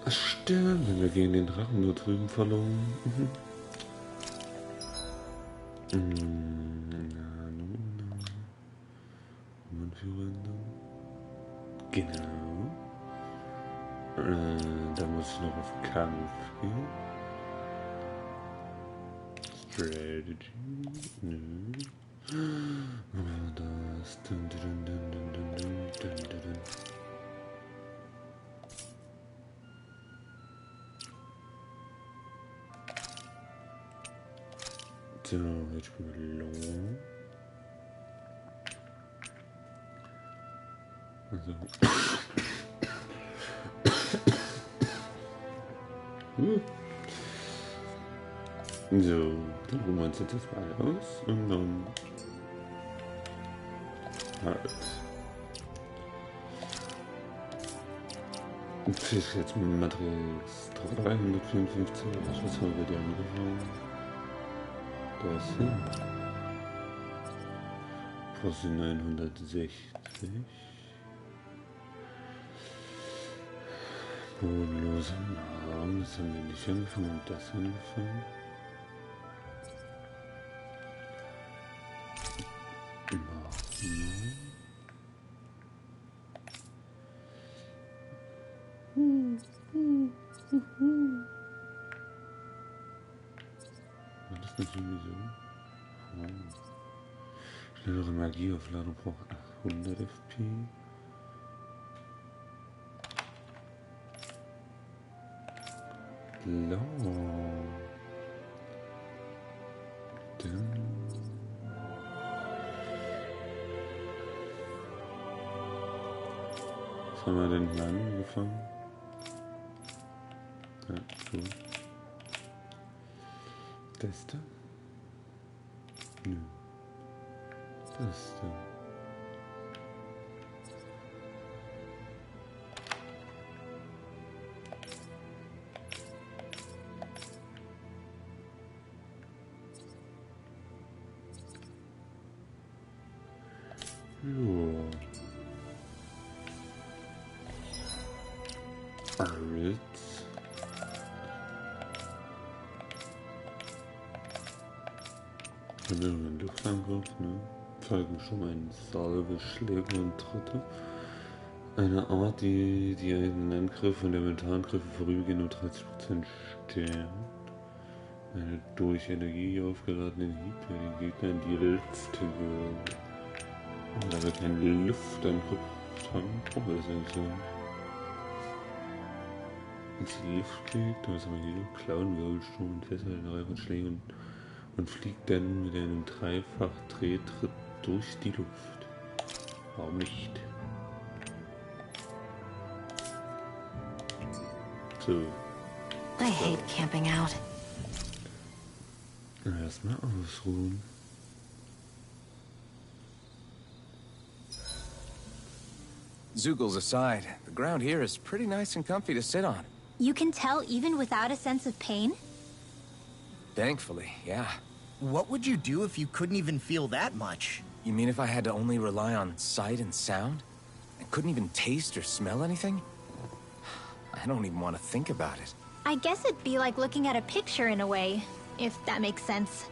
Stimmt, wenn wir gegen den Drachen nur drüben verloren. Genau. Da muss ich noch auf Kampf gehen. Strategy. Nö. Das. So, jetzt belohnt. Also. So, dann ruhen wir uns jetzt erstmal alle aus und dann halt. Und ich jetzt mit Matrix 354, was haben wir denn angefangen? Da ist hin. Kostet 960. Bodenlose Nahrung, das haben wir nicht angefangen und das angefangen. War das nicht irgendwie so? Schnellere Magieaufladung braucht 800 FP. Blau. Was haben wir denn hier angefangen? Ja, so. Das da? Nö. Das da. Jo. Alright. Wir haben einen Luftangriff, ne? Folgen schon ein Salbeschläge und Tritte. Eine Art, die einen Angriff und Elementarangriffe vorübergehend um 30% stärkt. Eine durch Energie aufgeladene Hieb, der den Gegner in die Hälfte wirft. Und da wir keinen Luftangriff haben, brauchen wir das eigentlich so. Wenn sie die Luft fliegt, was haben wir hier? Klauen, Wirbelsturm und Fässer in Reihe von Schlägen und fliegt dann mit einem Dreifach-Drehtritt durch die Luft. Warum nicht? So. I hate camping out. Erstmal ausruhen. Zoogles aside, the ground here is pretty nice and comfy to sit on. You can tell even without a sense of pain? Thankfully, yeah. What would you do if you couldn't even feel that much? You mean if I had to only rely on sight and sound? I couldn't even taste or smell anything? I don't even want to think about it. I guess it'd be like looking at a picture in a way, if that makes sense.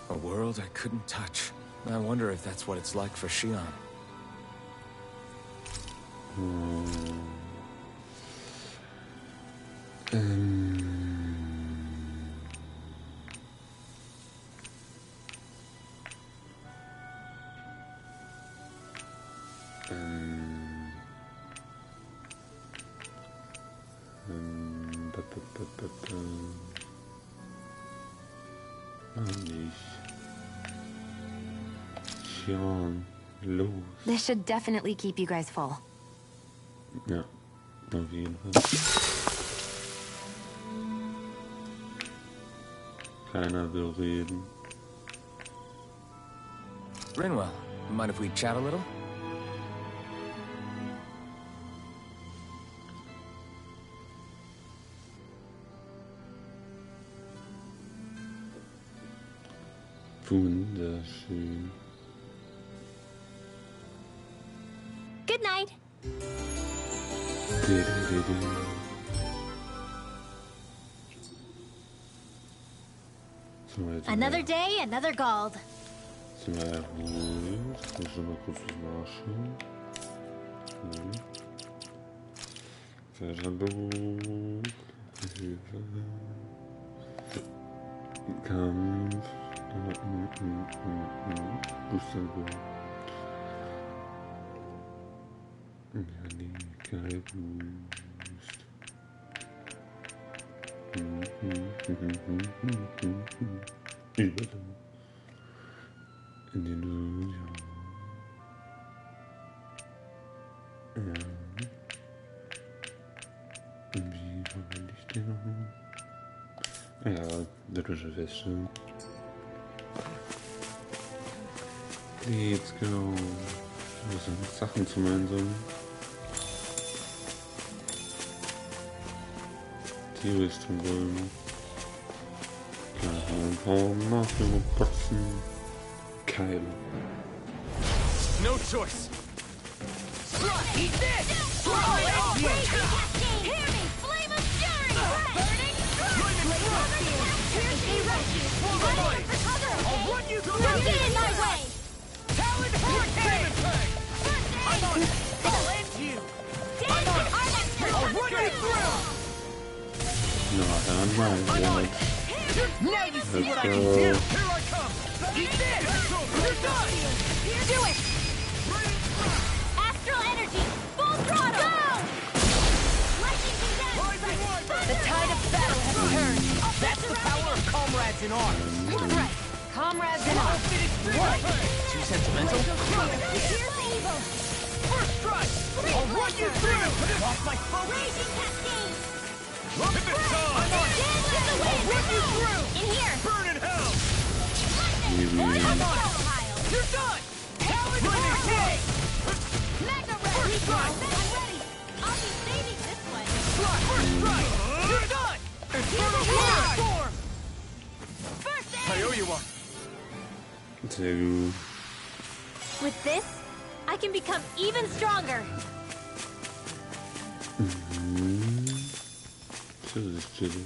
A world I couldn't touch. I wonder if that's what it's like for Xion. Xion, los. This should definitely keep you guys full. Ja, auf jeden Fall. Keiner will reden. Rinwell, mind if we chat a little? Wunderschön. Good night. Another day, another gold. Sind wir erholt? Muss ich mal kurz was nachschauen. Verhandlung. Hilfe. Kampf. Booster. Mechanik, Boost. Überleben. In den ja. Wie verwende ich den nochmal? Ja, wird man schon feststellen. Let's go. Was sind Sachen zum Einsam? Tiere ist drin wollen. Kleine Form, Nachführung, Boxen. Keil. No choice. Eat this! Throw it off! Hear me! Flame of fury! Burning! I'll run you through. Don't get in my way! Talon hurricane! I'm on it. I'll end you. I'm on it. I'll run you through. No, I'm not. Now you see what I can do. Here I come. Eat this. You're done. Do it! Astral energy! Full throttle! Go! Lightning condense! The tide of battle has turned. That's the power of comrades in arms. That's right. Comrades in arms. What? Too sentimental? Here's the evil! First strike. I'll run you through. Lost my focus. Raging cascade! Pivot time. I'm on it. I'll run you through. In here! Burn in hell. Lightning! I'm on it. You're done. Talon hurricane. Mega red! First strike. I'm ready! I'll be saving this one! First strike. You're done. Infernal storm. First aid! I owe you one. Sehr gut. With this, I can become even stronger! Das ist chillig.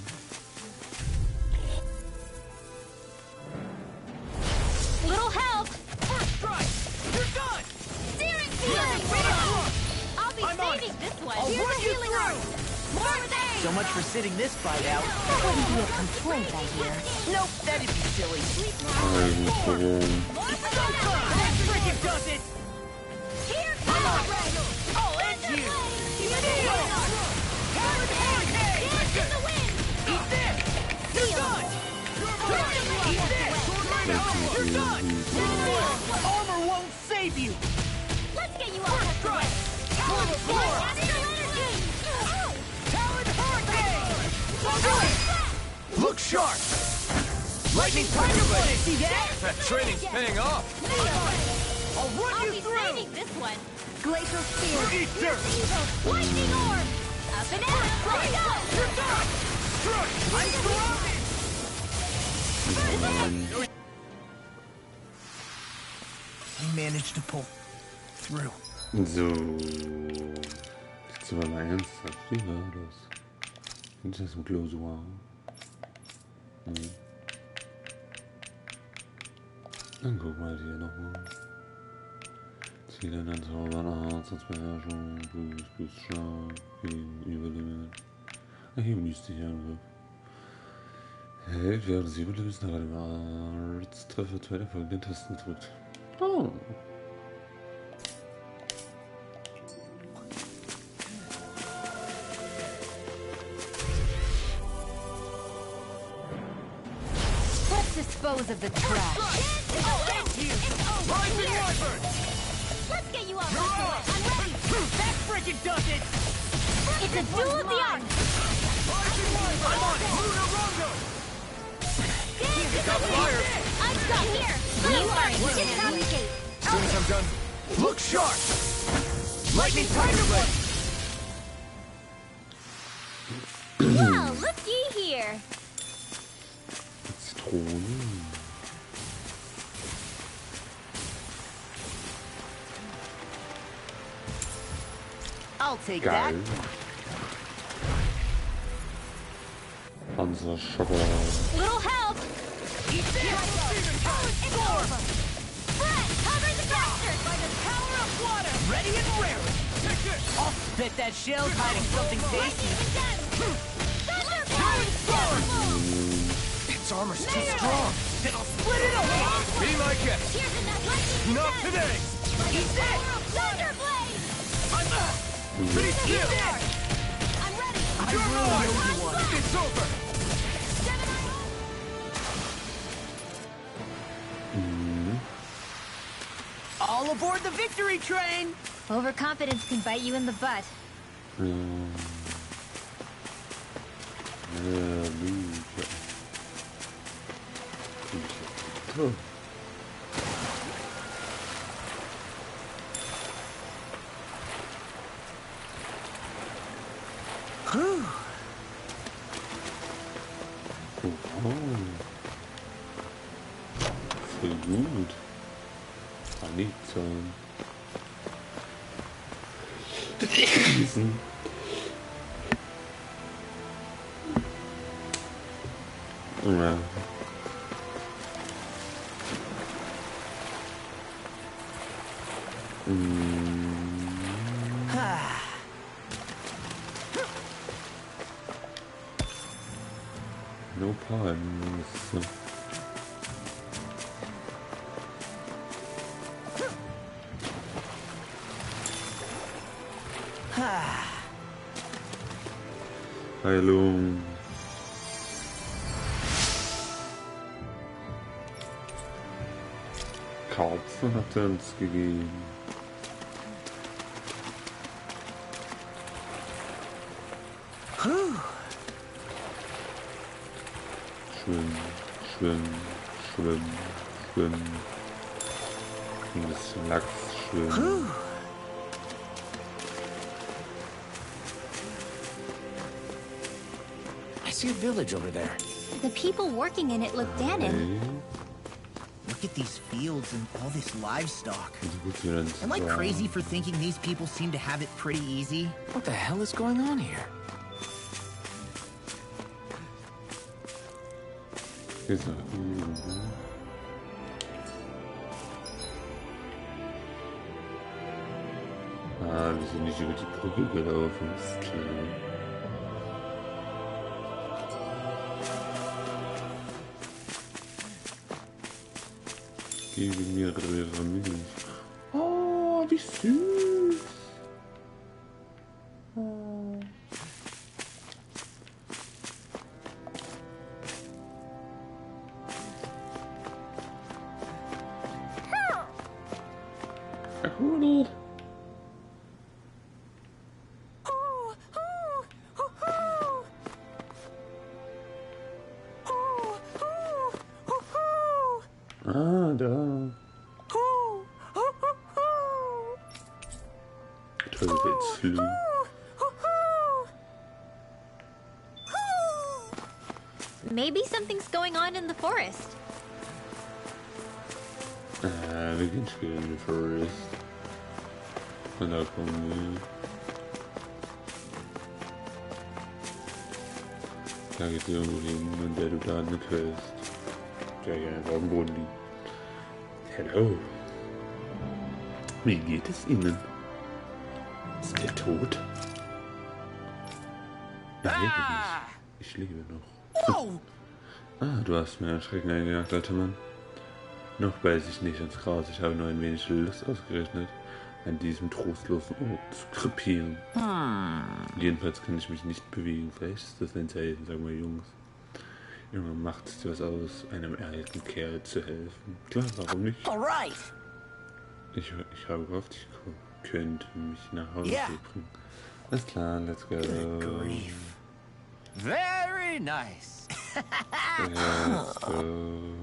Little help! First strike. You're done. Searing field! I'll be I'm on saving it. this one! I'll Here's run a you healing through. herb! More with aid! So much for sitting this fight out. That wouldn't be a complaint, I hear. Nope, that'd be silly. Sleep now! Warum? That freaking does it. Here comes! I'll end you. Talon hurricane. Dance in the wind! Eat this. You're done. Eat this. You're done. Armor won't save you. Let's get you all First strike. Talon Astral energy! Talon hurricane. Look sharp. Lightning tiger blade. See that? That training's paying off. I'll run I'll you be through. saving this one! Glacial spear. Eat dirt. Evil! Lightning orb! Up and out! Here we go! You're done. Struck. I'm surrounded. You managed to pull through. So. Jetzt aber mal ernsthaft. Wie war das? Ist das ein Klausuar? Dann guck mal hier nochmal. Ziele in Zaubern, Arzt, Beherrschung, Boost, Schlag, Überlimit. Hier mystischer Angriff. Hält während des Überlebens nach einem Arzttreffer zwei der folgenden Tasten drückt. Oh. Let's dispose of the trash. I'll end you. Rising Wyvern. Let's get you all You're up to on. it! I'm ready! That freaking does it. It's a duel of the arms! Rising Wyvern. I'm on it. Luna Rondo. Got fire. I'm stuck here! You are incapacitated! As soon as I'm done, look sharp. Lightning tiger blade. Well, looky here! Zitronen. I'll take that. Geil. Panzerschocker. Little help! Eat this! It's over! Brett, cover the bastard! By the power of water! Ready and raring! Take this! I'll bet that shell's hiding something tasty. Its armor's too strong. Then I'll split it open! Be my guest. Here's a lightning Not today. Eat this! Thunderblade! Pretty Eat cute! this! I'm ready! You're mine! It's over. All aboard the victory train! Overconfidence can bite you in the butt. Voll gut. Anizan. Ja. No puns. Heilung. Katzen hat er uns gegeben. Schwimmen, schwimmen, schwimmen, schwimmen. Ein bisschen Lachs schwimmen. I see a village over there. The people working in it look Danon. Look at these fields and all this livestock. Am Am I crazy for thinking these people seem to have it pretty easy? What the hell is going on here? Ah, wir sind nicht über die Brücke gelaufen, ist klar. Gebe mir ihre Milch. Oh, wie süß. Oh. Erhudelt. Ah, da. Teufelsflügel. Maybe something's going on in the forest. Wir gehen später in die Forest. Und da kommen wir. Da geht's irgendwo hin, an der du da eine Quest. Der hier einfach am Boden liegt. Hallo. Wie geht es Ihnen? Ist der tot? Ich lebe nicht. Ich lebe noch. Whoa! Ah, du hast mir einen Schrecken eingejagt, alter Mann. Noch beiß ich nicht ins Gras. Ich habe nur ein wenig Lust ausgerechnet, an diesem trostlosen Ort zu krepieren. Jedenfalls kann ich mich nicht bewegen. Vielleicht ist das ein Zeichen, sagen wir Jungs. Junge, macht es dir was aus, einem alten Kerl zu helfen? Klar, warum nicht? Alright! Ich habe gehofft, ich könnte mich nach Hause Yeah. bringen. Alles klar, let's go. Very nice! Let's go.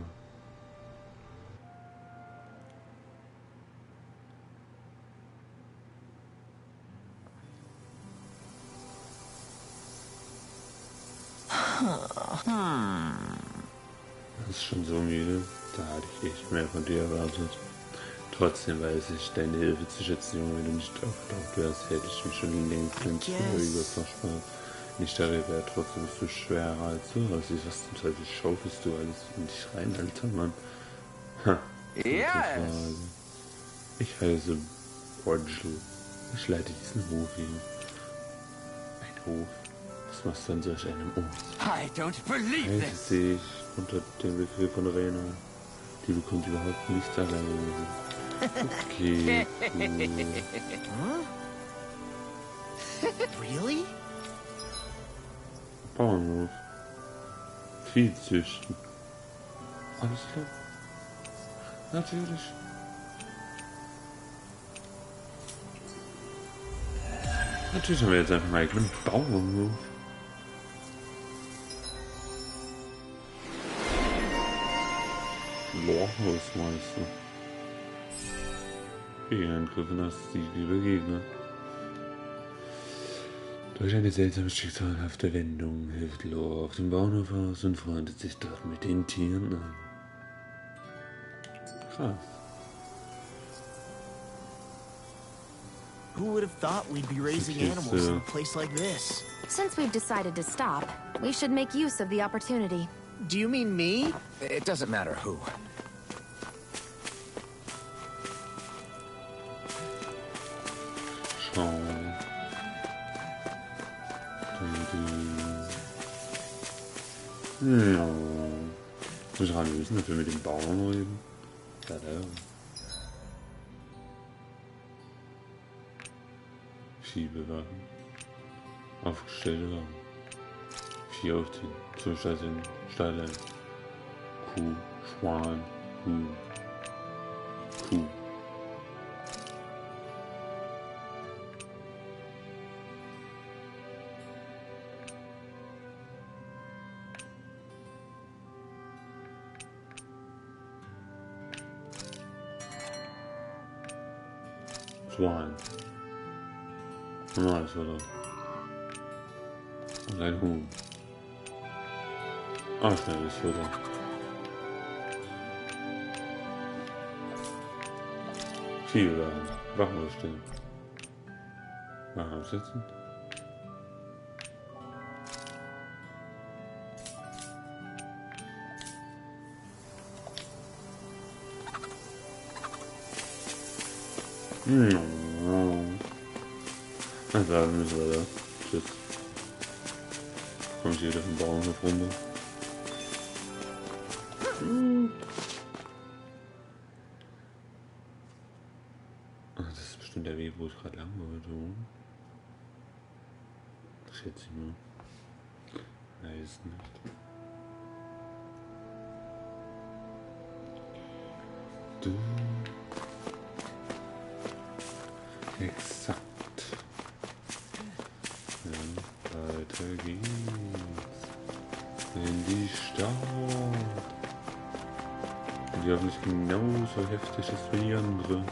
Das ist schon so müde. Da hatte ich echt mehr von dir erwartet. Trotzdem weiß ich, deine Hilfe zu schätzen, Junge. Wenn du nicht aufgetaucht wärst, hätte ich mich schon längst ins Übers verspart. Nicht der wäre trotzdem so schwerer als so. Also was zum Teufel schaufelst du alles in dich rein, alter Mann? Ha. Yes. Ich heiße Orgel. Ich leite diesen Hof hier. Ein Hof? Was machst du an solch einem Ort? I don't believe Heute this. sehe ich unter dem Begriff von Rena. Die bekommt überhaupt nichts alleine. Okay, cool. Really? Bauernhof. Vieh züchten. Alles klar. Natürlich. Natürlich haben wir jetzt einfach einen eigenen Bauernhof. Lorhausmeister. Gegengriffen hast die liebe Gegner. Durch eine seltsame schicksalhafte Wendung hilft Lore auf dem Bauernhof aus und freundet sich dort mit den Tieren an. Krass. Who would have thought we'd be raising animals in a place like this? Since we've decided to stop, we should make use of the opportunity. Do you mean me? It doesn't matter who. Schau. Ja. Muss ich ran wissen, dass wir mit dem Bauern reden? Ja, Schiebewagen. Aufgestellte Wagen. 4 aufziehen. Zum Stall sind Stalle. Kuh, Schwan, Huhn. Kuh. Schwein. Normales Futter. Und ein Huhn. Schnelles Futter. Schiebewaren. Wachen aufstellen. Wachen aufsetzen. Also, dann müssen wir da. Tschüss. Komm ich wieder vom Bauernhof runter. Ach, das ist bestimmt der Weg, wo ich gerade lang wollte, oder? Schätze ich mal. Weiß nicht. Du. Exakt. Ja, weiter geht's. In die Stadt. Die hoffentlich genauso heftig ist wie die andere.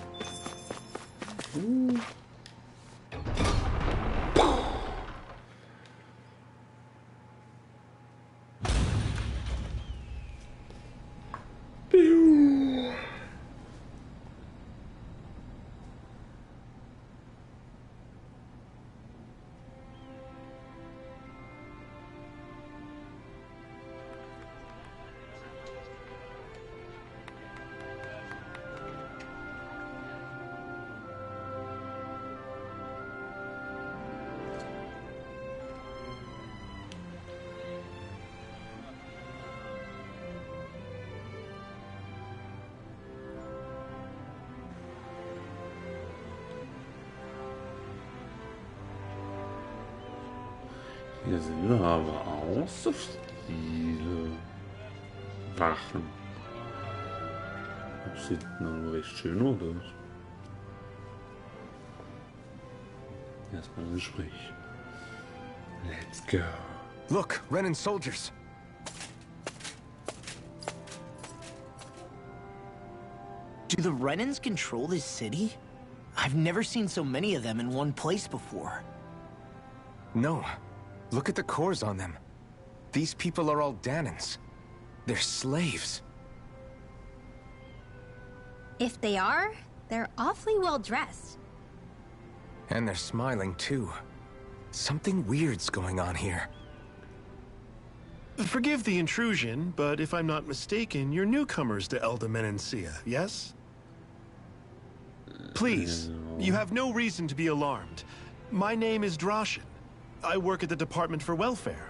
Hier sind aber auch so viele Wachen. Das sieht noch recht schön aus. Erstmal ein Gespräch. Let's go. Look, Renan soldiers. Do the Renans control this city? I've never seen so many of them in one place before. No. Look at the cores on them. These people are all Danans. They're slaves. If they are, they're awfully well dressed. And they're smiling too. Something weird's going on here. Forgive the intrusion, but if I'm not mistaken, you're newcomers to Elda Menencia, yes? Please, you have no reason to be alarmed. My name is Droshin. I work at the Department for Welfare.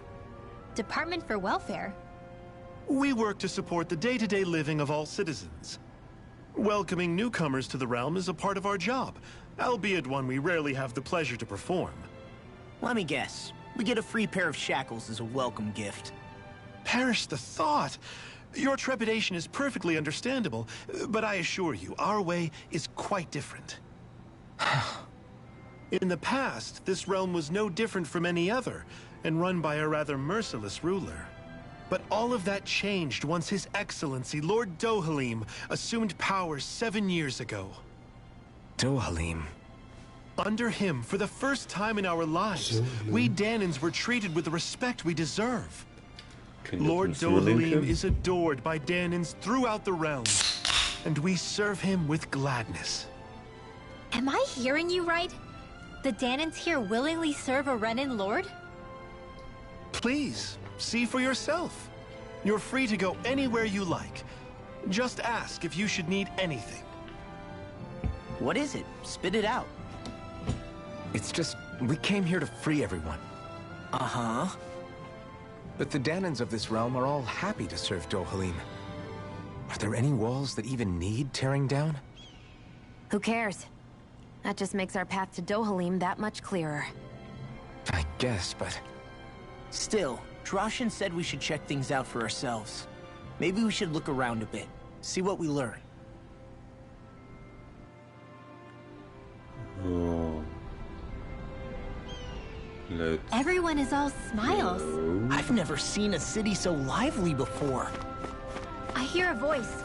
Department for Welfare? We work to support the day-to-day living of all citizens. Welcoming newcomers to the realm is a part of our job, albeit one we rarely have the pleasure to perform. Let me guess. We get a free pair of shackles as a welcome gift. Perish the thought! Your trepidation is perfectly understandable, but I assure you, our way is quite different. In the past, this realm was no different from any other, and run by a rather merciless ruler. But all of that changed once His Excellency, Lord Dohalim, assumed power 7 years ago. Dohalim. Under him, for the first time in our lives, we Danans were treated with the respect we deserve. Lord Dohalim is adored by Danans throughout the realm, and we serve him with gladness. Am I hearing you right? The Danans here willingly serve a Renin lord? Please, see for yourself. You're free to go anywhere you like. Just ask if you should need anything. What is it? Spit it out. It's just, we came here to free everyone. Uh-huh. But the Danans of this realm are all happy to serve Dohalim. Are there any walls that even need tearing down? Who cares? That just makes our path to Dohalim that much clearer. I guess, but... Still, Droshin said we should check things out for ourselves. Maybe we should look around a bit, see what we learn. Oh. Let's Everyone is all smiles. go. I've never seen a city so lively before. I hear a voice.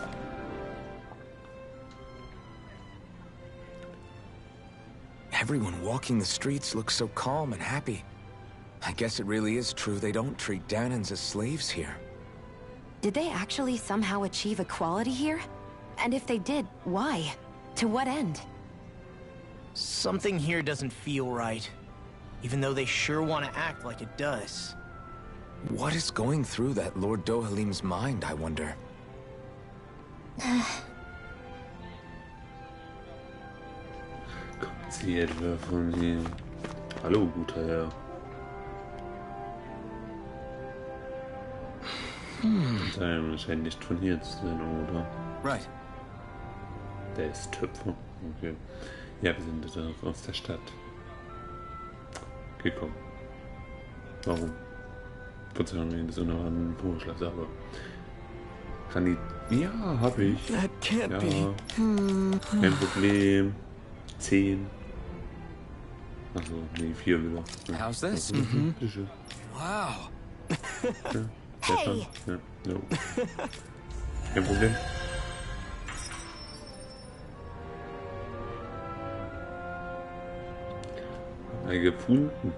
Everyone walking the streets looks so calm and happy. I guess it really is true they don't treat Danans as slaves here. Did they actually somehow achieve equality here? And if they did, why? To what end? Something here doesn't feel right. Even though they sure want to act like it does. What is going through that Lord Dohalim's mind, I wonder? Kommt sie etwa von hier? Hallo, guter Herr. Der scheint nicht von hier zu sein, oder? Right. Der ist Töpfer. Okay. Ja, wir sind aus der Stadt gekommen. Warum? Verzeihung wegen des unerwarteten Vorschlags, aber kann die... Ja, hab ich. That can't Ja, be. kein Problem. 10. Achso, nee, 4 wieder. Ja. How's this? Bitteschön. Wow. Hey! Ja, jo. Kein Problem. Gefunden.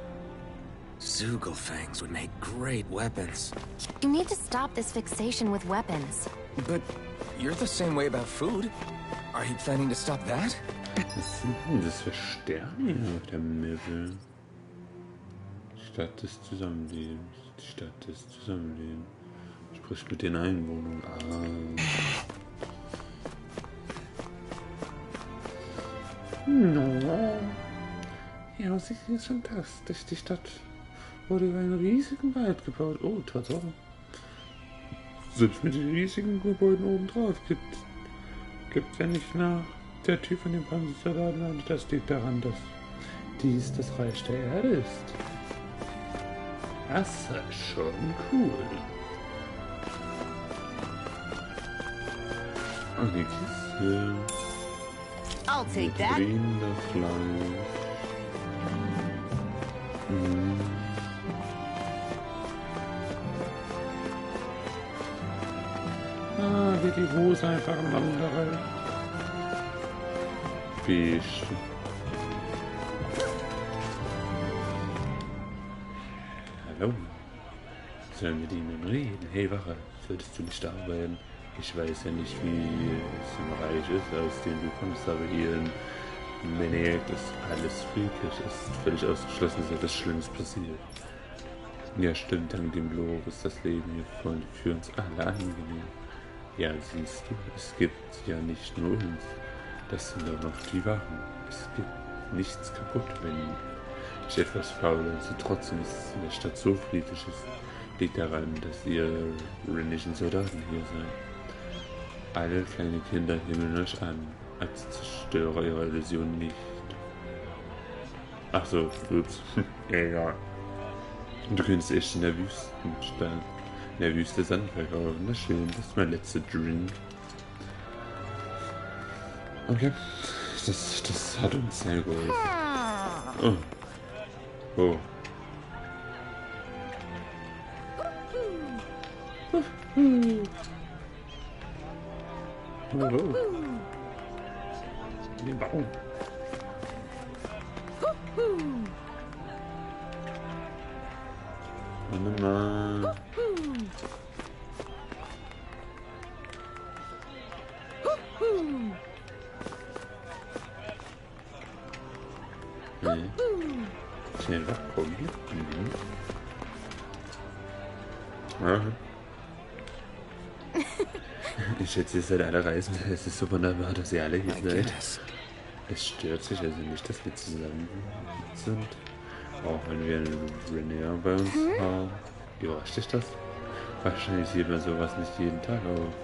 Zugelfangs would make great weapons. You need to stop this fixation with weapons. But you're the same way about food. Are you planning to stop that? Was sind denn das für Sterne hier auf der Mappe? Stadt des Zusammenlebens. Die Stadt des Zusammenlebens. Spricht mit den Einwohnern. No. Ja, sie ist fantastisch. Die Stadt wurde über einen riesigen Wald gebaut. Oh, Tatsache. Selbst mit den riesigen Gebäuden oben drauf gibt ja nicht nach. Der Typ von dem Panzersoldaten, das liegt daran, dass dies das Reich der Erde ist. Das ist schon cool. Und die Kiste. I'll take that. Grüner Fleisch. Wie die Hose einfach ein anderer. Fisch. Hallo. Sollen wir mit ihnen reden? Hey Wache, solltest du nicht arbeiten? Ich weiß ja nicht, wie es im Reich ist, aus dem du kommst, aber hier in Nee, das alles friedlich ist. Völlig ausgeschlossen, dass etwas Schlimmes passiert. Ja, stimmt, dank dem Lore ist das Leben hier für uns alle angenehm. Ja, siehst du, es gibt ja nicht nur uns. Das sind auch noch die Wachen. Es gibt nichts kaputt, wenn ich etwas faulence. Trotzdem ist es in der Stadt so friedlich ist. Liegt daran, dass ihr rennischen Soldaten hier seid. Alle kleine Kinder himmeln euch an, als Zerstörer ihrer Illusion nicht. Ach so, ups. Egal. Du könntest echt in der Wüste Sand verkaufen. Das ist schön, das ist mein letzter Drink. Okay, das hat uns sehr geholfen. Oh. Oh. Oh. Den Baum. Warte mal. Nee. Schnell wegkommen. Ja. Ich schätze, ihr seid alle Reisende. Es ist so wunderbar, dass ihr alle hier seid. Es stört sich also nicht, dass wir zusammen sind. Auch wenn wir einen René bei uns haben. Überrascht dich das? Wahrscheinlich sieht man sowas nicht jeden Tag auf.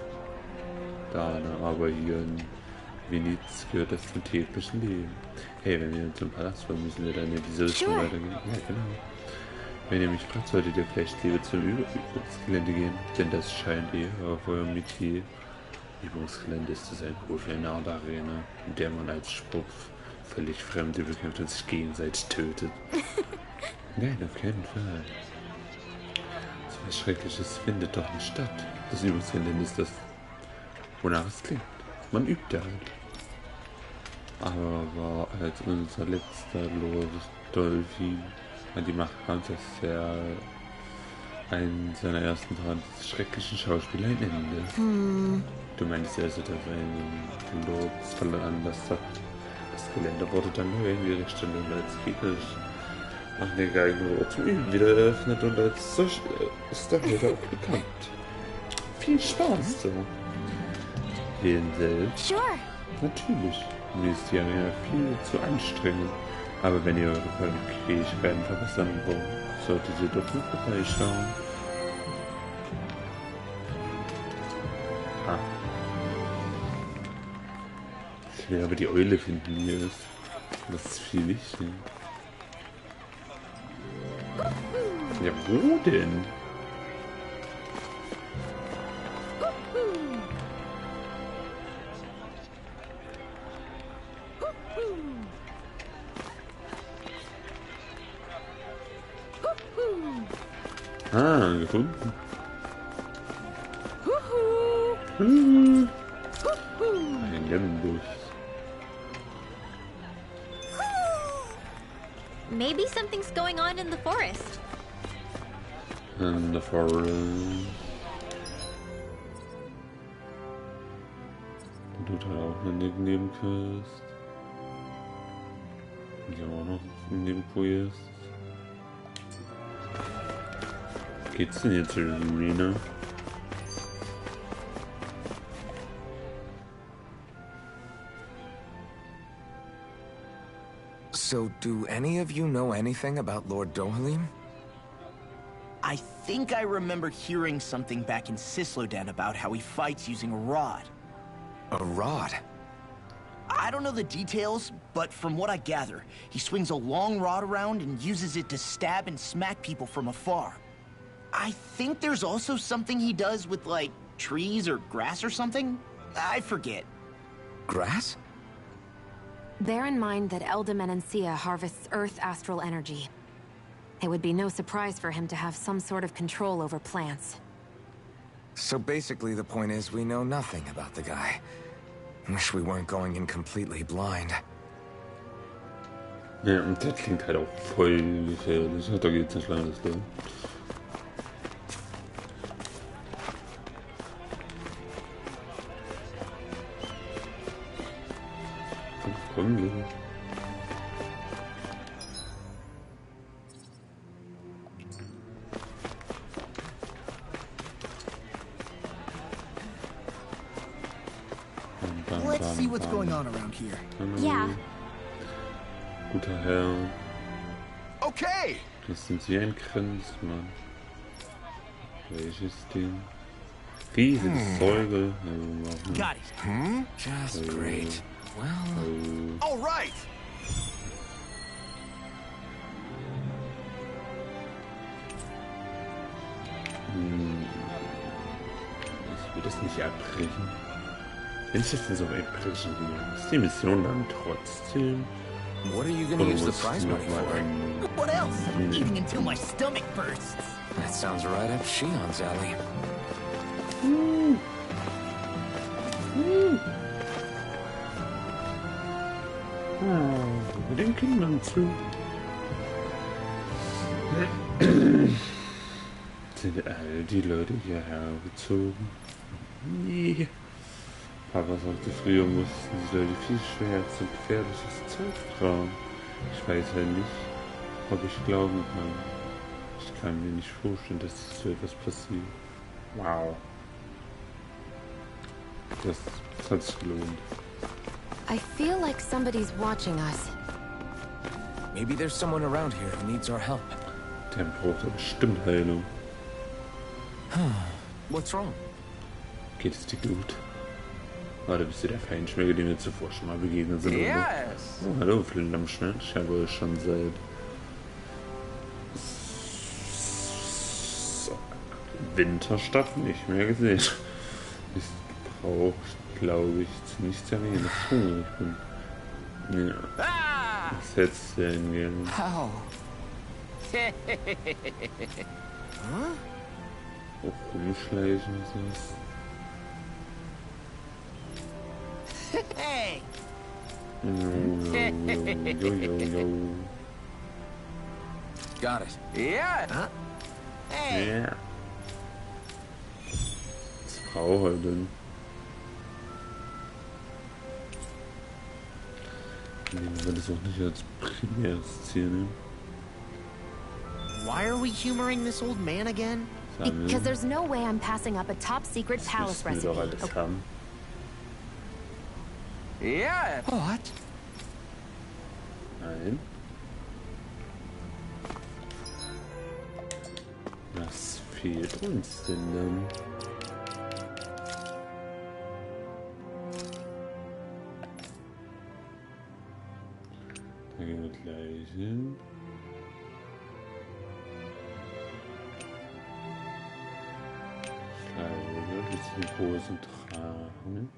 Aber hier in Venedig gehört das zum täglichen Leben. Hey, wenn wir zum Palast wollen, müssen wir dann in diese Richtung weitergehen. Ja, genau. Wenn ihr mich fragt, solltet ihr vielleicht lieber zum Übungsgelände gehen, denn das scheint eher auf eurem Metier. Übungsgelände ist das ein Profi eine Art Arena, in der man als Spruch völlig Fremde bekämpft und sich gegenseitig tötet. Nein, auf keinen Fall. So was Schreckliches findet doch nicht statt. Das Übungsgelände ist das, wonach es klingt. Man übt da halt. Aber war als unser letzter Lord Dolphin an die Macht kam, dass er einen seiner ersten Taten des schrecklichen Schauspielers ein Ende. Du meinst also, dass ein Lord veranlasst hat. Das Gelände wurde dann neu eingerichtet und als Gegner nach der Geigenrohr zum Üben wieder eröffnet und als solch ist er heute auch bekannt. Viel Spaß so. Jeden selbst? Sure. Natürlich. Mir ist die Arena viel zu anstrengend. Aber wenn ihr eure Fähigkeiten verbessern wollt, solltet ihr doch nur vorbeischauen. Ah. Ich will aber die Eule finden, die hier ist. Das ist viel wichtig. Ja, wo denn? Ah, gefunden. Ein Nimbus. Maybe something's going on in the forest. In the forest. Du da auch eine Nebenquest. Hier auch noch ein Nebenquest. Geht's denn jetzt in die Arena? So, do any of you know anything about Lord Dohalim? I think I remember hearing something back in Sislodan about how he fights using a rod. A rod? I don't know the details, but from what I gather, he swings a long rod around and uses it to stab and smack people from afar. I think there's also something he does with, like, trees or grass or something? I forget. Grass? Bear in mind that Eldam Menancia harvests Earth astral energy. It would be no surprise for him to have some sort of control over plants. So basically the point is we know nothing about the guy. Wish we weren't going in completely blind. Ja, und der klingt halt auch voll gefährlich. Da geht's nicht lange, das Leben. Komm, on around here? Yeah. Guter Herr. Okay. Das sind Sie ein Grenzmann. Welches Ding? Riesiges Säugel. Got it. Just great. Well, All right. Ich will das nicht abbrechen. Wenn ich das denn so abbrechen will, ist die Mission dann trotzdem. what are you gonna use the prize money Nochmal for? an. What else? Eating until my stomach bursts. That sounds right up Shion's alley. Mit den Kindern zu. Sind all die Leute hierher gezogen? Nee. Papa sagte, früher mussten die Leute viel schweres und gefährliches Zeug tragen. Ich weiß ja nicht, ob ich glauben kann. Ich kann mir nicht vorstellen, dass so etwas passiert. Wow. Das hat sich gelohnt. I feel like somebody's watching us. Maybe there's someone around here who needs our help. Der braucht bestimmt Heilung. What's wrong? Geht es dir gut? Warte, bist du der Feinschmecker, dem wir zuvor schon mal begegnet sind? Yes. Oh, hallo, Flindammschnitt. Ich habe euch schon seit Winterstadt nicht mehr gesehen. Ist gebraucht, glaube ich, zu nichts erwähnen. Oh, ich bin. Ja. Was hättest du denn gern? Oh. Auch rumschleichen, was ist? Hey. Jo. Got it. Yeah. Hey. Ja. Was braucht er denn? Nehmen wir das auch nicht als primäres Ziel nehmen. Why are we humoring this old man again? Because there's no way I'm passing up a top secret Das palace müssen wir doch recipe. alles haben. Yeah. What? Nein. Was fehlt uns denn dann? Da gehen wir gleich hin. Kleider, das sind großen Tragen.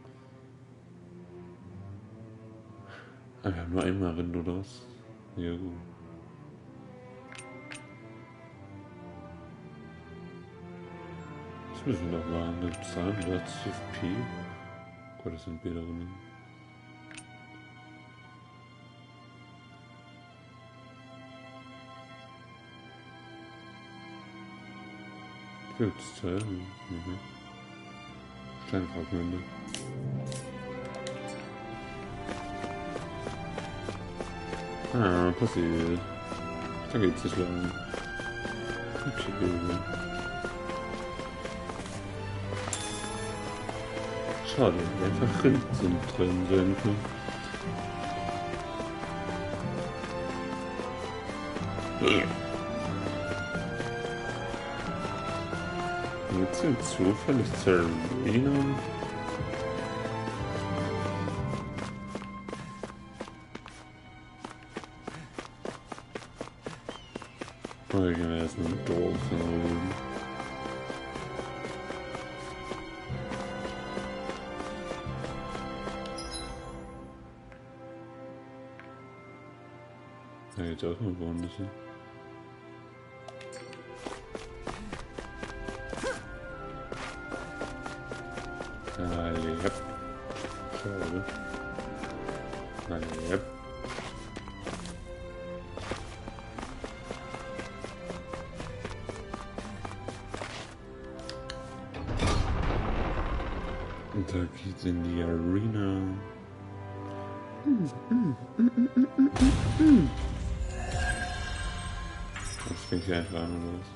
Ah, wir haben nur einmal Rind, oder was? Ja, gut. Das müssen wir doch machen. Das Zahlen, das FP. Gott, das sind Bilder drin. Gibt's Teil? Mhm. Steinfragmente. Ah, passiert. Da geht's nicht lang. Okay. Schade, einfach Rind sind drin sein können. Jetzt sind zufällig Zerrinen. Oder gehen wir erstmal mit Dorf hin. Da geht's auch mal woanders hin. Yep. Schade. Yep. Und da geht's in die Arena. Das fängt ja einfach an, oder was?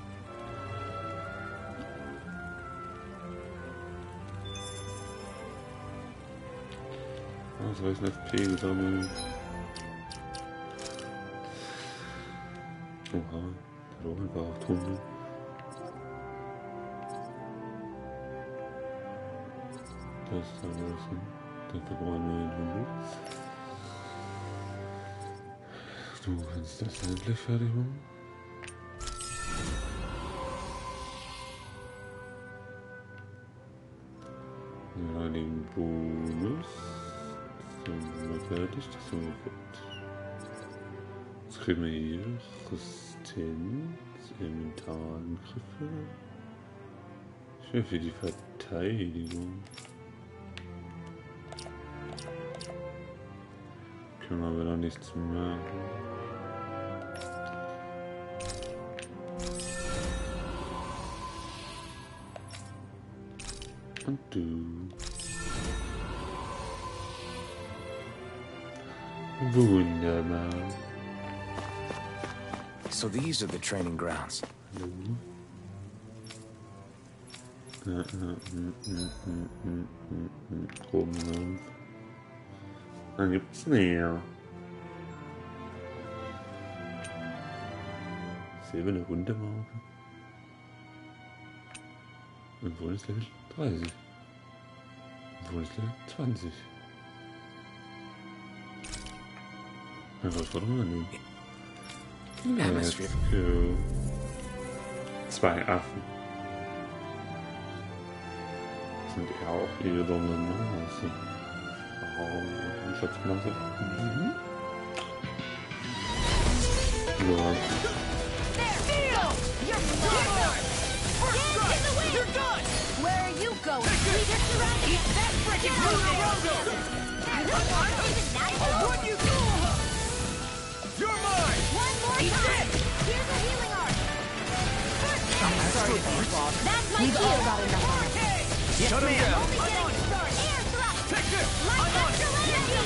Ausreichend FP gesammelt. Oha, der Roman war 800. Das ist aber was. Dafür brauchen wir einen. Du kannst das endlich fertig machen. Ja, den Bonus. Das sind wir fertig, das sind wir fertig. Was kriegen wir hier? Resistenz, Elementarangriffe. Ich will für die Verteidigung. Können wir aber noch nichts machen. Und du. Wunderbar. So these are the training grounds. Rumlauf. Dann gibt's mehr. Silberne Hundemarke. Und wo ist Level 30? Und wo ist Level 20? Herausforderung annehmen. Let's go. 2 Affen. Sind ja auch ihre Nase. Oh, Schatzmasse. Ja. Where are you going? We just surrounded it. That's freaking What you do? You're mine! One more time. Here's a healing art. That's my cue. Got enough. Shut him down! Only getting started. Air thrust. Take this! Light Astral energy.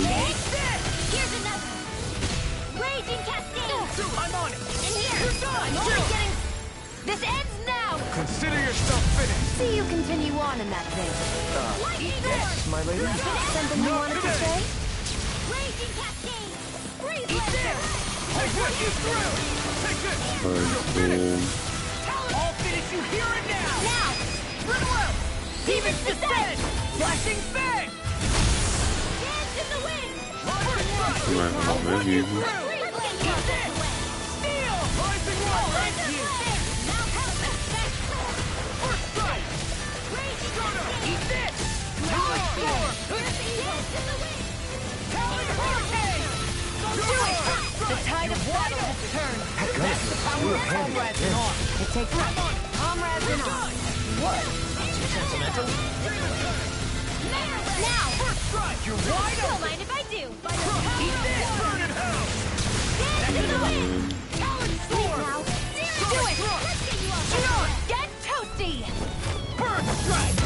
Take this. Here's another. Raging cascade. I'm on it! In here. I'm only getting. This ends now. Consider yourself finished! See you continue on in that vein. Lightning Yes, my lady. Something you wanted to say? Raging cascade. Breathe laser. I put you through! Take this! I'll finish you here and now! Now. Riddle! Demons descend! Flashing fang! Dance in the wind. First strike! Können wir einfach noch mehr geben. Let's get you out of the way. Steel! Rising wall! Thank you! Now help us. First strike! Raging Eat cascade. this! Talon storm! Dance in the wind. Talon hurricane! Do it. The tide of battle has turned. Comrades in arms. It takes comrades in arms. What? Too sentimental? Now. First strike! You're wide Don't open! mind if I do. By the Eat power this! of Burn in hell! dance in the wind. Talon Sleep storm! now. Do it. Let's get you off the way. Get toasty. Burn strike!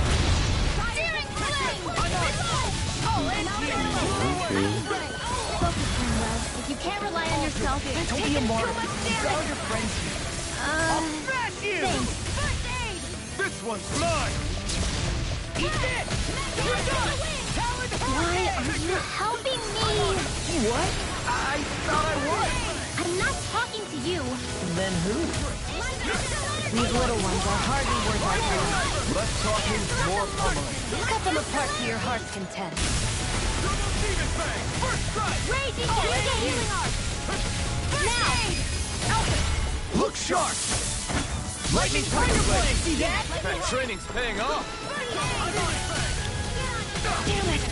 Searing flame. Oh, and focus, Conrad. If you can't rely on yourself, you're Don't be taking a too martyr. much You've got all damage. your friends here. Smash you! Thanks. First aid. This one's mine! Eat this! You're done! Talon Why hurricane! are you helping me? What? I thought I was. I'm not talking to you. Then who? These little ones are hardly worth our time. Less talking, more pummeling. Cut them apart to your heart's content. Double demon fang! First strike! Raging cascade healing art. Now. Look sharp! Lightning tiger blade! See that? That training's paying off! Damn it.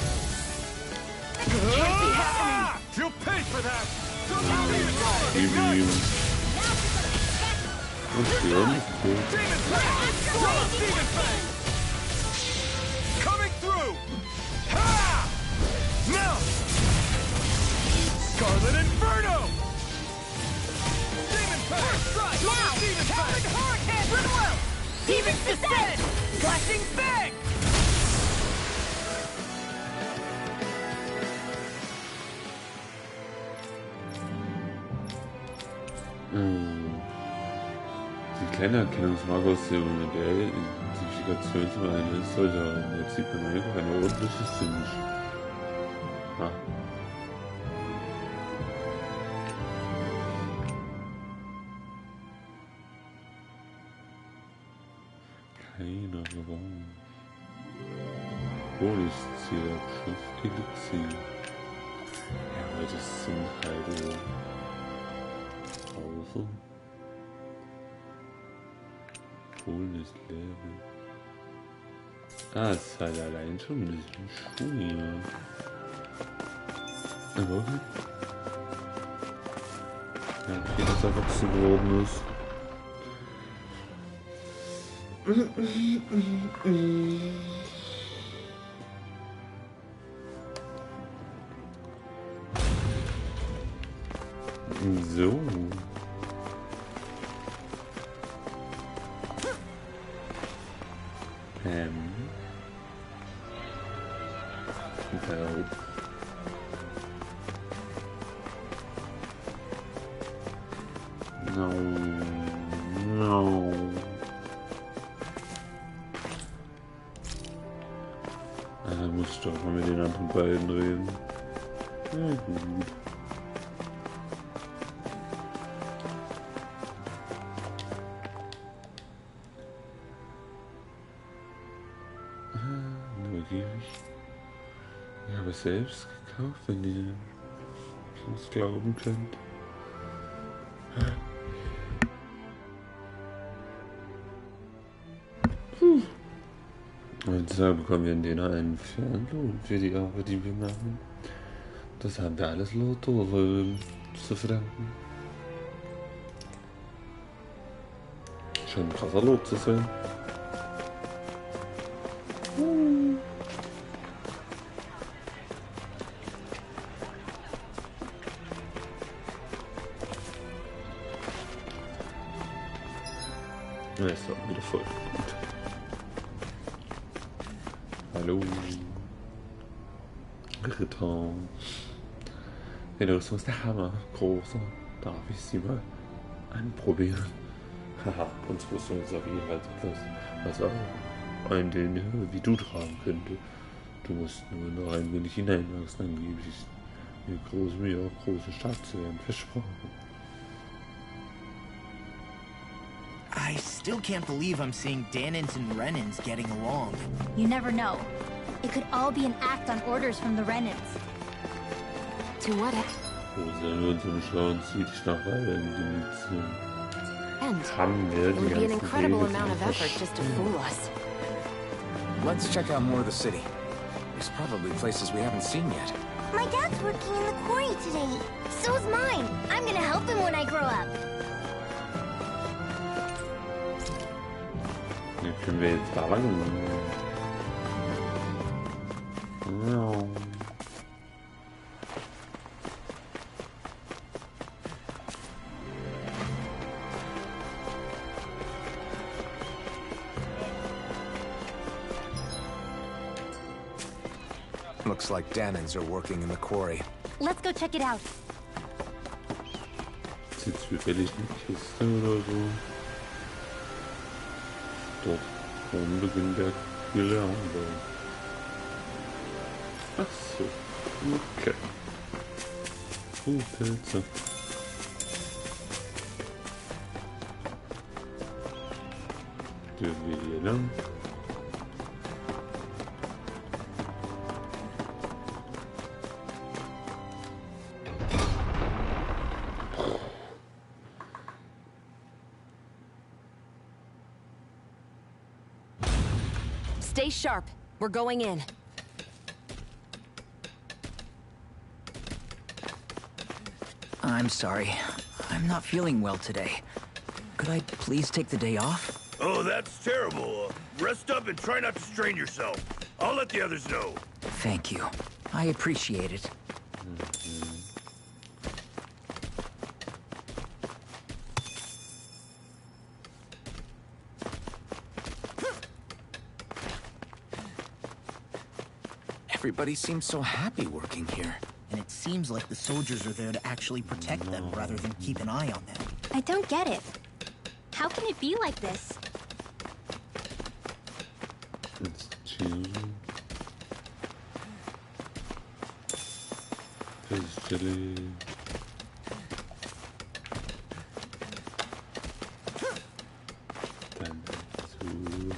Can't be happening! You'll pay for that! Demon. Und Stirn. Demon fang! Double demon fang! Coming through! Ha! Now! Scarlet Inferno! Demon fang! Strike! Now! Demon fang! Hurricane! Riddle! Demons descend! Flashing fang! Die kleine Erkennungsmarke aus der Identifikation zum einen ist, solcher jetzt sieht man einfach ein ordentliches Finish. Ah. Keiner Raum. Honigzielabschluss, Elixier. Ja, das sind halt Pause. Polen ist Level. Ah, es ist halt allein schon ein bisschen schwieriger. Aber okay. Ja, okay, dass er erwachsen geworden ist. So. No. Da muss ich doch mal mit den anderen beiden reden. Na gut. Neugierig. Ich habe es selbst gekauft, wenn ihr es glauben könnt. Und deshalb bekommen wir in den einen Fernlohn für die Arbeit, die wir machen. Das haben wir alles Lord Eulen zu verdanken. Schon ein krasser Lot zu sein. Ja, ist auch wieder voll gut. Hallo. Ritter. Ja, der Rüstung ist der Hammer. Großer. Darf ich sie mal anprobieren? Haha, uns Rüstung ist auf jeden Fall etwas, was auch ein den wie du tragen könnte. Du musst nur noch ein wenig hineinwachsen, dann gebe ich mir auch große stark zu werden. Versprochen. I still can't believe I'm seeing Danins and Renins getting along. You never know. It could all be an act on orders from the Renins. To what end? Rosa wird zum Schauen zieht dich nach weiter in die Munition. Haben wir It die would be an ganzen incredible Wege amount of zum effort just to fool us. Let's check out more of the city. There's probably places we haven't seen yet. My dad's working in the quarry today. So is mine. I'm gonna help him when I grow up. Wie können wir jetzt da lang? Ja. Looks like Danins are working in the quarry. Let's go check it out. Ist jetzt zufällig eine Kiste oder so? Dort vorne beginnt der Gelände. Ach so, okay. Pilze. Dürfen wir hier lang? Stay sharp. We're going in. I'm sorry. I'm not feeling well today. Could I please take the day off? Oh, that's terrible. Rest up and try not to strain yourself. I'll let the others know. Thank you. I appreciate it. Everybody seems so happy working here. And it seems like the soldiers are there to actually protect them rather than keep an eye on them. I don't get it. How can it be like this? It's chill. It's chilly. Dann dazu.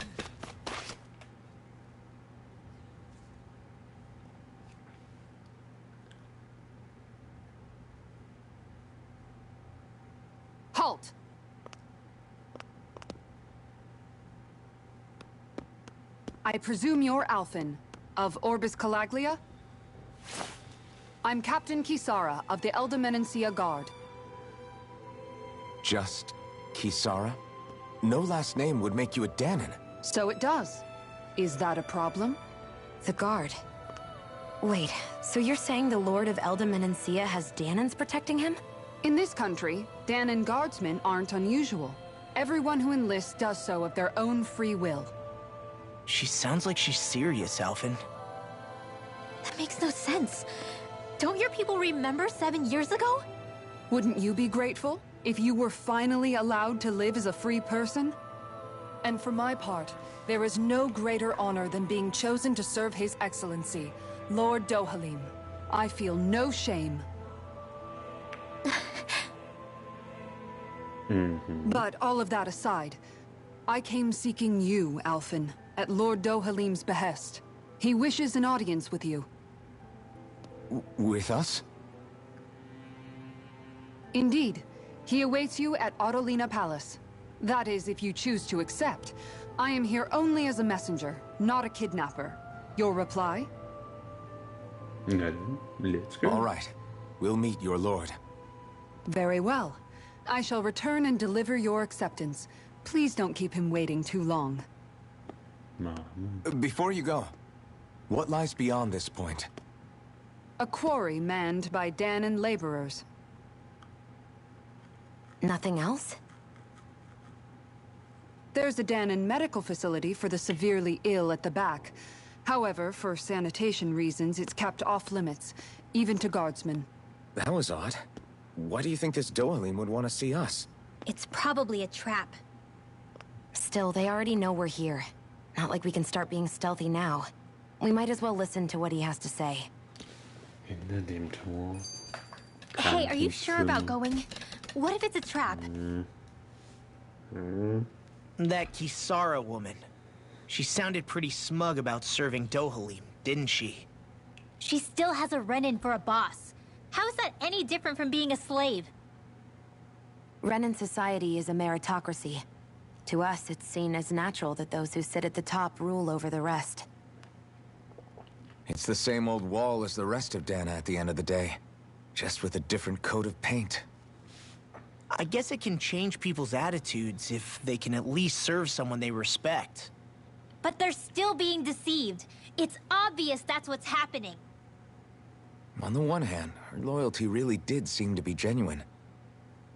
Halt! I presume you're Alphen, of Orbis Calaglia? I'm Captain Kisara of the Eldemenencia Guard. Just Kisara? No last name would make you a Danon. So it does. Is that a problem? The guard. Wait, so you're saying the Lord of Eldemenencia has Danons protecting him? In this country, Danon guardsmen aren't unusual. Everyone who enlists does so of their own free will. She sounds like she's serious, Alphen. That makes no sense. Don't your people remember 7 years ago? Wouldn't you be grateful if you were finally allowed to live as a free person? And for my part, there is no greater honor than being chosen to serve His Excellency, Lord Dohalim. I feel no shame. But all of that aside, I came seeking you, Alphen, at Lord Dohalim's behest. He wishes an audience with you. With us? Indeed. He awaits you at Autolina Palace. That is, if you choose to accept. I am here only as a messenger, not a kidnapper. Your reply? Na dann, let's go. All right. We'll meet your lord. Very well. I shall return and deliver your acceptance. Please don't keep him waiting too long. Before you go, what lies beyond this point? A quarry manned by Danon laborers. Nothing else? There's a Danon medical facility for the severely ill at the back. However, for sanitation reasons, it's kept off limits, even to guardsmen. That was odd. Why do you think this Dohalim would want to see us? It's probably a trap. Still, they already know we're here. Not like we can start being stealthy now. We might as well listen to what he has to say. Hinter dem Tor. Hey, are you sure about going? What if it's a trap? That Kisara woman. She sounded pretty smug about serving Dohalim, didn't she? She still has a run-in for a boss. How is that any different from being a slave? Renan society is a meritocracy. To us, it's seen as natural that those who sit at the top rule over the rest. It's the same old wall as the rest of Dana at the end of the day. Just with a different coat of paint. I guess it can change people's attitudes if they can at least serve someone they respect. But they're still being deceived. It's obvious that's what's happening. On the one hand, her loyalty really did seem to be genuine.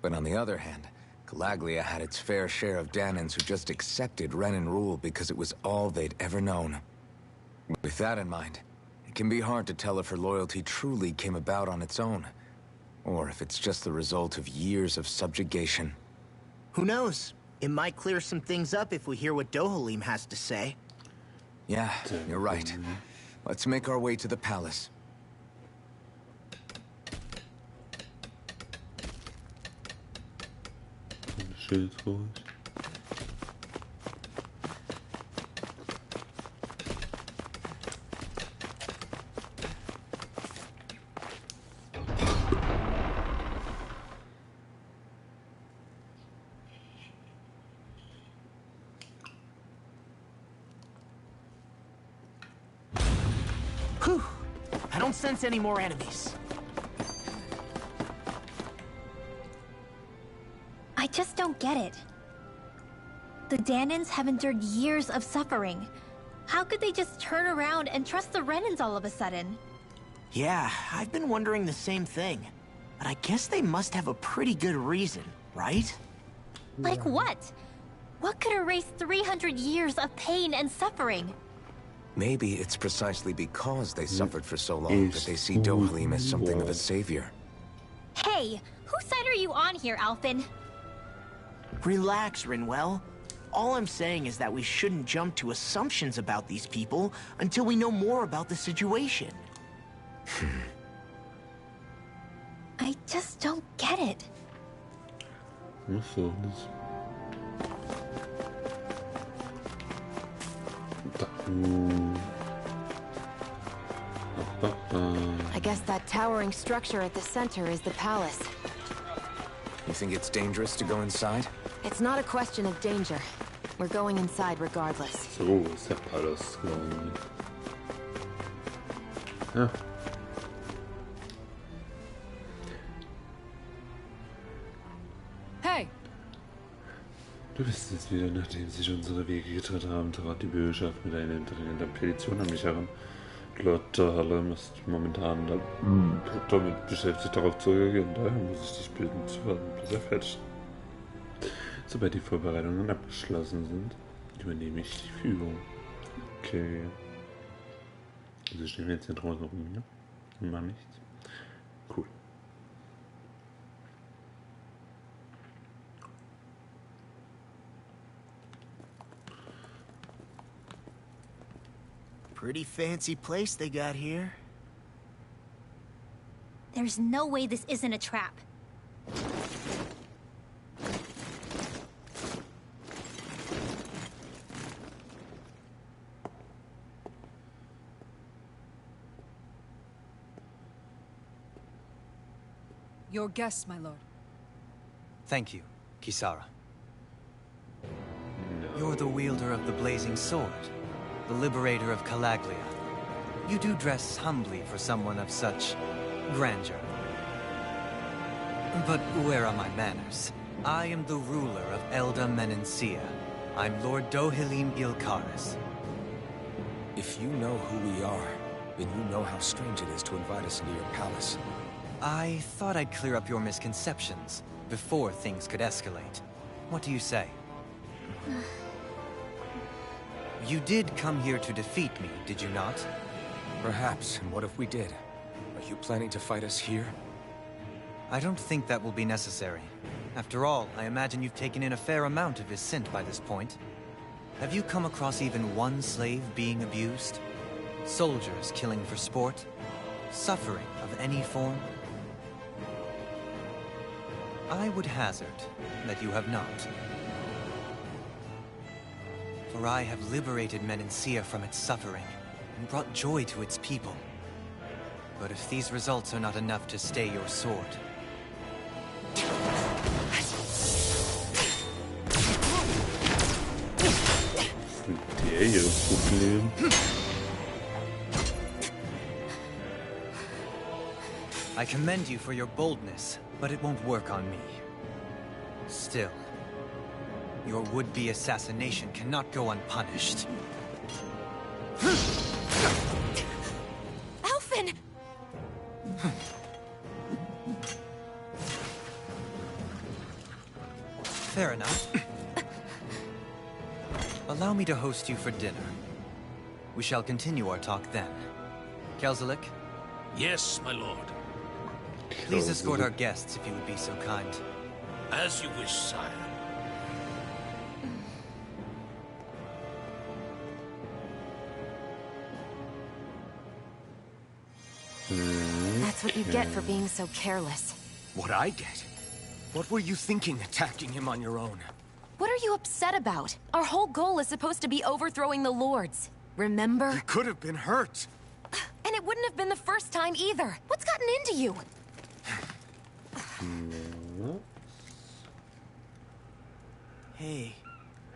But on the other hand, Calaglia had its fair share of Danons who just accepted Renan rule because it was all they'd ever known. With that in mind, it can be hard to tell if her loyalty truly came about on its own, or if it's just the result of years of subjugation. Who knows? It might clear some things up if we hear what Dohalim has to say. Yeah, you're right. Let's make our way to the palace. Schild ruhig. Whew! I don't sense any more enemies. I just don't get it. The Danons have endured years of suffering. How could they just turn around and trust the Renans all of a sudden? Yeah, I've been wondering the same thing. But I guess they must have a pretty good reason, right? Like what? What could erase 300 years of pain and suffering? Maybe it's precisely because they suffered for so long that they see Dohalim as something of a savior. Hey, whose side are you on here, Alphen? Relax, Rinwell. All I'm saying is that we shouldn't jump to assumptions about these people until we know more about the situation. I just don't get it. I guess that towering structure at the center is the palace. You think it's dangerous to go inside? It's not a question of danger. We're going inside regardless. So ist der Palast, glaube ich. Ja. Hey! Du bist jetzt wieder, nachdem sich unsere Wege getrennt haben, trat die Bürgerschaft mit einer dringenden Petition an mich heran. Lord Harlem ist momentan damit beschäftigt, darauf zu reagieren. Daher muss ich dich bitten, zu warten, bis er fertig ist. Sobald die Vorbereitungen abgeschlossen sind, übernehme ich die Führung. Okay. Also stehen wir jetzt hier draußen rum, ja? Und machen nichts. Cool. Pretty fancy place they got here. There's no way this isn't a trap. Your guests, my lord. Thank you, Kisara. You're the wielder of the blazing sword, the liberator of Calaglia. You do dress humbly for someone of such grandeur. But where are my manners? I am the ruler of Elda Menencia. I'm Lord Dohilim Ilkaris. If you know who we are, then you know how strange it is to invite us into your palace. I thought I'd clear up your misconceptions before things could escalate. What do you say? You did come here to defeat me, did you not? Perhaps, and what if we did? Are you planning to fight us here? I don't think that will be necessary. After all, I imagine you've taken in a fair amount of his scent by this point. Have you come across even one slave being abused? Soldiers killing for sport? Suffering of any form? I would hazard that you have not. For I have liberated Menencia from its suffering and brought joy to its people. But if these results are not enough to stay your sword... I commend you for your boldness, but it won't work on me. Still, your would-be assassination cannot go unpunished. Alphen! Fair enough. Allow me to host you for dinner. We shall continue our talk then. Kelzelik? Yes, my lord. Please escort our guests if you would be so kind. As you wish, sire. That's what you get for being so careless. What I get? What were you thinking attacking him on your own? What are you upset about? Our whole goal is supposed to be overthrowing the lords. Remember? He could have been hurt. And it wouldn't have been the first time either. What's gotten into you? Hey,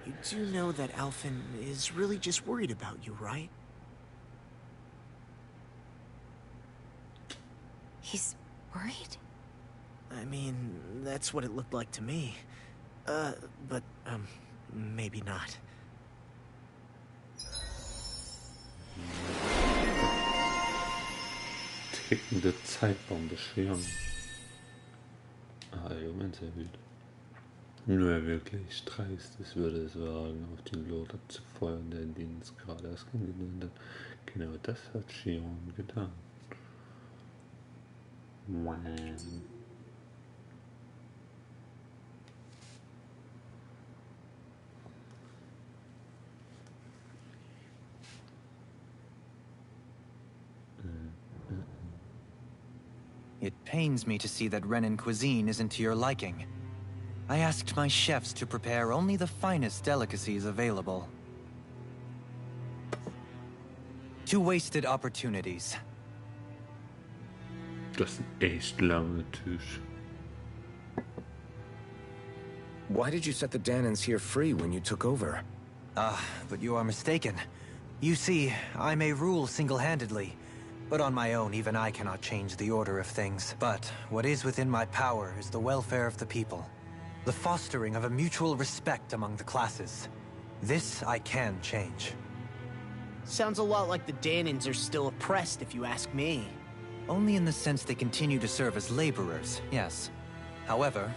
you do know that Alphen is really just worried about you, right? He's worried? I mean, that's what it looked like to me. But maybe not. Tickende Zeitbombenbeschwerung. Argument erhöht. Nur wer wirklich dreist ist, würde es wagen, auf den Lord abzufeuern, der den Dienst gerade erst kennengelernt hat. Genau das hat Chiron getan. It pains me to see that Renin cuisine isn't to your liking. I asked my chefs to prepare only the finest delicacies available. 2 wasted opportunities. Das ist ein echt langer Tisch. Why did you set the Danans here free when you took over? But you are mistaken. You see, I may rule single-handedly, but on my own, even I cannot change the order of things. But what is within my power is the welfare of the people. The fostering of a mutual respect among the classes. This I can change. Sounds a lot like the Danans are still oppressed, if you ask me. Only in the sense they continue to serve as laborers, yes. However,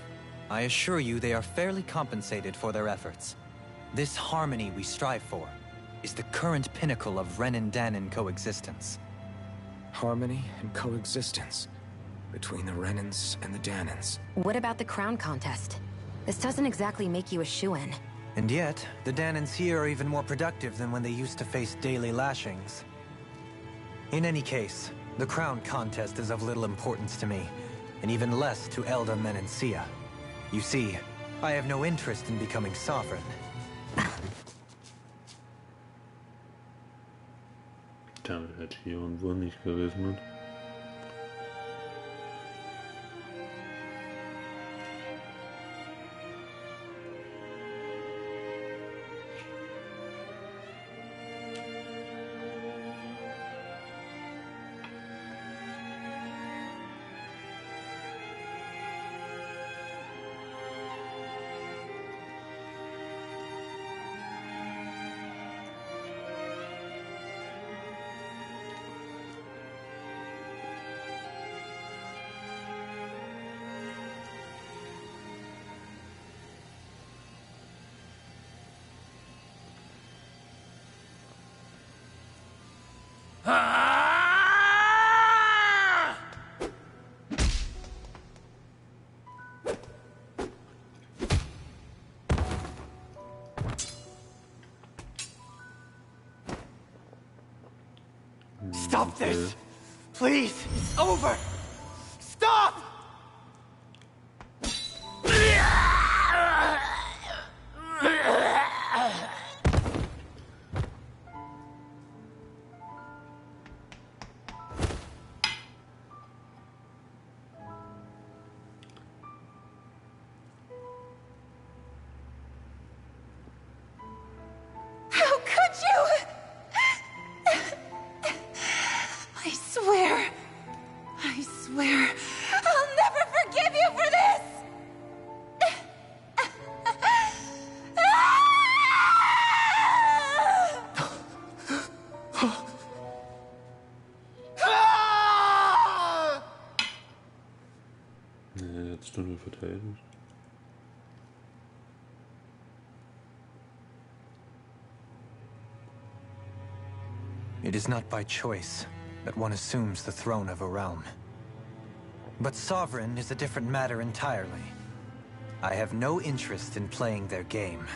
I assure you they are fairly compensated for their efforts. This harmony we strive for is the current pinnacle of Renin-Danan coexistence. Harmony and coexistence between the Renins and the Danans. What about the crown contest? This doesn't exactly make you a shoo-in. And yet, the Danans here are even more productive than when they used to face daily lashings. In any case, the crown contest is of little importance to me, and even less to Elda Menencia. You see, I have no interest in becoming sovereign. Damit hätte ich hier irgendwo nicht gerechnet. Stop this! Please! It's over! Stop! How could you? I swear, I'll never forgive you for this! Nee, jetzt nur verteidigt. It is not by choice that one assumes the throne of a realm. But sovereign is a different matter entirely. I have no interest in playing their game.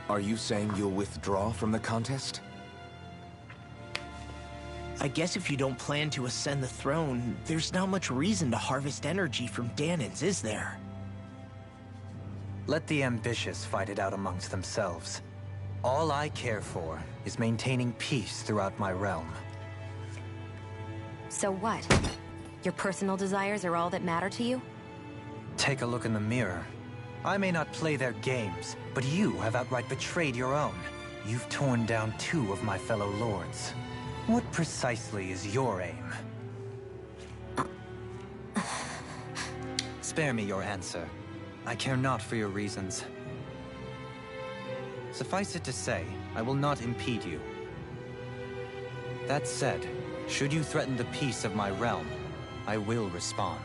Are you saying you'll withdraw from the contest? I guess if you don't plan to ascend the throne, there's not much reason to harvest energy from Danans, is there? Let the ambitious fight it out amongst themselves. All I care for is maintaining peace throughout my realm. So what? Your personal desires are all that matter to you? Take a look in the mirror. I may not play their games, but you have outright betrayed your own. You've torn down 2 of my fellow lords. What precisely is your aim? Spare me your answer. I care not for your reasons. Suffice it to say, I will not impede you. That said, should you threaten the peace of my realm, I will respond.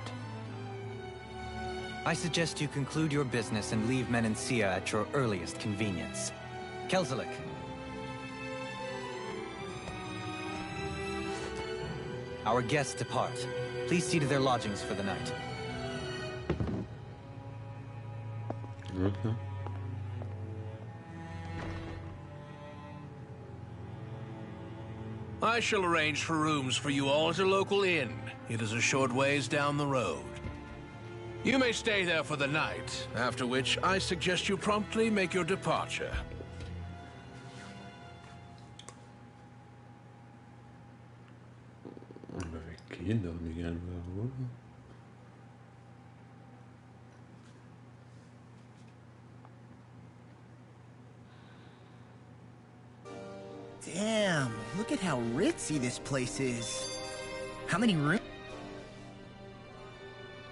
I suggest you conclude your business and leave Menencia at your earliest convenience. Kelzelik. Our guests depart. Please see to their lodgings for the night. Okay. I shall arrange for rooms for you all at a local inn. It is a short ways down the road. You may stay there for the night, after which I suggest you promptly make your departure. Aber wir gehen doch nicht einfach, oder? Damn, look at how ritzy this place is. How many rooms?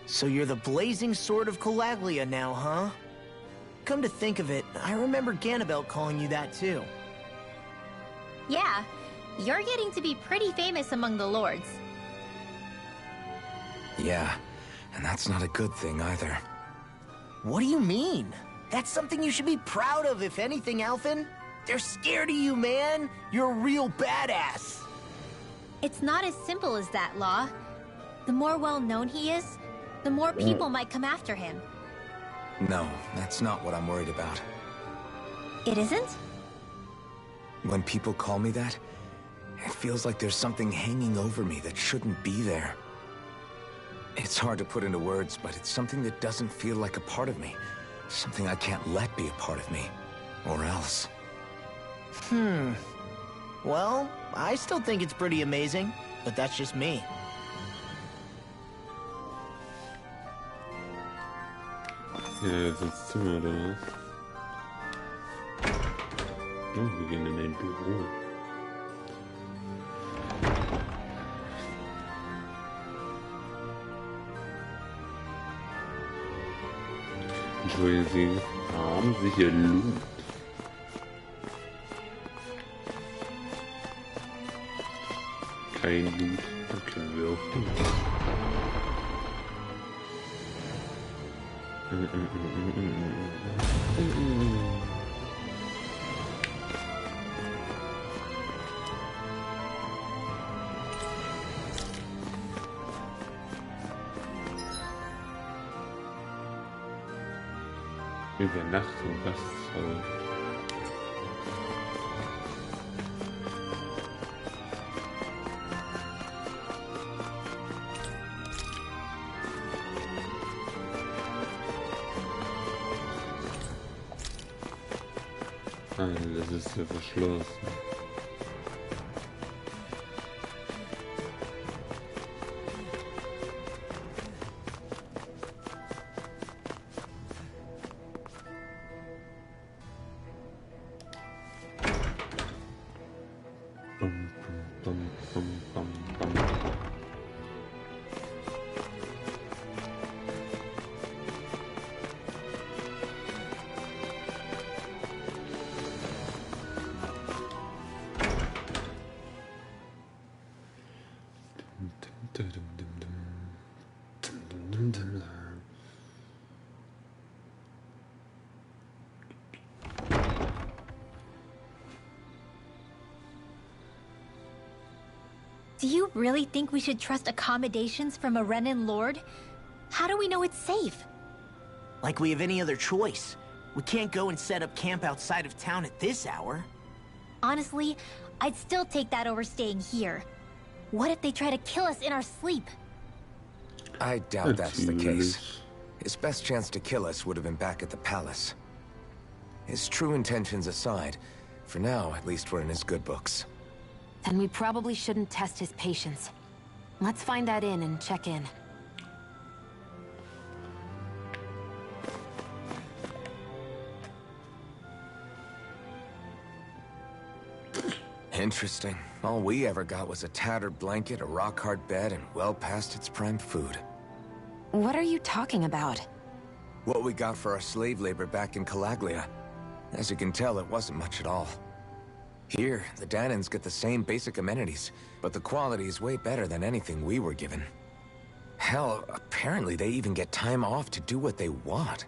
So you're the blazing sword of Calaglia now, huh? Come to think of it, I remember Ganabelt calling you that too. Yeah, you're getting to be pretty famous among the lords. Yeah, and that's not a good thing either. What do you mean? That's something you should be proud of, if anything, Alphen. They're scared of you, man. You're a real badass. It's not as simple as that, Law. The more well-known he is, the more people might come after him. No, that's not what I'm worried about. It isn't? When people call me that, it feels like there's something hanging over me that shouldn't be there. It's hard to put into words, but it's something that doesn't feel like a part of me. Something I can't let be a part of me. Or else. Well, I still think it's pretty amazing, but that's just me. Ja, jetzt ins Zimmer oder was? Oh, wir gehen in ein Büro. Entschuldigen Sie, haben Sie hier Loot? Kein Loot, dann können wir auch nicht. Übernachtung, Gasthaus. Nein, das ist ja verschlossen. Do you really think we should trust accommodations from a Renan lord? How do we know it's safe? Like we have any other choice. We can't go and set up camp outside of town at this hour. Honestly, I'd still take that over staying here. What if they try to kill us in our sleep? I doubt that's the case. His best chance to kill us would have been back at the palace. His true intentions aside, for now, at least we're in his good books. Then we probably shouldn't test his patience. Let's find that inn and check in. Interesting. All we ever got was a tattered blanket, a rock-hard bed, and well past its prime food. What are you talking about? What we got for our slave labor back in Calaglia. As you can tell, it wasn't much at all. Here, the Danans get the same basic amenities, but the quality is way better than anything we were given. Hell, apparently they even get time off to do what they want.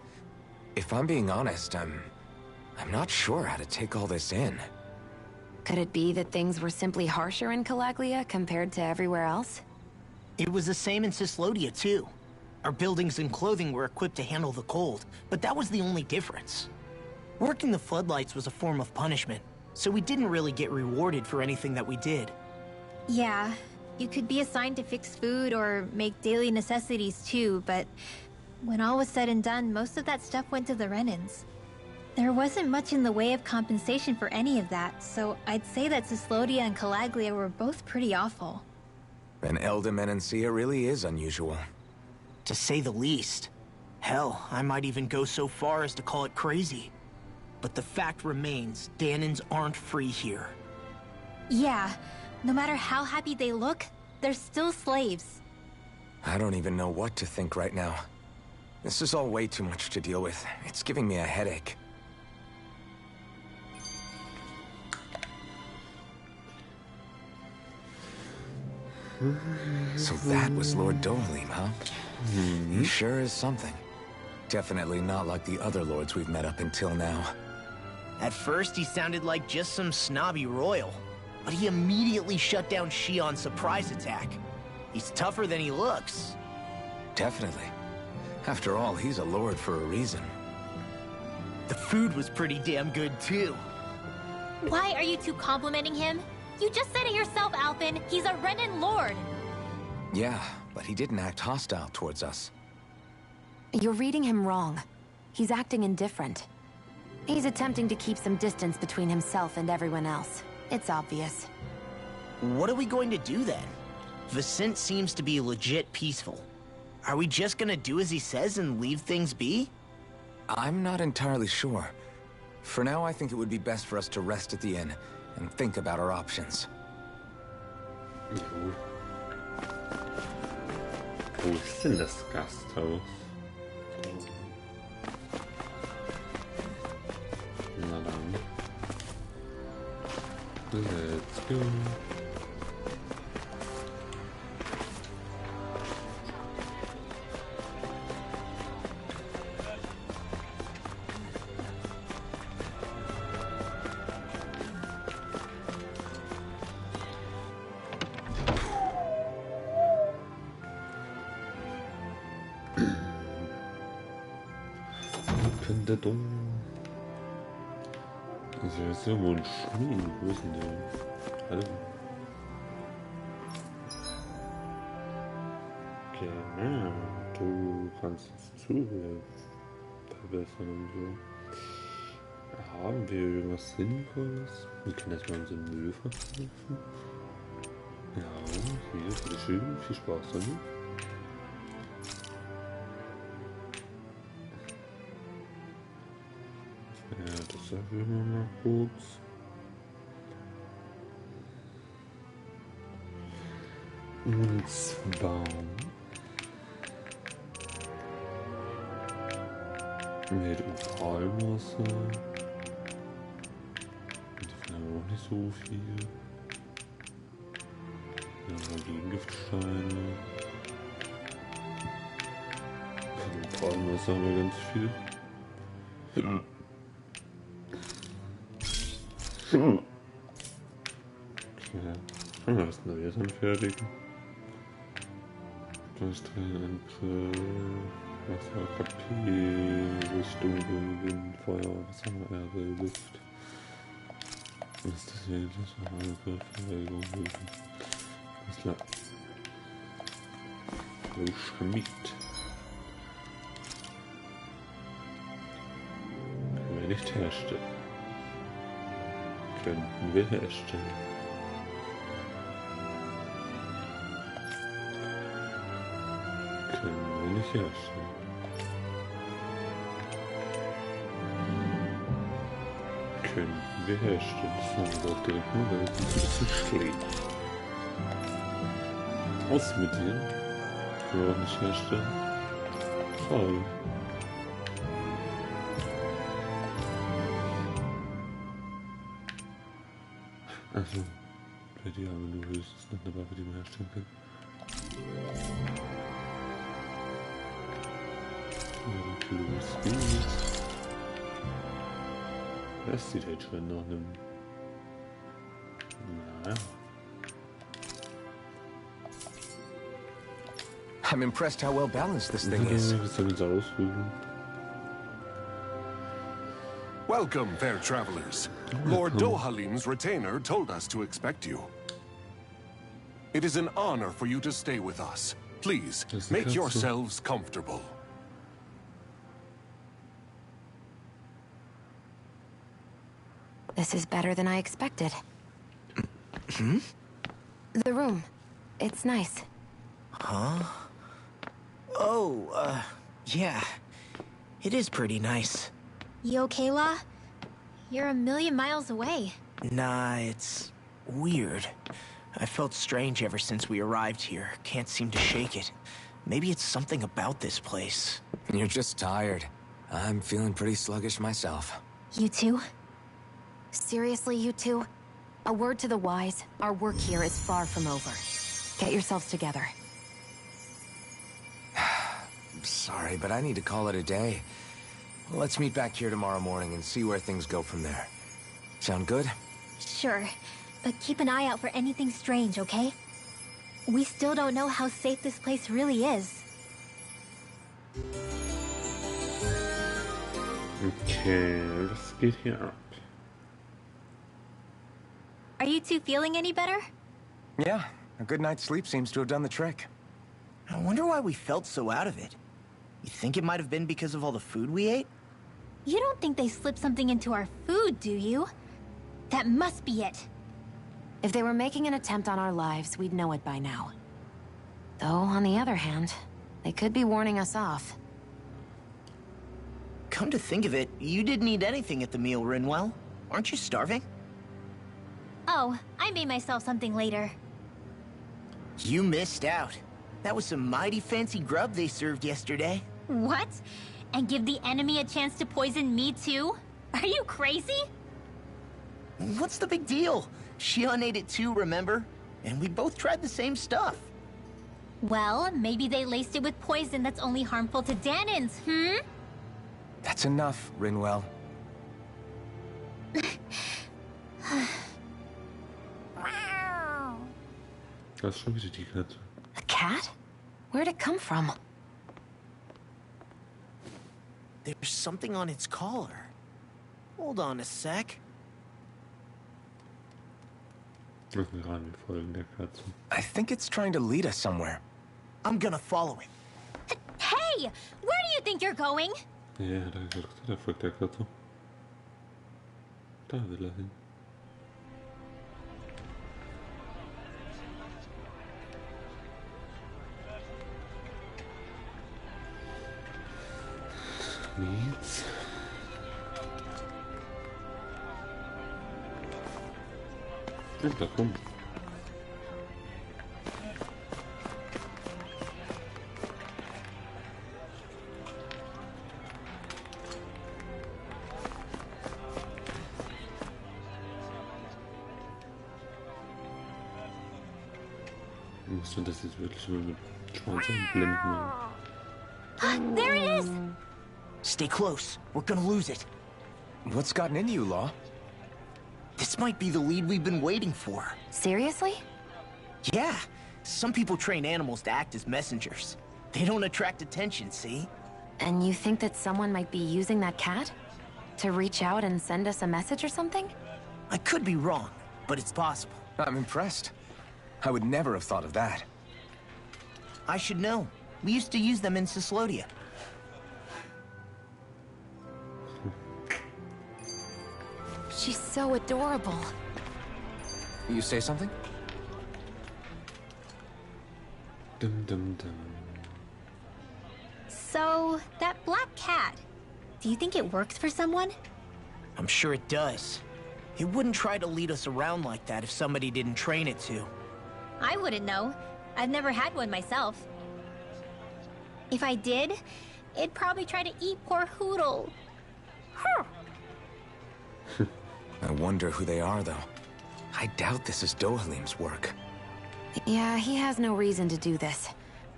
If I'm being honest, I'm not sure how to take all this in. Could it be that things were simply harsher in Calaglia compared to everywhere else? It was the same in Cislodia, too. Our buildings and clothing were equipped to handle the cold, but that was the only difference. Working the floodlights was a form of punishment, so we didn't really get rewarded for anything that we did. Yeah, you could be assigned to fix food or make daily necessities too, but when all was said and done, most of that stuff went to the Renans. There wasn't much in the way of compensation for any of that, so I'd say that Cyslodia and Calaglia were both pretty awful. Then Eldemenencia really is unusual. To say the least. Hell, I might even go so far as to call it crazy. But the fact remains, Danans aren't free here. Yeah, no matter how happy they look, they're still slaves. I don't even know what to think right now. This is all way too much to deal with. It's giving me a headache. So that was Lord Dohalim, huh? He sure is something. Definitely not like the other lords we've met up until now. At first, he sounded like just some snobby royal. But he immediately shut down Shion's surprise attack. He's tougher than he looks. Definitely. After all, he's a lord for a reason. The food was pretty damn good, too. Why are you two complimenting him? You just said it yourself, Alphen. He's a Renan lord. Yeah, but he didn't act hostile towards us. You're reading him wrong. He's acting indifferent. He's attempting to keep some distance between himself and everyone else. It's obvious. What are we going to do then? Vicente seems to be legit peaceful. Are we just gonna do as he says and leave things be? I'm not entirely sure. For now, I think it would be best for us to rest at the inn and think about our options. Jo. Wo ist denn das Gasthaus? Na dann. Let's go. Also jetzt ist ja wohl ein Schmied. Wo ist denn der? Hallo? Genau, du kannst uns zuhören. Verbessern und so. Haben wir irgendwas Sinnvolles? Wir können erstmal unseren Müll verkaufen. Ja, hier, bitteschön. Viel Spaß damit. Ja, das erhöhen wir mal kurz. Und zwar mit Opalmasse. Die haben auch nicht so viel. Ja, Gegengiftsteine. Von Opalmasse haben wir ganz viel. Okay, können wir das Neues anfertigen? Durchdrehangriff, Wasser, KP, Richtung, Wind, Feuer, Wasser, Erde, Luft. Was ist das hier? Das war Angriff, Verweigerung, Hilfe. Alles klar. Schmied. Können wir nicht herstellen. Könnten wir herstellen. Können wir nicht herstellen. Könnten wir herstellen. Das haben wir doch direkt nur, weil es ein bisschen schlägt. Aus mit dir. Können wir auch nicht herstellen. Schade. Also, bei dir haben wir nur höchstens noch eine Waffe, die wir herstellen können. Das sieht halt schon nach einem... Naja. I'm impressed how well balanced this thing is. Wir sollen uns ausruhen. Welcome, fair travelers. Lord Dohalim's retainer told us to expect you. It is an honor for you to stay with us. Please, make yourselves comfortable. This is better than I expected. The room. It's nice. Huh? Oh, yeah. It is pretty nice. You okay, La? You're a million miles away. Nah, it's weird. I felt strange ever since we arrived here. Can't seem to shake it. Maybe it's something about this place. You're just tired. I'm feeling pretty sluggish myself. You too? Seriously, you two? A word to the wise, our work here is far from over. Get yourselves together. Sorry, but I need to call it a day. Let's meet back here tomorrow morning and see where things go from there. Sound good? Sure, but keep an eye out for anything strange, okay? We still don't know how safe this place really is. Okay, was geht hier ab? Are you two feeling any better? Yeah, a good night's sleep seems to have done the trick. I wonder why we felt so out of it. You think it might have been because of all the food we ate? You don't think they slipped something into our food, do you? That must be it. If they were making an attempt on our lives, we'd know it by now. Though, on the other hand, they could be warning us off. Come to think of it, you didn't eat anything at the meal, Rinwell. Aren't you starving? Oh, I made myself something later. You missed out. That was some mighty fancy grub they served yesterday. What? And give the enemy a chance to poison me too? Are you crazy? What's the big deal? Shion ate it too, remember? And we both tried the same stuff. Well, maybe they laced it with poison that's only harmful to Danins, That's enough, Rinwell. Das ist schon wieder die Katze. A cat? Where'd it come from? There's something on its collar. Hold on a sec. Lass mich ran, wir folgen der Katze. I think it's trying to lead us somewhere. I'm gonna follow it. Hey! Where do you think you're going? Ja, da hab ich gesagt, da folgt der Katze. Da will er hin. Nichts. Und da kommt. Musst du das jetzt wirklich mal mit Schwanz einblenden? There it is! Stay close. We're gonna lose it. What's gotten into you, Law? This might be the lead we've been waiting for. Seriously? Yeah. Some people train animals to act as messengers. They don't attract attention, see? And you think that someone might be using that cat? To reach out and send us a message or something? I could be wrong, but it's possible. I'm impressed. I would never have thought of that. I should know. We used to use them in Cyslodia. She's so adorable. You say something? Dum dum dum. So, that black cat, do you think it works for someone? I'm sure it does. It wouldn't try to lead us around like that if somebody didn't train it to. I wouldn't know. I've never had one myself. If I did, it'd probably try to eat poor Hoodle. I wonder who they are, though. I doubt this is Dohalim's work. Yeah, he has no reason to do this.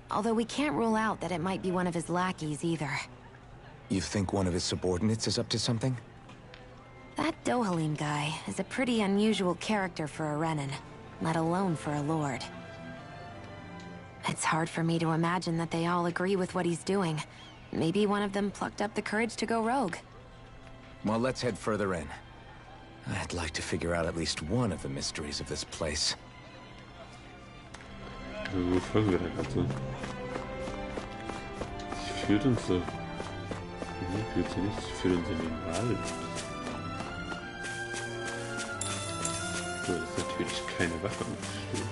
Although we can't rule out that it might be one of his lackeys either. You think one of his subordinates is up to something? That Dohalim guy is a pretty unusual character for a Renin, let alone for a lord. It's hard for me to imagine that they all agree with what he's doing. Maybe one of them plucked up the courage to go rogue. Well, let's head further in. I'd like to figure out at least one of the mysteries of this place. Wo folgen wir da gerade so? Sie führt uns so. Nee, führt sie nicht. Sie führt uns in den Wald. So, das ist natürlich keine Waffe am Stück.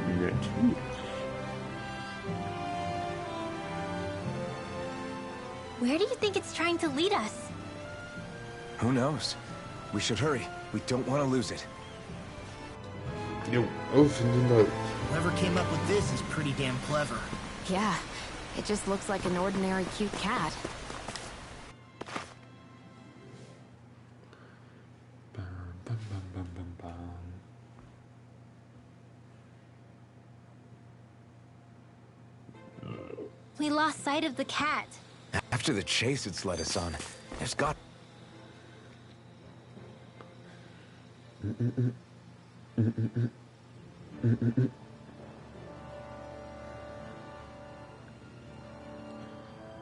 Natürlich. Where do you think it's trying to lead us? Who knows? We should hurry. We don't want to lose it. Jo, auf in den Wald. Whoever came up with this is pretty damn clever. Yeah, it just looks like an ordinary cute cat. Bam, bam, bam, bam, bam, bam. We lost sight of the cat. After the chase it's led us on, there's got...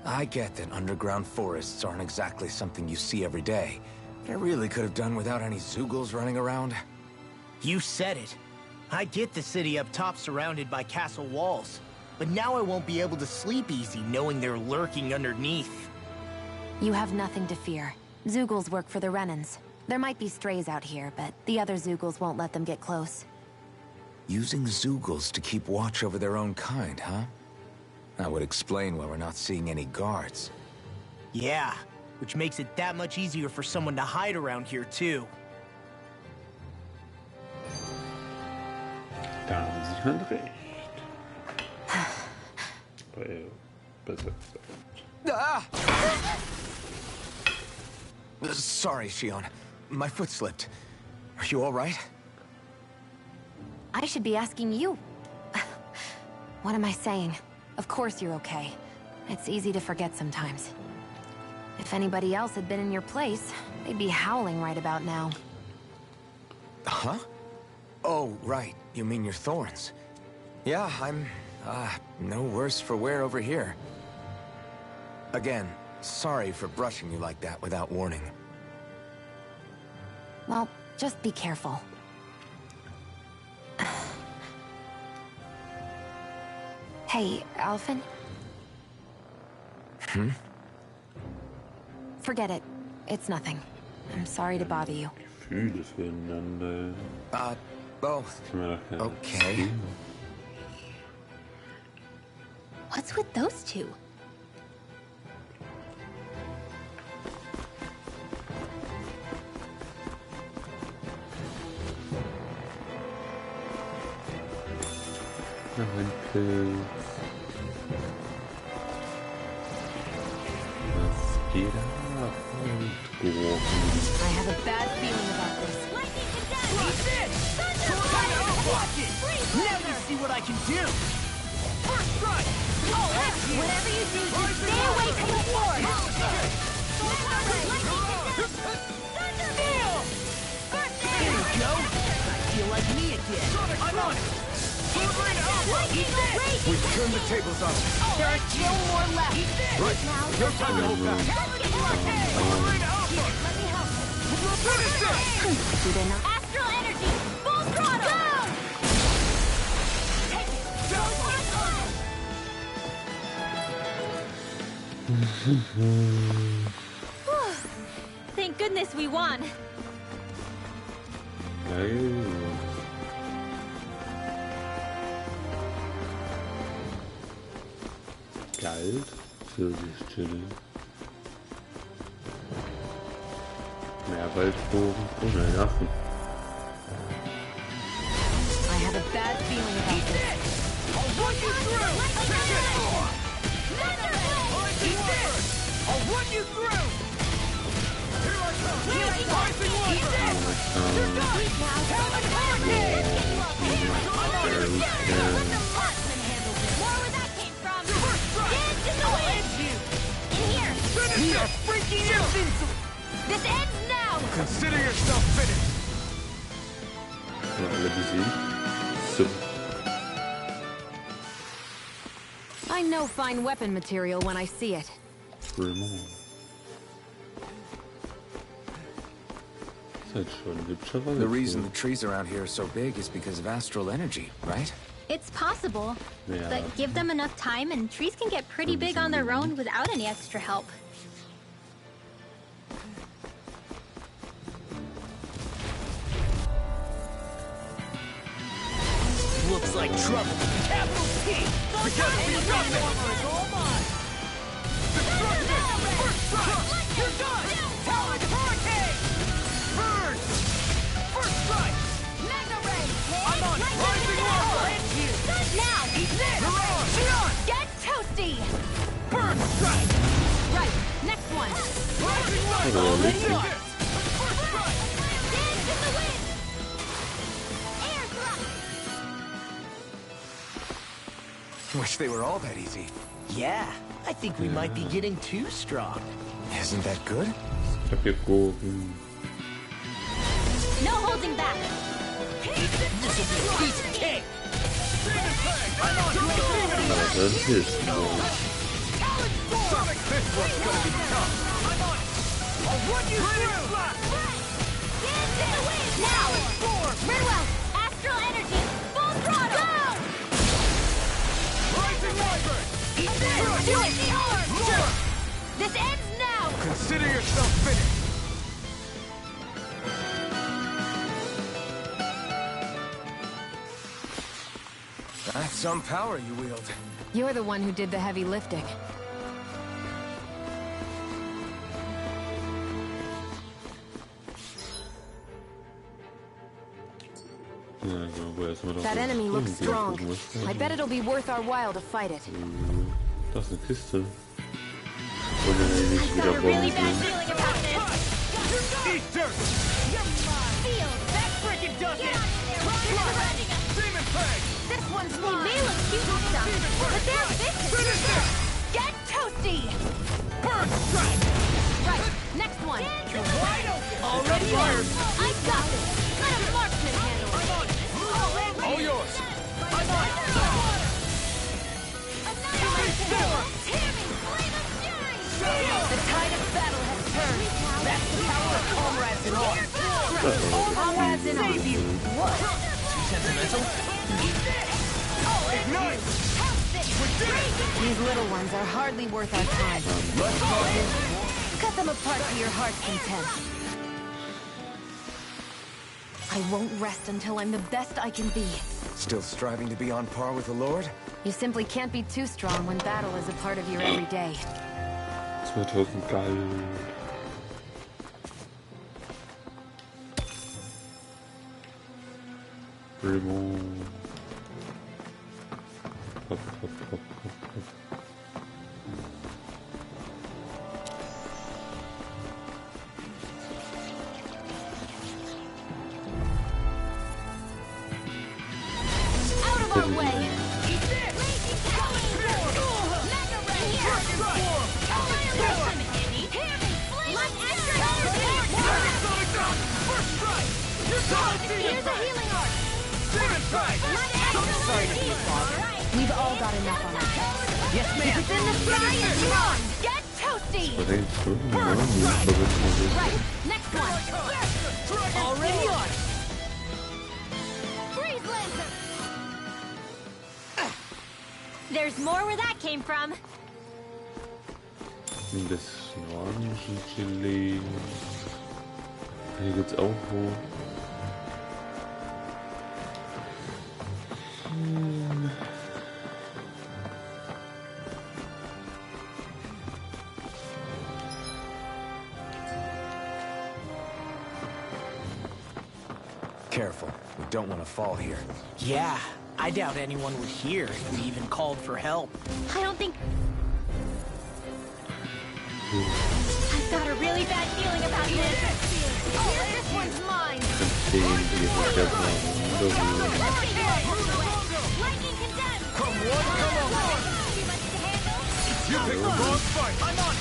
I get that underground forests aren't exactly something you see every day. But I really could have done without any Zeugles running around. You said it. I get the city up top surrounded by castle walls. But now I won't be able to sleep easy knowing they're lurking underneath. You have nothing to fear. Zeugles work for the Renans. There might be strays out here, but the other Zeugles won't let them get close. Using Zeugles to keep watch over their own kind, huh? That would explain why we're not seeing any guards. Yeah, which makes it that much easier for someone to hide around here, too. Da haben Sie schon recht. Besser gesagt. Sorry, Shion. My foot slipped. Are you all right? I should be asking you. What am I saying? Of course you're okay. It's easy to forget sometimes. If anybody else had been in your place, they'd be howling right about now. Huh? Oh, right. You mean your thorns. Yeah, I'm, no worse for wear over here. Again, sorry for brushing you like that without warning. Well, just be careful. Hey, Alphen? Hmm? Forget it. It's nothing. I'm sorry to bother you. Gefühle füreinander. Both. Okay. What's with those two? Noch ein Pilz. Was geht ab? Und I have a bad feeling about this. Eat this! Watch it! Now you see what I can do! First strike! Whatever you do, just stay away from the sword! There you go! I feel like me again! I'm on it! We've turned the tables up. There are still more left. Right. No time to hold back. Do they not? Astral energy! Full throttle! Go! Thank goodness we won. Galt für die Stille. Mehr Waldbogen und ein Affen. I have a bad feeling about this. I'll run you through! Eat this! I'll run you through! Here I come! Rising water! You're done! Have an hurricane! More where that came from! Dance in the wind! In here! We are freaking invincible! This ends now! Consider yourself finished. Alle besiegt. Super. I know fine weapon material when I see it. Vraiment. So, The reason the trees around here are so big is because of astral energy, right? It's possible, but give them enough time and trees can get pretty big on their own without any extra help. Looks like trouble. Capital T! Together we rock it! Destruction! First strike! You're done! Talent Hurricane! Burn! First strike! Mega Ray! I'm on! Rising Armor! Now! Eat this! You're on! Xion! Get toasty! First strike! Right, next one! Rising Light! Already Eat on! this! First strike! Dance in the wind! Air thrust! Wish they were all that easy. Yeah, I think we might be getting too strong. Isn't that good? No holding back! This will be a piece of cake! I'm on! Sonic, this one's gonna be tough! I'm on! I'll run you through! Now! Very well! Astral energy! Full throttle! Go! Rising Wyvern! Eat this! Do it! Roar! This ends now! Consider yourself finished! That's some power you wield. You're the one who did the heavy lifting. That enemy looks strong. I bet it'll be worth our while to fight it. Das ist eine Kiste. I've got a really bad feeling about this. Eat dirt! That frickin' does it! Demon Fang! This one's mine! They may look cute and stuff, but they're vicious! Get toasty! Burn strike! Right, next one! You're wide open! Already fired! I got this! Let a marksman handle it! All yours! I'm on! The tide of battle has turned. That's the power of comrades in arms. Comrades in arms. What? Too sentimental? Ignite! We did it! These little ones are hardly worth our time. Cut them apart to your heart's content. I won't rest until I'm the best I can be. Still striving to be on par with the Lord? You simply can't be too strong when battle is a part of your everyday. 2000 geil. Raymond. Hopp, hopp, hopp, hopp, hopp. Out of our way! Here's a healing art! We've all got enough on our hands. Yes, ma'am! If it's in the sky, it's on! Get toasty! Right, next one! Already on! Freeze lantern! There's more where that came from. Ein bisschen Orangengelee. Hier geht's auch hoch. Careful. We don't want to fall here. Yeah, I doubt anyone would hear if we even called for help. I don't think... I've got a really bad feeling about this. This one's mine! Lightning condemned! Come one, come on! Too much to handle? You picked the wrong fight! I'm on!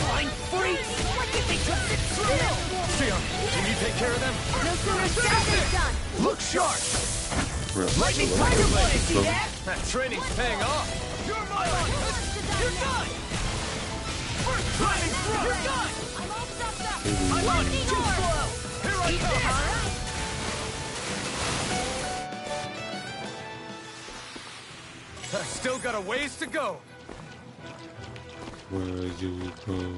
Flying freeze! What did they just still? Xion, can you take care of them? No sooner said than done! Look sharp! Lightning fighter blade! See that? That training's paying off! You're mine! You're done! First lightning thrust! You're done! I'm all stuffed up! I'm on! Too slow! Here I I've still got a ways to go. Where you go?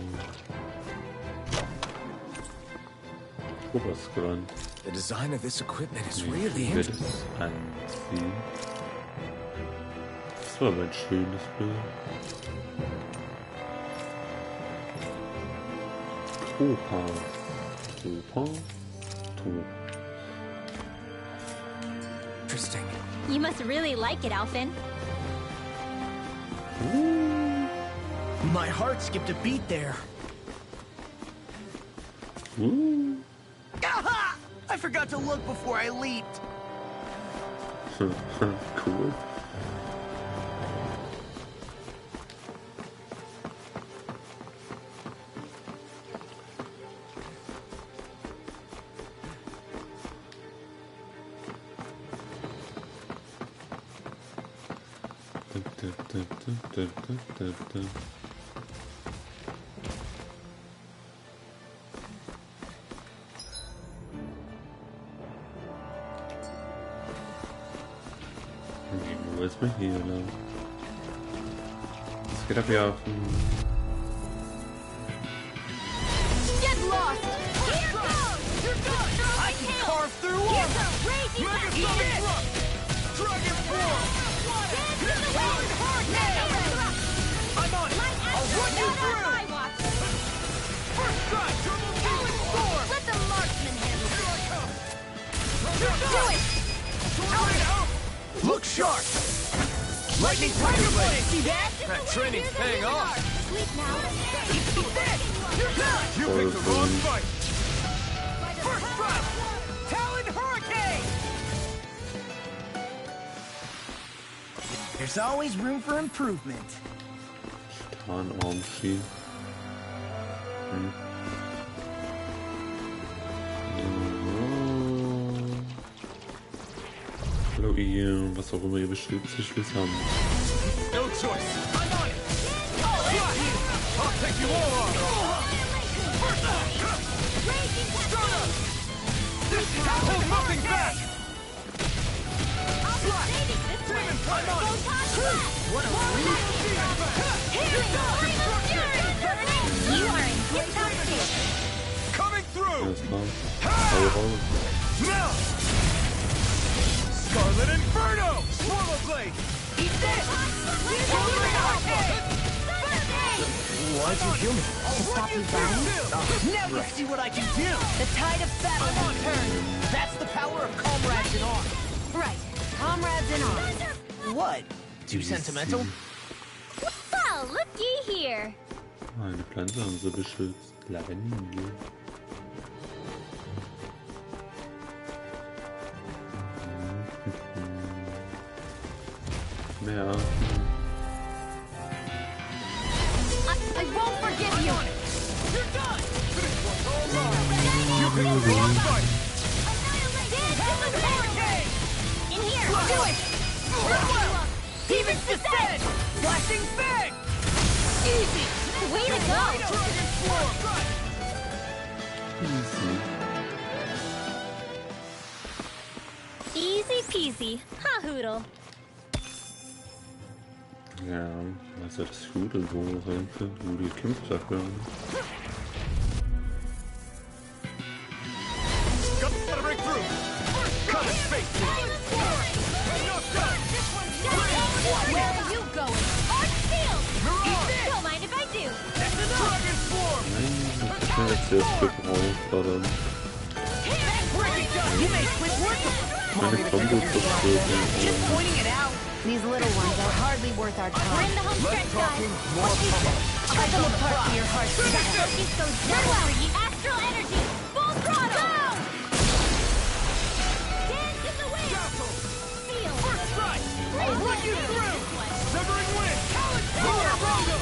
Oberskran. The design of this equipment is really Das interesting. anziehen. Das war aber ein schönes Bild. Topaz. Topaz. Interesting. You must really like it, Alphen. My heart skipped a beat there. Ooh. Aha! I forgot to look before I leaped. Cool. Wo ist man hier lang? Es geht ab hier auf den... Get lost! Here goes! You're good! I can carve through walls! Mega Summon Thrust! Dragon Form! Talon Hurricane! I'm on it! I'll run you through! First strike! Turbo Demon Storm! Let the marksman handle it! Here I come! Do it! Out! Look sharp! Lightning Tiger Blade! See that? That training's paying off. Sleep now. Eat this! You're done! You picked the wrong fight! First strike! Talon Hurricane! There's always room for improvement. Tarnarmschienen. Hallo ihr, was auch immer ihr Beschluss haben. No choice! I'm on it! I'll take you all on! Hold nothing back! I'm on it! What a relief! You are in tip-top shape. Coming through! Alles klar. Hau raus. Now! Scarlet Inferno! Swallow Blade! Eat this! Why'd you kill me? To stop you dying? Now you see what I can do! The tide of battle I'm on has turn! turned. That's the power of comrades in arms! Right. Comrades in arms. What? Too sentimental? Well, looky here. Eine Pflanze haben sie beschützt. Lavendel. Mehr. I won't forgive you. You're done! You picked the wrong fight! In here, Do it. Demon Descent! Flashing Fang! Easy. way to go! Dragon Form! Easy peasy. Ha, Hoodle. Ja, was ist das Hudel wohl sein für Hudel kämpft dafür. Gotta break through! Cut his face! Where are you going? Arch field! Mirage! Don't mind if I do. Dragon Form! Nein, ich kann jetzt erst Glück auffordern. You made quick work of it. Meine Combo zerstören. Just pointing it out. These little ones are hardly worth our time. We're in the home stretch, guys. Cut them apart to your heart's content. Focus goes nowhere. Astral energy. Full throttle. Dance in the wind. Feel. First strike! I'll run you through! Severing Wind! Rondo!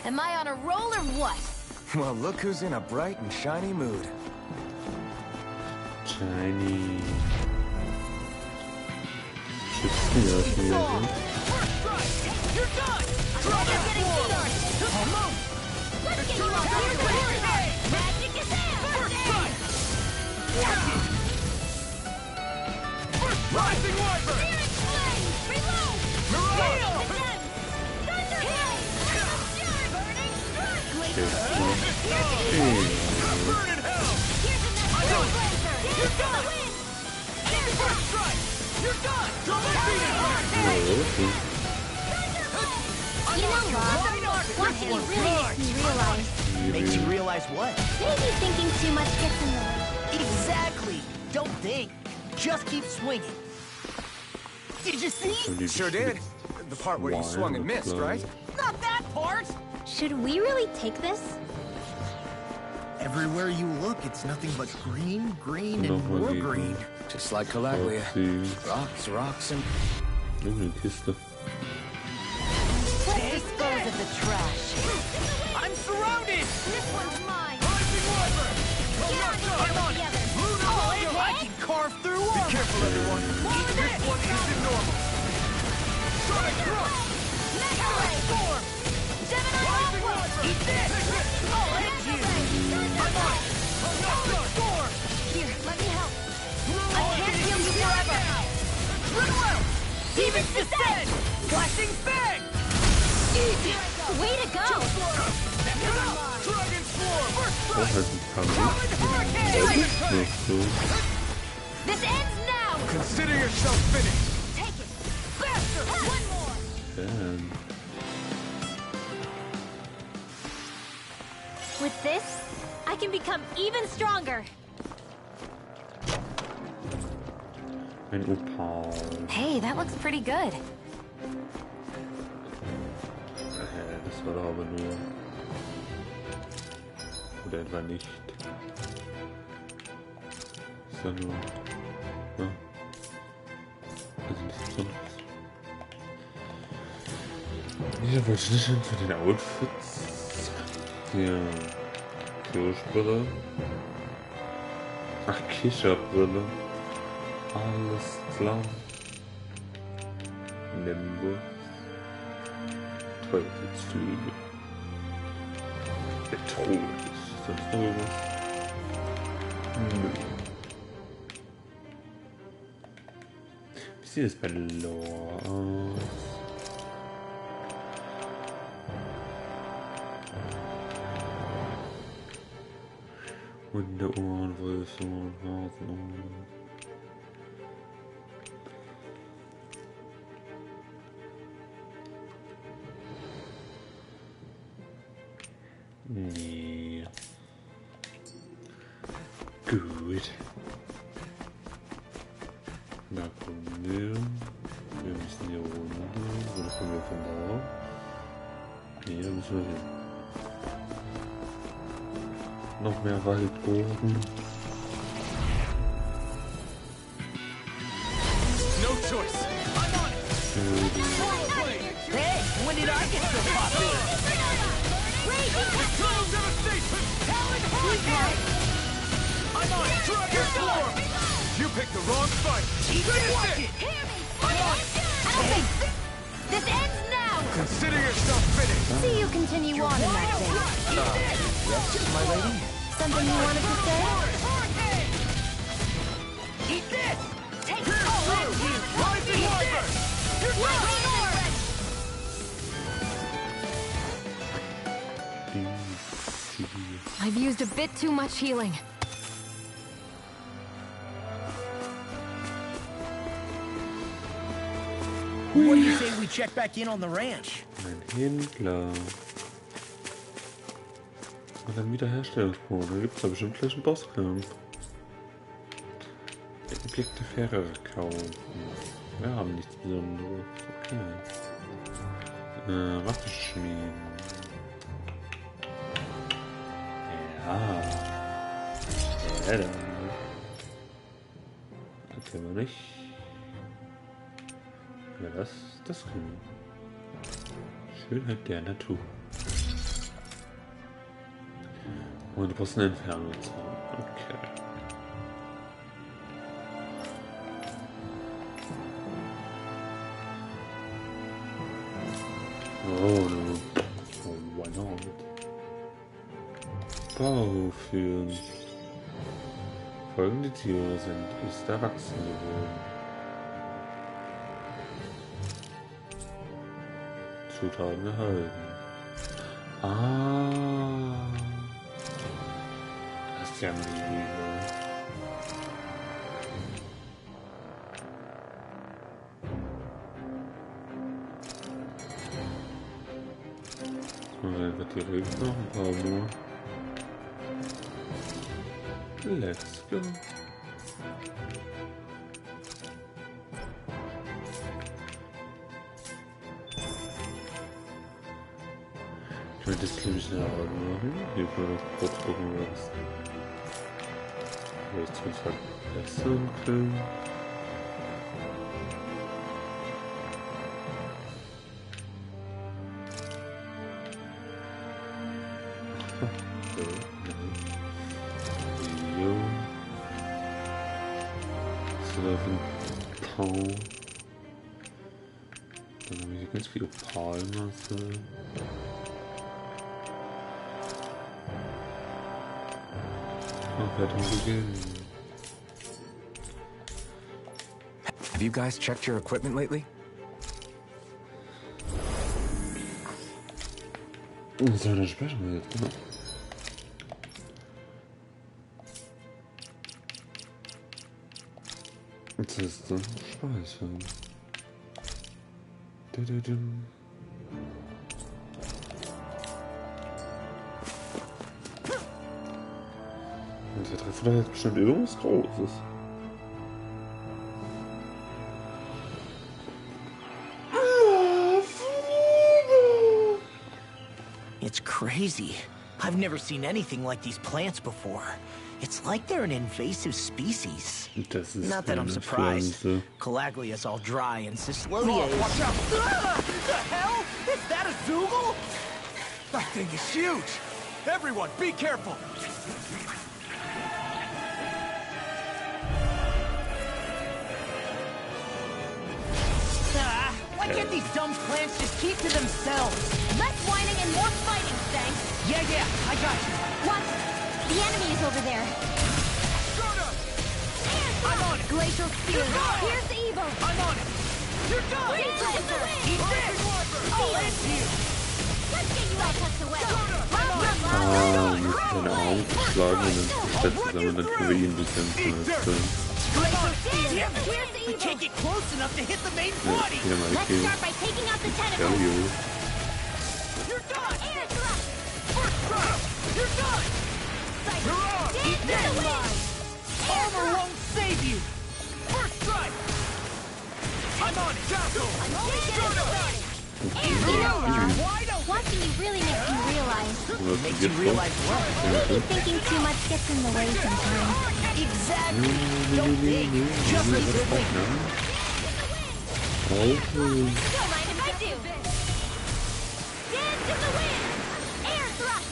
Am I on a roll or what? Well, look who's in a bright and shiny mood. Shiny. Schützen ja hier. First strike! You're done! Rising Wyvern! Reload! Burn in hell! You're done! First strike! You're done! You know what? One thing really makes me realize. Makes you realize what? Maybe thinking too much gets in the way. Exactly! Don't think. Just keep swinging. Did you see? Sure did. The part where you swung and missed, right? Not that part! Should we really take this? Everywhere you look, it's nothing but green, green, and more green. Just like Calaglia. Rocks, rocks, and... Eine Kiste. Let's dispose of the trash. I'm surrounded! This one's mine. Rising Wyvern! I'm on it! I can carve through all. Be careful, everyone. This one isn't normal. Sonic Thrust! Storm! Gemini Aqua! Eat this! Oh, and you! I'm on it! Storm! Here, let me help. I can't heal you forever! Run well! Demon's Descent! Flashing Fang! Easy! Way to go! Dragon Swarm! Das heißt, ich kann nicht. Nicht so. This ends now! Consider yourself finished. Take it! Faster! One more! Damn. With this, I can become even stronger. Ein Opal. Hey, that looks pretty good. Das war doch aber nur... Oder etwa nicht. Ist ja nur... Ja. Also nichts Besonderes. Hier wollte ich nicht hin für den Outfits. Hier... Kirschbrille. Ach, Kicherbrille. Alles klar. Nimbus. Teufelsflügel. Bedrohlich. Ist sonst noch irgendwas? Nö. Wie sieht es bei Lore aus? Hundeohren, Wolfsohren, Hasenohren. Nee. Gut. Da kommen wir. Wir müssen hier runter. Oder kommen wir von da? Nee, da müssen wir hin. Noch mehr Waldboden. No choice. I'm on it. Hey, when did I get so popular? Total devastation! Talon Hurricane! I'm on it! Dragon Swarm! You picked the wrong fight. Watch it! This ends now! Consider yourself finished. See you continue on in that vein. Yes, my lady? Something you wanted to say? Hurricane! Eat this! Take it! Oh, Rising Wyvern! You're done! I've used a bit too much healing. What do you say we check back in on the ranch? Ein Händler. Und ein Wiederherstellungspunkt. Da gibt es da bestimmt gleich einen Bosskampf. Objekte Fähre kaufen. Wir haben nichts Besonderes. Okay. Waffe schmieden. Ja. Ja, dann. Das können wir nicht. Ja, das können wir. Schönheit der Natur. Und du brauchst eine Entfernungsraum. Okay. no. Oh, why not? Bau führen. Folgende Tiere ist erwachsen geworden. Zutaten erhalten. Ah. Das ist ja mega. Einfach direkt noch ein paar nur. Let's go. Ich werde das nämlich nachher machen. Hier können wir noch kurz gucken, was wir jetzt verbessern können. Dann haben wir hier ganz viele Palmasse. Have you guys checked your equipment lately? Das soll dann später mal jetzt, genau. Jetzt ist das Speichern. Und wir treffen da jetzt bestimmt irgendwas Großes. It's crazy. I've never seen anything like these plants before. It's like they're an invasive species. Not that I'm surprised. Calaglia's all dry and Cislodia is... Watch out! The hell? Is that a Zoogle? That thing is huge! Everyone, be careful! Why can't these dumb plants just keep to themselves? Less whining and more fighting, thanks. Yeah, I got you. What? The enemy is over there. I'm on it! Glacial Spear. Here's the evil. I'm on it! You're done! Eat this! I'll end you! Let's get you all tucked away. Mit seiner Arm geschlagen und dann setzt er dann für ihn bekämpfen. We can't get close enough to hit the main body! Let's start by taking out the tentacles. You're done! First strike! You're done! You're on! Eat this! Armor won't save you! First strike! I'm on it! Jackal! I'm only getting started. You know, watching you really makes me realize. Makes you realize what? Maybe thinking too much gets in the way sometimes. Exactly! Don't think, just think. Don't mind if I do. Dance in the wind! Air thrust!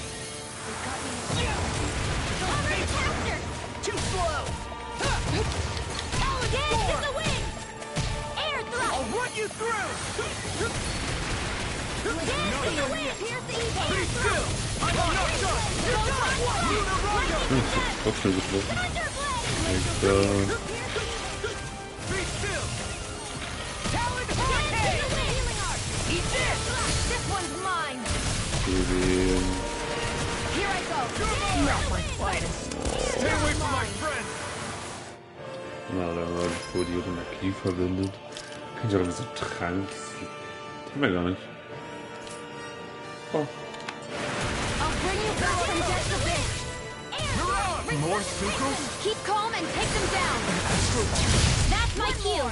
Over the capture! Too slow! Dance in the wind! Air thrust! I'll run you through! Dance in the wind! Here's the evil! Be still! I'm not done! You're done! Trotzdem getroffen. Be still! Talon Hurricane! Eat this! This one's mine! Here I go! Not my finest! Stay away from my friend! Na, da war bevor die ihre Magie verwendet. Kann ich auch ein bisschen Trank. Haben wir gar nicht. Oh. I'll bring you back from death to this! More Sucrose? Keep calm and take them down! That's my cue!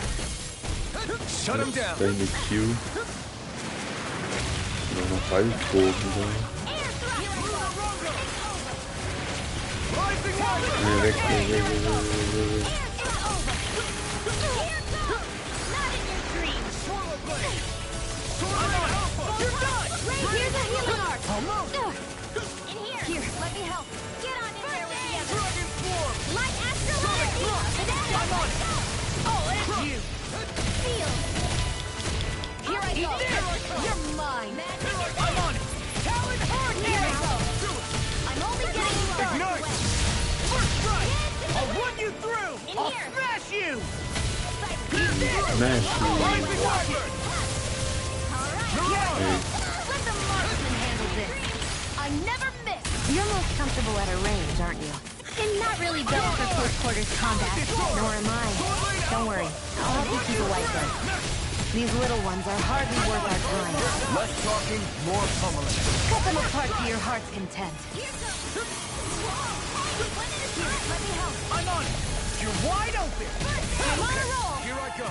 Shut him down! Deine Q. Noch Heilproben da. Rising water! Ja, weg. Not in your dreams! You're done! Here's a healing arc! In here! Here, let me help! Get on in there with the others! Dragon form! Light Astral! I'm on it! I'll end you! Feel! Here I go! You're mine! I'll run you through! I'll smash you! Smash you. Rising Wyvern! Let the marksman handle this. I never miss. You're most comfortable at a range, aren't you? I'm not really built for close quarters combat. Nor am I. Don't worry. I'll help you keep a white gun. These little ones are hardly worth our time. Less talking, more pummeling. Cut them apart to your heart's content. Let me help. I'm on it! You're wide open! I'm on a roll! Here I go!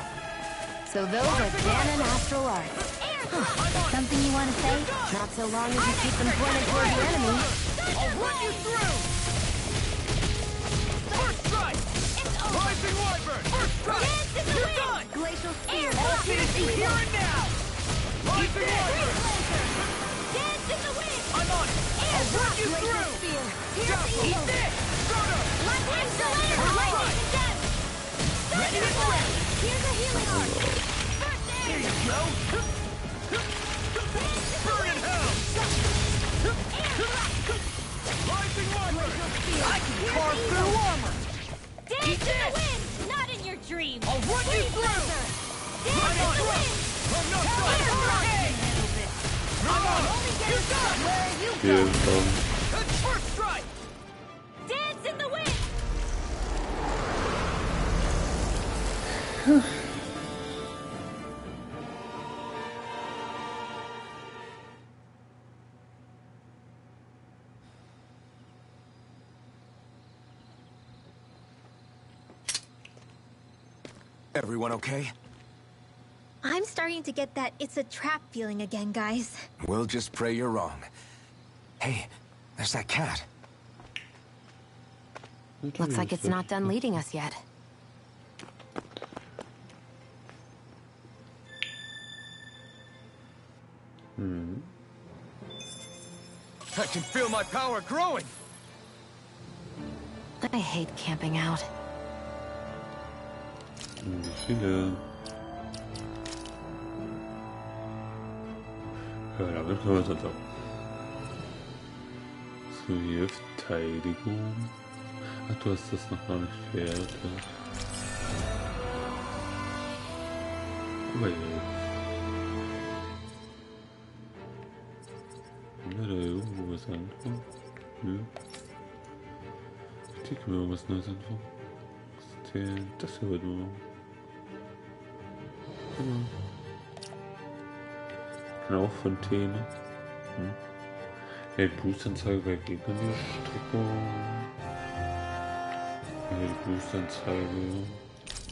So those are Dan and Astral arts. Something you want to say? Not so long as you keep them pointed toward the enemy. I'll run you through! First strike! Rising Wyvern! First strike! You're done! Glacial spear. I'll finish you here and now! Rising Wyvern! Dance in the wind! I'm on it! I'll run you through! Eat this! Lightning Slayer! Lightning Death! Ready to go! Here's a healing arm! There you go! Burn in hell! Rising Wyvern! I can carve through armor! Dance in the wind! Not in your dreams! I'll run you through! Dance in the wind! I'm not done! I'm on it! You're done! Where are you Hier going? kommen. That's first strike! Dance in the wind! Everyone okay? I'm starting to get that it's a trap feeling again, guys. We'll just pray you're wrong. Hey, there's that cat. Looks like it's not done leading us yet. I can feel my power growing. I hate camping out. Wie viele? Ja, damit können wir es uns auch. So, hier Verteidigung. Ach, du hast das noch gar nicht fertig. Aber jetzt. Haben wir da irgendwo was anfangen? Nö. Hier können wir was Neues anfangen. Was ist denn? Das hier heute mal. Genau, Fontäne. Ja, die Boostanzeige bei Gegnern die Streckung. Ja, die Boostanzeige.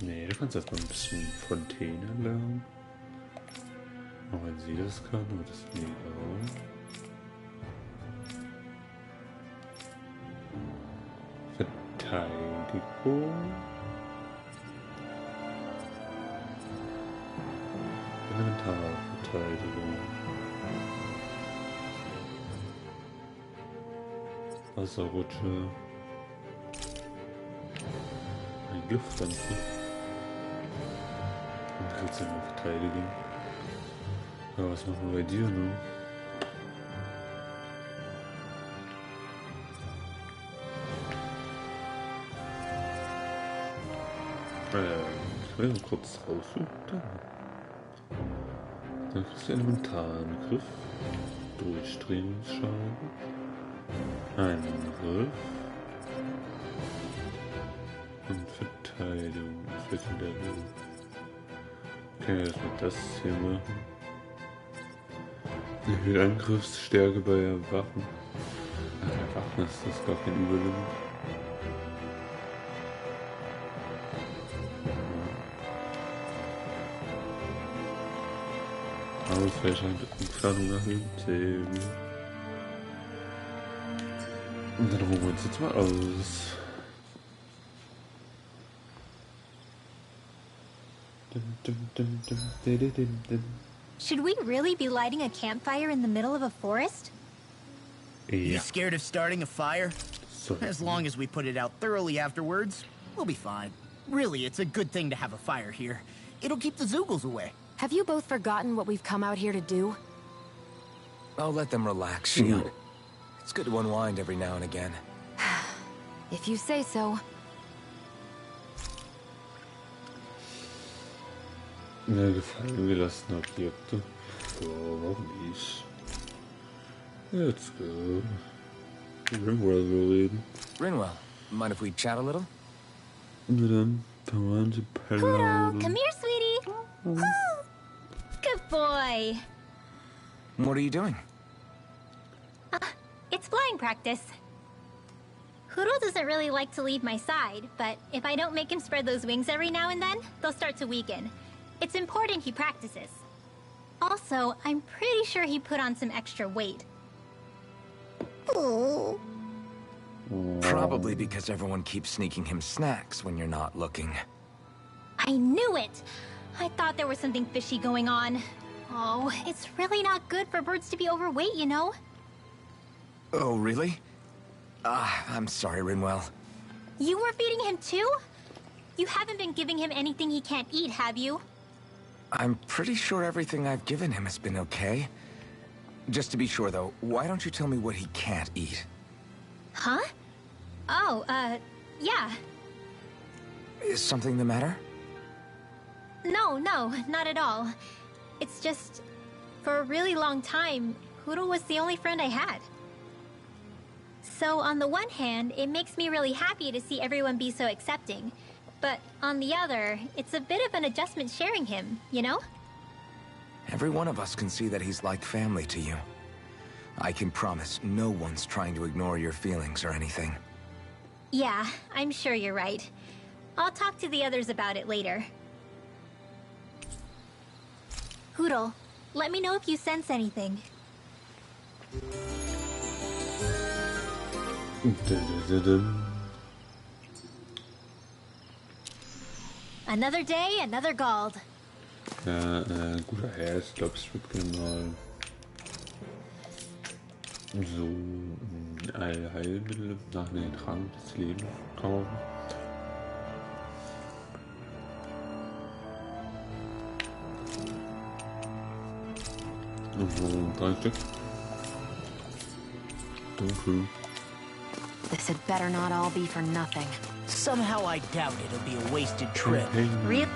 Nee, du kannst erstmal ein bisschen Fontäne lernen. Auch wenn sie das kann, aber das ist mir egal. Verteidigung. Elementarverteidigung. Wasserrutsche. Ein Giftpflanze. Und kannst du immer verteidigen. Ja, was machen wir bei dir, ne? Ich will mal kurz raussuchen. Dann kriegst du Elementarangriff, Durchdrehungsschaden, Angriff und Verteidigung. Was wird denn der will? Kann ich erstmal das hier machen. Erhöht Angriffsstärke bei Waffen. Ach, bei Waffen ist das gar kein Überlimit. Ausweichung Entfernung erhöhen. Sehr gut. Und dann ruhen wir uns jetzt mal aus. Should we really be lighting a campfire in the middle of a forest? You scared of starting a fire? Sorry. As long as we put it out thoroughly afterwards, we'll be fine. Really, it's a good thing to have a fire here. It'll keep the Zoogles away. Have you both forgotten what we've come out here to do? I'll let them relax, Shion. It's good to unwind every now and again. If you say so. Ja, gefallen gelassene Objekte. So, warum nicht? Let's go. Rinwell will reden. Rinwell, mind if we chat a little? Na dann, fangen wir Kuro, come here, sweetie. Good boy. What are you doing? It's flying practice. Kuro doesn't really like to leave my side, but if I don't make him spread those wings every now and then, they'll start to weaken. It's important he practices. Also, I'm pretty sure he put on some extra weight. Oh. Probably because everyone keeps sneaking him snacks when you're not looking. I knew it! I thought there was something fishy going on. Oh, it's really not good for birds to be overweight, you know? Oh, really? I'm sorry, Rinwell. You were feeding him too? You haven't been giving him anything he can't eat, have you? I'm pretty sure everything I've given him has been okay. Just to be sure, though, why don't you tell me what he can't eat? Huh? Oh, yeah. Is something the matter? No, not at all. It's just, for a really long time, Kuro was the only friend I had. So on the one hand, it makes me really happy to see everyone be so accepting. But on the other, it's a bit of an adjustment sharing him, you know? Every one of us can see that he's like family to you. I can promise no one's trying to ignore your feelings or anything. Yeah, I'm sure you're right. I'll talk to the others about it later. Hoodle, let me know if you sense anything. Another day, another Gald. Ja, guter Herr, ich glaube, ich würde gerne mal so ein Heilmittel nach einem Trank des Lebens kaufen. So 3 Stück. Okay. This had better not all be for nothing. Somehow I doubt it'll be a wasted trip. Really?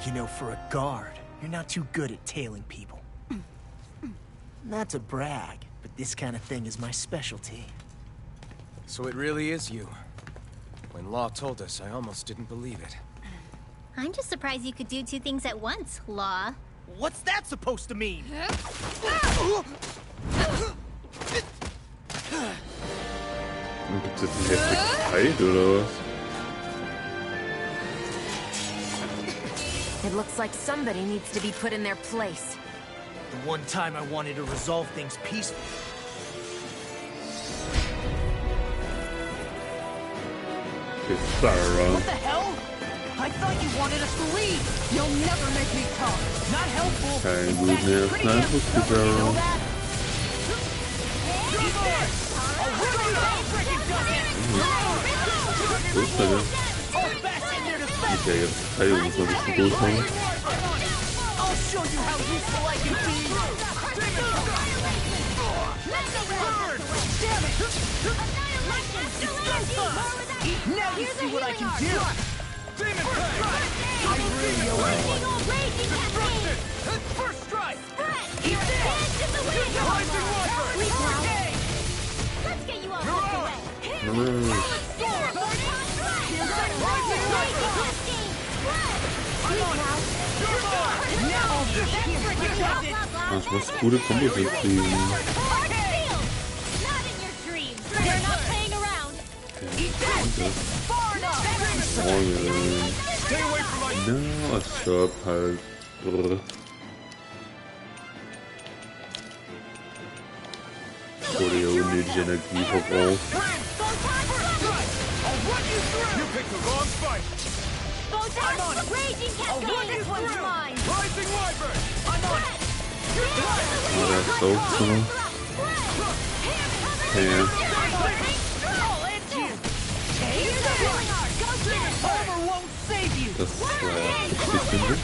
You know, for a guard, you're not too good at tailing people. Not to brag, but this kind of thing is my specialty. So it really is you. When Law told us, I almost didn't believe it. I'm just surprised you could do 2 things at once, Law. What's that supposed to mean? Gibt es einen heftigen Fight oder was? It looks like somebody needs to be put in their place. The one time I wanted to resolve things peacefully. What the hell? I thought you wanted us to leave. You'll never make me talk. Not helpful. Kein guten ersten Eindruck gegangen. Wo ist er denn? Geht ja jetzt Verteidigung muss man ein bisschen durchhauen. Now you see what I can do! Demon Prey! I really owe you. First strike! Eat this! Rising Wiper! Let's get you all out of the way. Ich muss gute Kombos hinkriegen. Ja, ich hab halt. Wurde ja unnötig Energie verbraucht. Ja, das ist auch so. Ja. Das richtig finde.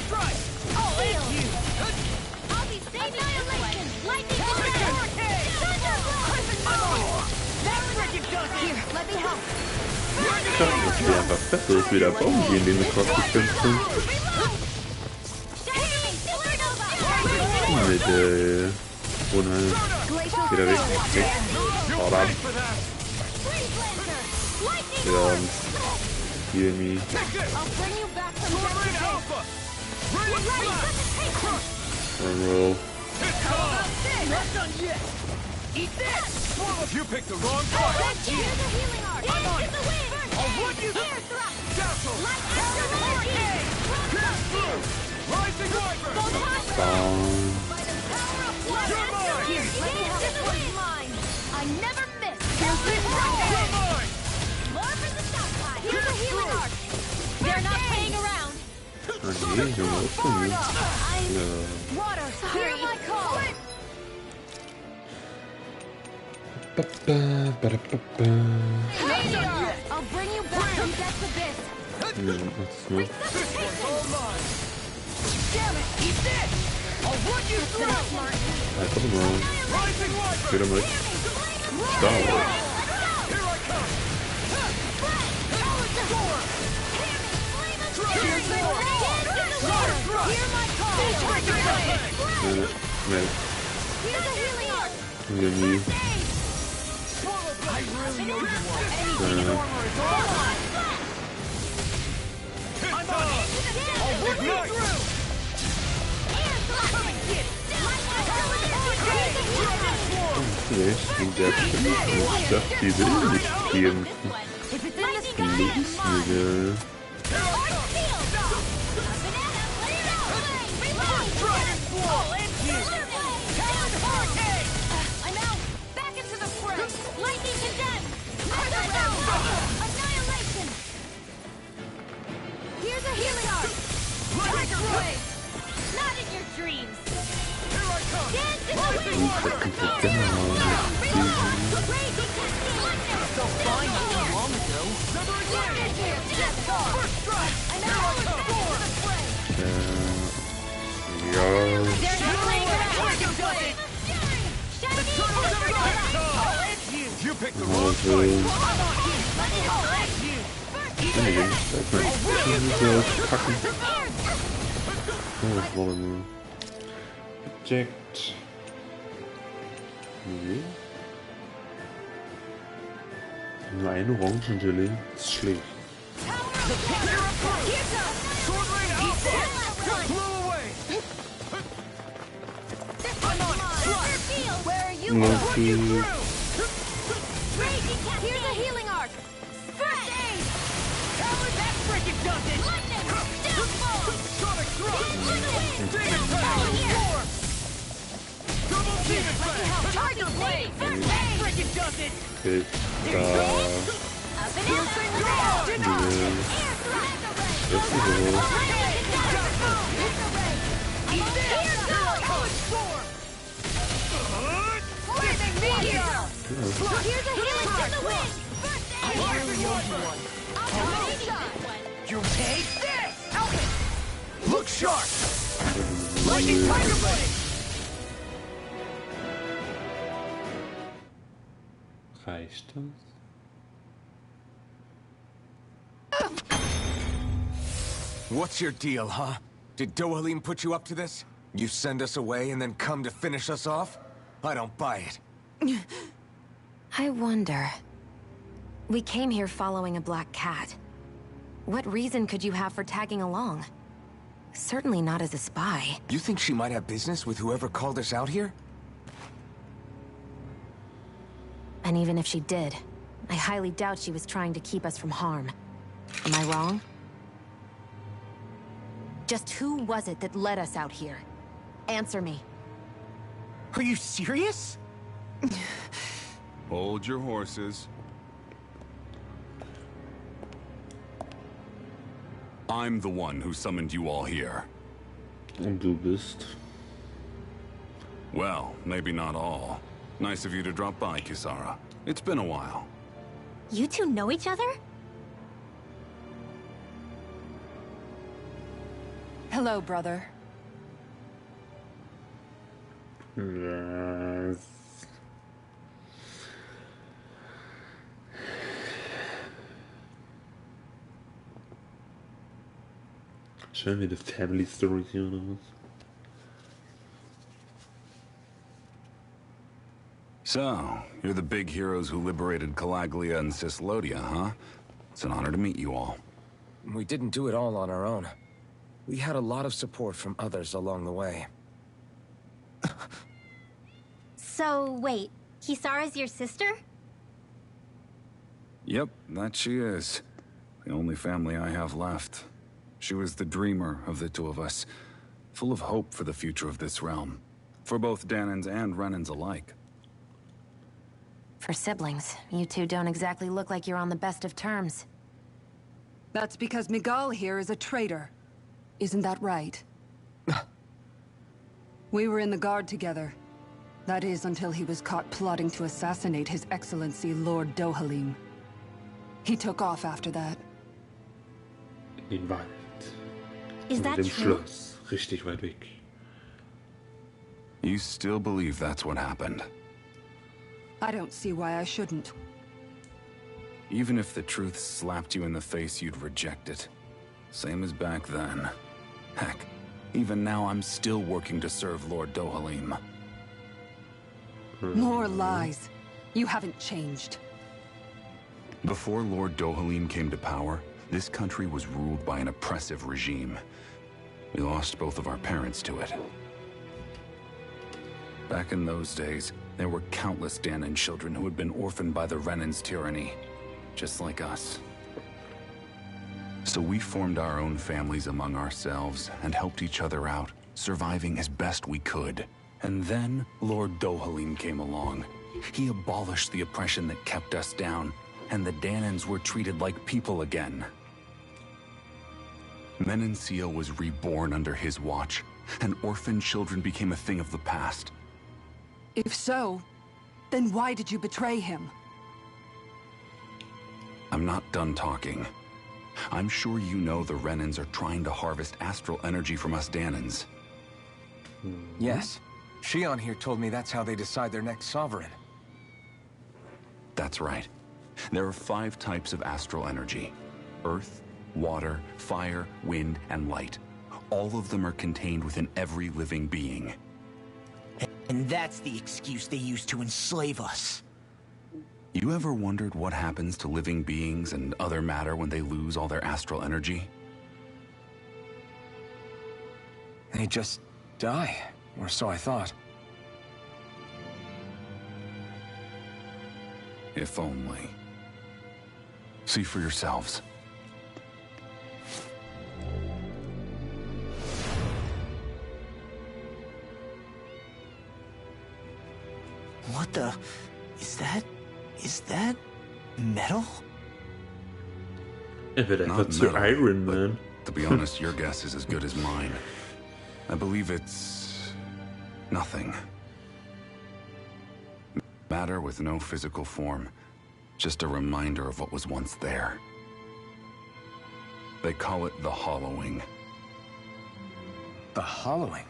Ich dachte, das wäre einfach besser, dass wir da bauen gehen, den wir gerade gekämpft haben. Mit Unheil. Wieder weg. Bam. Ja, hier nie. Roll. You picked the wrong fight. I'm on it. I'll run you through. Rising I never miss. More for the stockpile. Here's a healing arc. They're not playing around. Water. Hear my call. I'll bring you back from death's abyss. Damn it! Eat this! I'll run you through. I put him wrong. Get him like Star Wars. Here I come. Here's a healing arc. I really know you want anything armor is all. I'm on it. I'll rip you through. Come and get it. Vielleicht ging der bestimmt sagt, die will nicht kämpfen. Lebensmittel. I'm out. Back into the fray. Lightning condemned. Annihilation. Here's a healing arc. Trigger blade. Not in your dreams. Here I come. Dance in the wind. So fine not too long ago. First strike. I'm out. Back into the fray. Ja. They're not playing around. You picked the wrong fight. Packen. Oh, was war denn? Object. Nee. Nur eine Orangengelee. Das ist schlecht. Monkey. Here's a healing arc. First aid. That freaking does it. Lightning. Sonic thrust. Demon power. Double demon blast. Tiger blade. First aid. Freaking does it. Up and out. Air thrust. Here's a healing to the wind! First aid! I really owe you one. You take this! Look sharp! Lightning tiger blade! Reicht das? What's your deal, huh? Did Dohalim put you up to this? You send us away and then come to finish us off? I don't buy it. I wonder. We came here following a black cat. What reason could you have for tagging along? Certainly not as a spy. You think she might have business with whoever called us out here? And even if she did, I highly doubt she was trying to keep us from harm. Am I wrong? Just who was it that led us out here? Answer me. Are you serious? Hold your horses. I'm the one who summoned you all here. Und du bist? Well, maybe not all. Nice of you to drop by, Kisara. It's been a while. You two know each other? Hello, brother. Yes. Schon wieder Family Stories hier oder was? So, you're the big heroes who liberated Calaglia and Cislodia, huh? It's an honor to meet you all. We didn't do it all on our own. We had a lot of support from others along the way. So, wait. Kisara's your sister? Yep, that she is. The only family I have left. She was the dreamer of the two of us, full of hope for the future of this realm. For both Danans and Renans alike. For siblings, you two don't exactly look like you're on the best of terms. That's because Miguel here is a traitor. Isn't that right? We were in the Guard together. That is, until he was caught plotting to assassinate His Excellency Lord Dohalim. He took off after that. In Wald. Is that Dem true? Schloss. Richtig weit weg. You still believe that's what happened? I don't see why I shouldn't. Even if the truth slapped you in the face, you'd reject it. Same as back then. Heck, even now I'm still working to serve Lord Dohalim. More lies. You haven't changed. Before Lord Dohalim came to power, this country was ruled by an oppressive regime. We lost both of our parents to it. Back in those days, there were countless Danan children who had been orphaned by the Renan's tyranny, just like us. So we formed our own families among ourselves and helped each other out, surviving as best we could. And then Lord Dohalim came along. He abolished the oppression that kept us down, and the Danans were treated like people again. Menencia was reborn under his watch, and orphan children became a thing of the past. If so, then why did you betray him? I'm not done talking. I'm sure you know the Renans are trying to harvest astral energy from us Danans. Yes. Shion here told me that's how they decide their next sovereign. That's right. There are 5 types of astral energy. Earth, water, fire, wind, and light. All of them are contained within every living being. And that's the excuse they use to enslave us. You ever wondered what happens to living beings and other matter when they lose all their astral energy? They just die, or so I thought. If only. See for yourselves. What the... Is that... metal? Er wird einfach Not zu metal, Iron but Man. to be honest, your guess is as good as mine. I believe it's... nothing. Matter with no physical form. Just a reminder of what was once there. They call it the hollowing. The hollowing?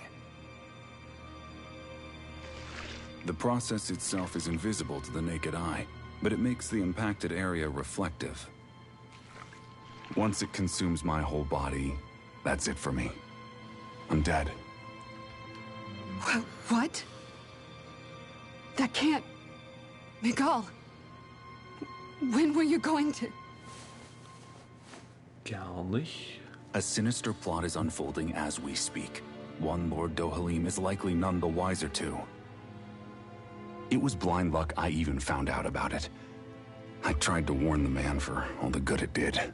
The process itself is invisible to the naked eye, but it makes the impacted area reflective. Once it consumes my whole body, that's it for me. I'm dead. What? That can't... Miguel... When were you going to... Gar nicht. A sinister plot is unfolding as we speak. One Lord Dohalim is likely none the wiser to. It was blind luck I even found out about it. I tried to warn the man for all the good it did.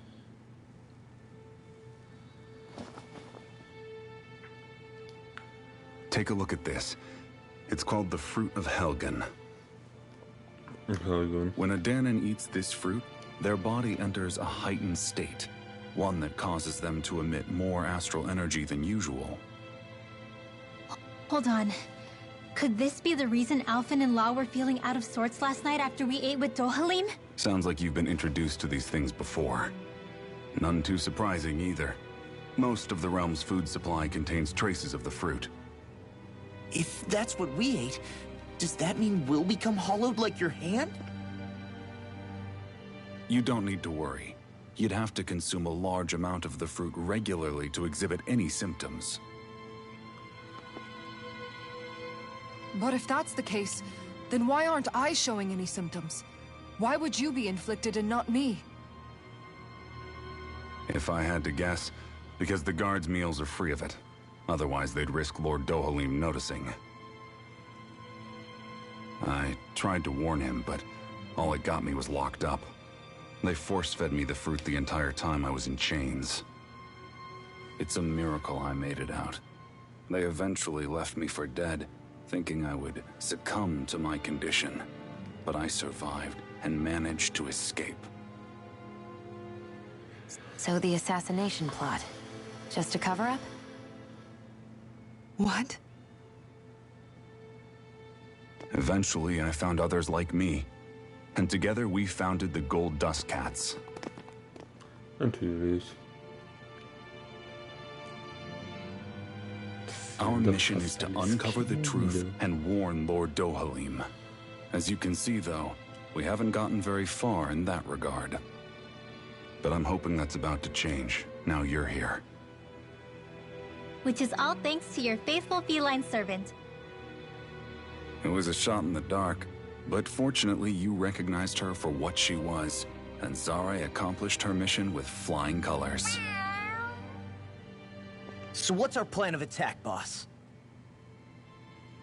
Take a look at this. It's called the Fruit of Helgen. When a Danan eats this fruit, their body enters a heightened state, one that causes them to emit more astral energy than usual. Hold on. Could this be the reason Alphen and Law were feeling out of sorts last night after we ate with Dohalim? Sounds like you've been introduced to these things before. None too surprising either. Most of the realm's food supply contains traces of the fruit. If that's what we ate, does that mean we'll become hollowed like your hand? You don't need to worry. You'd have to consume a large amount of the fruit regularly to exhibit any symptoms. But if that's the case, then why aren't I showing any symptoms? Why would you be inflicted and not me? If I had to guess, because the guards' meals are free of it. Otherwise, they'd risk Lord Dohalim noticing. I tried to warn him, but all it got me was locked up. They force-fed me the fruit the entire time I was in chains. It's a miracle I made it out. They eventually left me for dead, thinking I would succumb to my condition. But I survived and managed to escape. So the assassination plot, just a cover-up? What? Eventually, I found others like me. And together we founded the Gold Dust Cats. Natürlich. Our mission is to uncover the truth and warn Lord Dohalim. As you can see, though, we haven't gotten very far in that regard. But I'm hoping that's about to change, now you're here. Which is all thanks to your faithful feline servant. It was a shot in the dark, but fortunately you recognized her for what she was, and Zare accomplished her mission with flying colors. So what's our plan of attack, boss?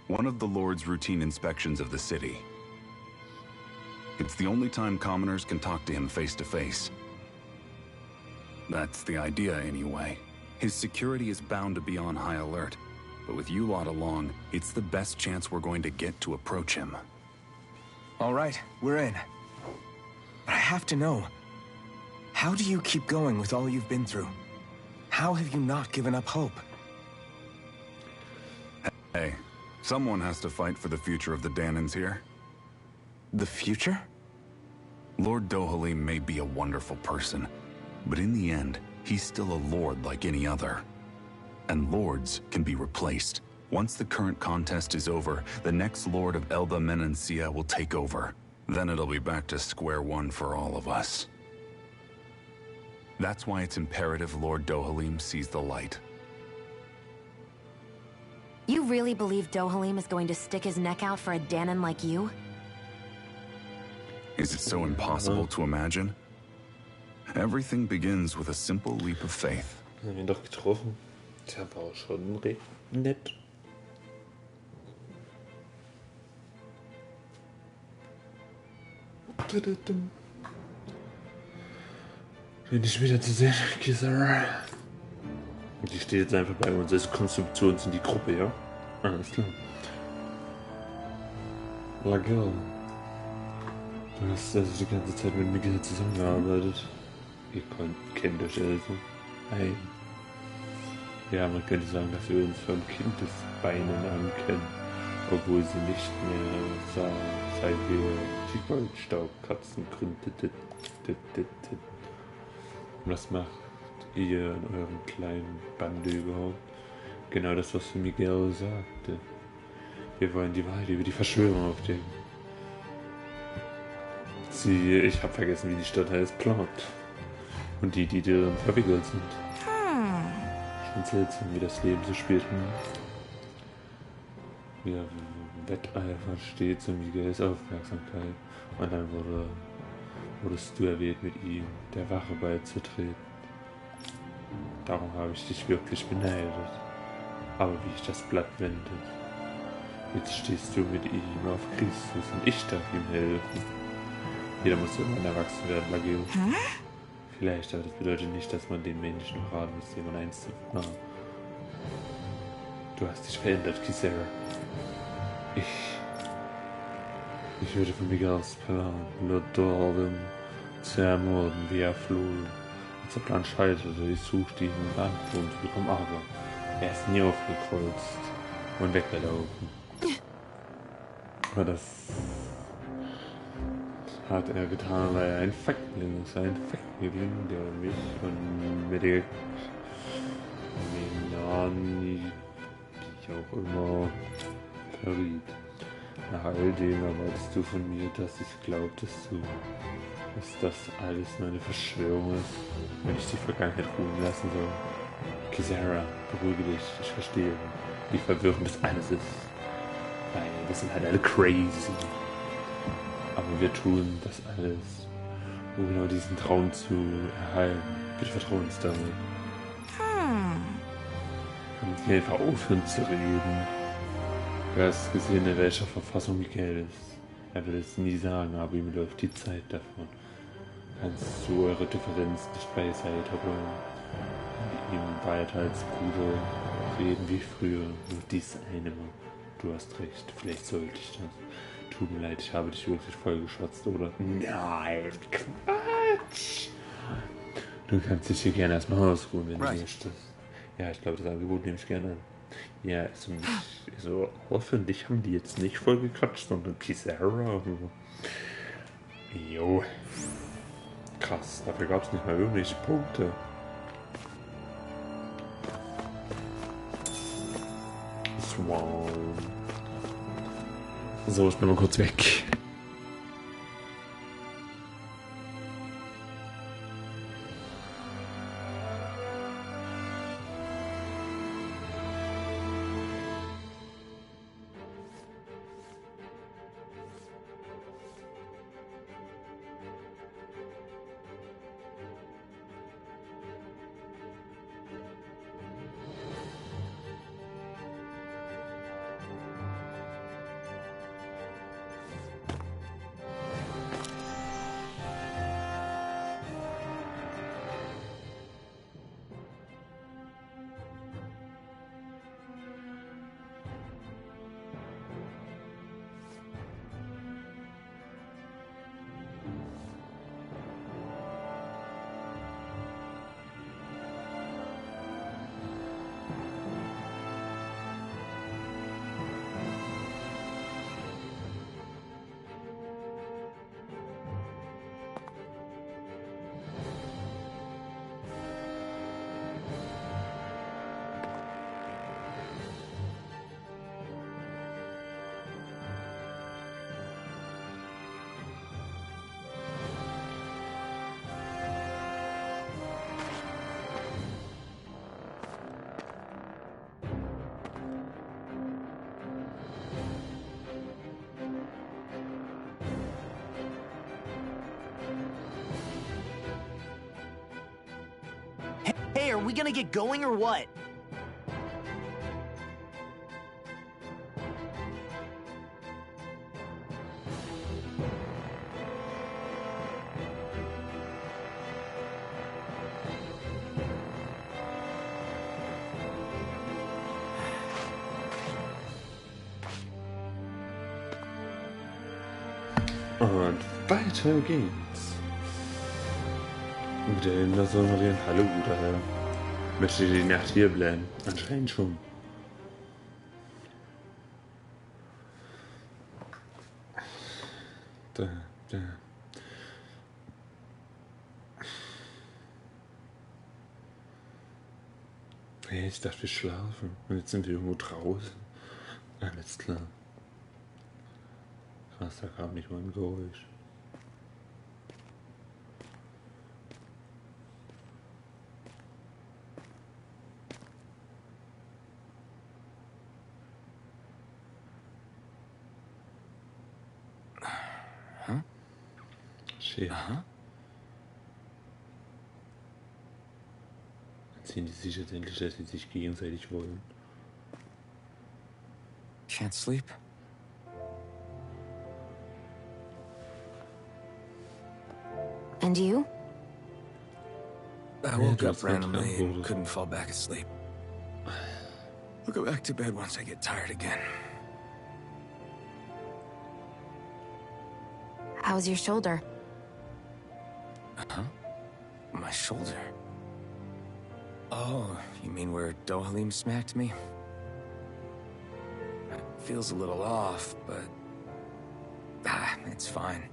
One of the Lord's routine inspections of the city. It's the only time commoners can talk to him face to face. That's the idea, anyway. His security is bound to be on high alert, but with you lot along, it's the best chance we're going to get to approach him. All right, we're in. But I have to know, how do you keep going with all you've been through? How have you not given up hope? Hey, someone has to fight for the future of the Danans here. The future? Lord Dohalim may be a wonderful person, but in the end, he's still a lord like any other. And lords can be replaced. Once the current contest is over, the next lord of Elba Menancia will take over. Then it'll be back to square one for all of us. That's why it's imperative Lord Dohalim sees the light. You really believe Dohalim is going to stick his neck out for a Danan like you? Is it so impossible to imagine? Everything begins with a simple leap of faith. Wir haben ihn doch getroffen. Der war schon recht nett. Schön, dich wieder zu sehen, Kisara. Die steht jetzt einfach bei uns. Also kommst du zu uns in die Gruppe, ja? Alles klar. La Girl. Du hast also die ganze Zeit mit Miguel zusammengearbeitet. Ihr kennt euch also. Hey. Ja, man könnte sagen, dass wir uns von Kindesbeinen an kennen. Obwohl sie nicht mehr sah, seit wir die Goldstaubkatzen gründeten. Was macht ihr in eurem kleinen Bande überhaupt? Genau das, was Miguel sagte. Wir wollen die Wahrheit über die Verschwörung aufdecken. Ich hab vergessen, wie die Stadt heißt, Plot. Und die darin verwickelt sind. Schon seltsam, wie das Leben so spielt. Ja, Wetteifer stets um Miguels Aufmerksamkeit. Und dann wurdest du erwählt, mit ihm der Wache beizutreten. Darum habe ich dich wirklich beneidet. Aber wie ich das Blatt wende, jetzt stehst du mit ihm auf Christus und ich darf ihm helfen. Jeder muss irgendwann erwachsen werden, Lageo. Vielleicht, aber das bedeutet nicht, dass man den Menschen noch raten muss, jemand eins zu machen. Du hast dich verändert, Kisara. Ich würde von Miguels Plan, Lord Dohalim zu ermorden, wie er floh. Als der Plan scheiterte, ich suchte ihn und Antworten zu bekommen, aber er ist nie aufgekreuzt und weggelaufen. Aber das hat er getan, weil er ein Feigling ist. Ein Feigling, der mich und Medic, Menani, wie auch immer, verriet. Nach all dem erwartest du von mir, dass ich glaubtest du, dass das alles nur eine Verschwörung ist, wenn ich die Vergangenheit ruhen lassen soll. Kisara, beruhige dich, ich verstehe, wie verwirrend das alles ist. Weil wir sind halt alle crazy. Aber wir tun das alles, um genau diesen Traum zu erhalten. Bitte vertraue uns damit. Und nicht einfach aufhören zu reden. Du hast gesehen, in welcher Verfassung Michael ist. Er will es nie sagen, aber ihm läuft die Zeit davon. Kannst du eure Differenz nicht beiseite räumen und ihm weiter als Bruder reden wie früher. Nur dies eine Mal. Du hast recht, vielleicht sollte ich das. Tut mir leid, ich habe dich wirklich vollgeschwatzt, oder? Nein, Quatsch! Du kannst dich hier gerne erstmal ausruhen, wenn du möchtest. Ja, ich glaube, das Angebot nehme ich gerne an. Ja, also mich, so hoffentlich haben die jetzt nicht voll gequatscht, sondern Kisara. Jo. Krass, dafür gab es nicht mal irgendwelche Punkte. Wow. So, ich bin mal kurz weg. Hey, are we gonna get going or what? Und weiter geht's. Denn das soll mal wieder ein Hallo, daher möchte die Nacht hier bleiben. Anscheinend schon. Da. Hey, ich dachte, wir schlafen. Und jetzt sind wir irgendwo draußen. Alles klar. Krass, da kam nicht mal ein Geräusch. Shit. Aha. Erzählen die sich jetzt endlich, dass sie sich gegenseitig wollen. Can't sleep? And you? I woke up randomly and couldn't fall back asleep. I'll go back to bed once I get tired again. How's your shoulder? Huh? My shoulder? Oh, you mean where Dohalim smacked me? It feels a little off, but it's fine.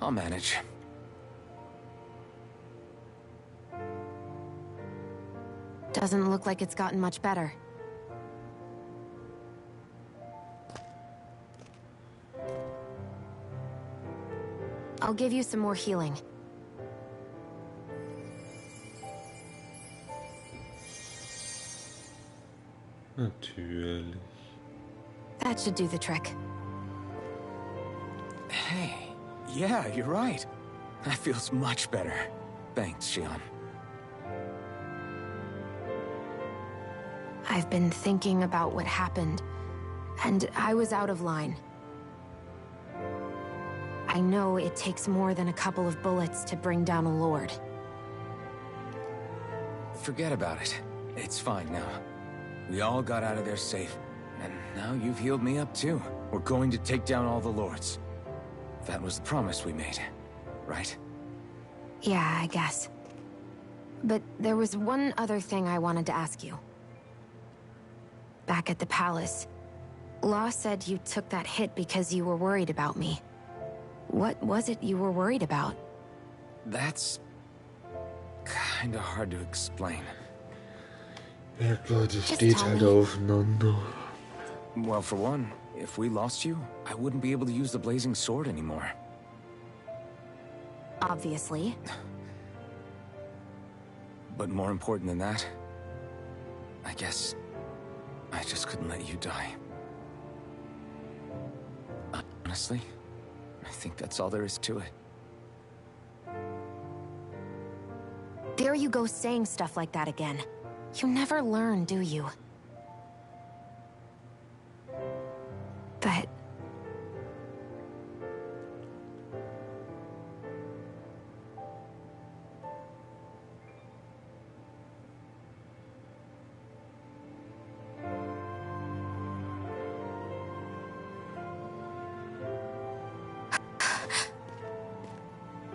I'll manage. Doesn't look like it's gotten much better. I'll give you some more healing. Natürlich. That should do the trick. Hey, yeah, you're right. That feels much better. Thanks, Xion. I've been thinking about what happened, and I was out of line. I know it takes more than a couple of bullets to bring down a lord. Forget about it. It's fine now. We all got out of there safe, and now you've healed me up too. We're going to take down all the lords. That was the promise we made, right? Yeah, I guess. But there was one other thing I wanted to ask you. Back at the palace, Law said you took that hit because you were worried about me. What was it you were worried about? That's kinda hard to explain. Merkwürdig, steht halt aufeinander. Well, for one, if we lost you, I wouldn't be able to use the blazing sword anymore. Obviously. But more important than that, I guess I just couldn't let you die. Honestly, I think that's all there is to it. There you go saying stuff like that again. You never learn, do you? But...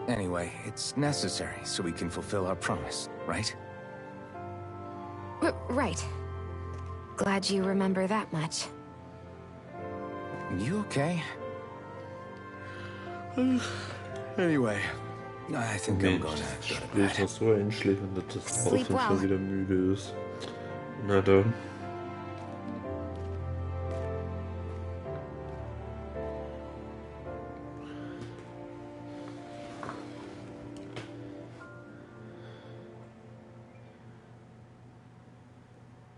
Anyway, it's necessary so we can fulfill our promise, right? Right. Glad you remember that much. You okay? Anyway, I think I'm gonna go to bed. Ich war so einschläfern, dass das draußen schon wieder müde ist. Na dann.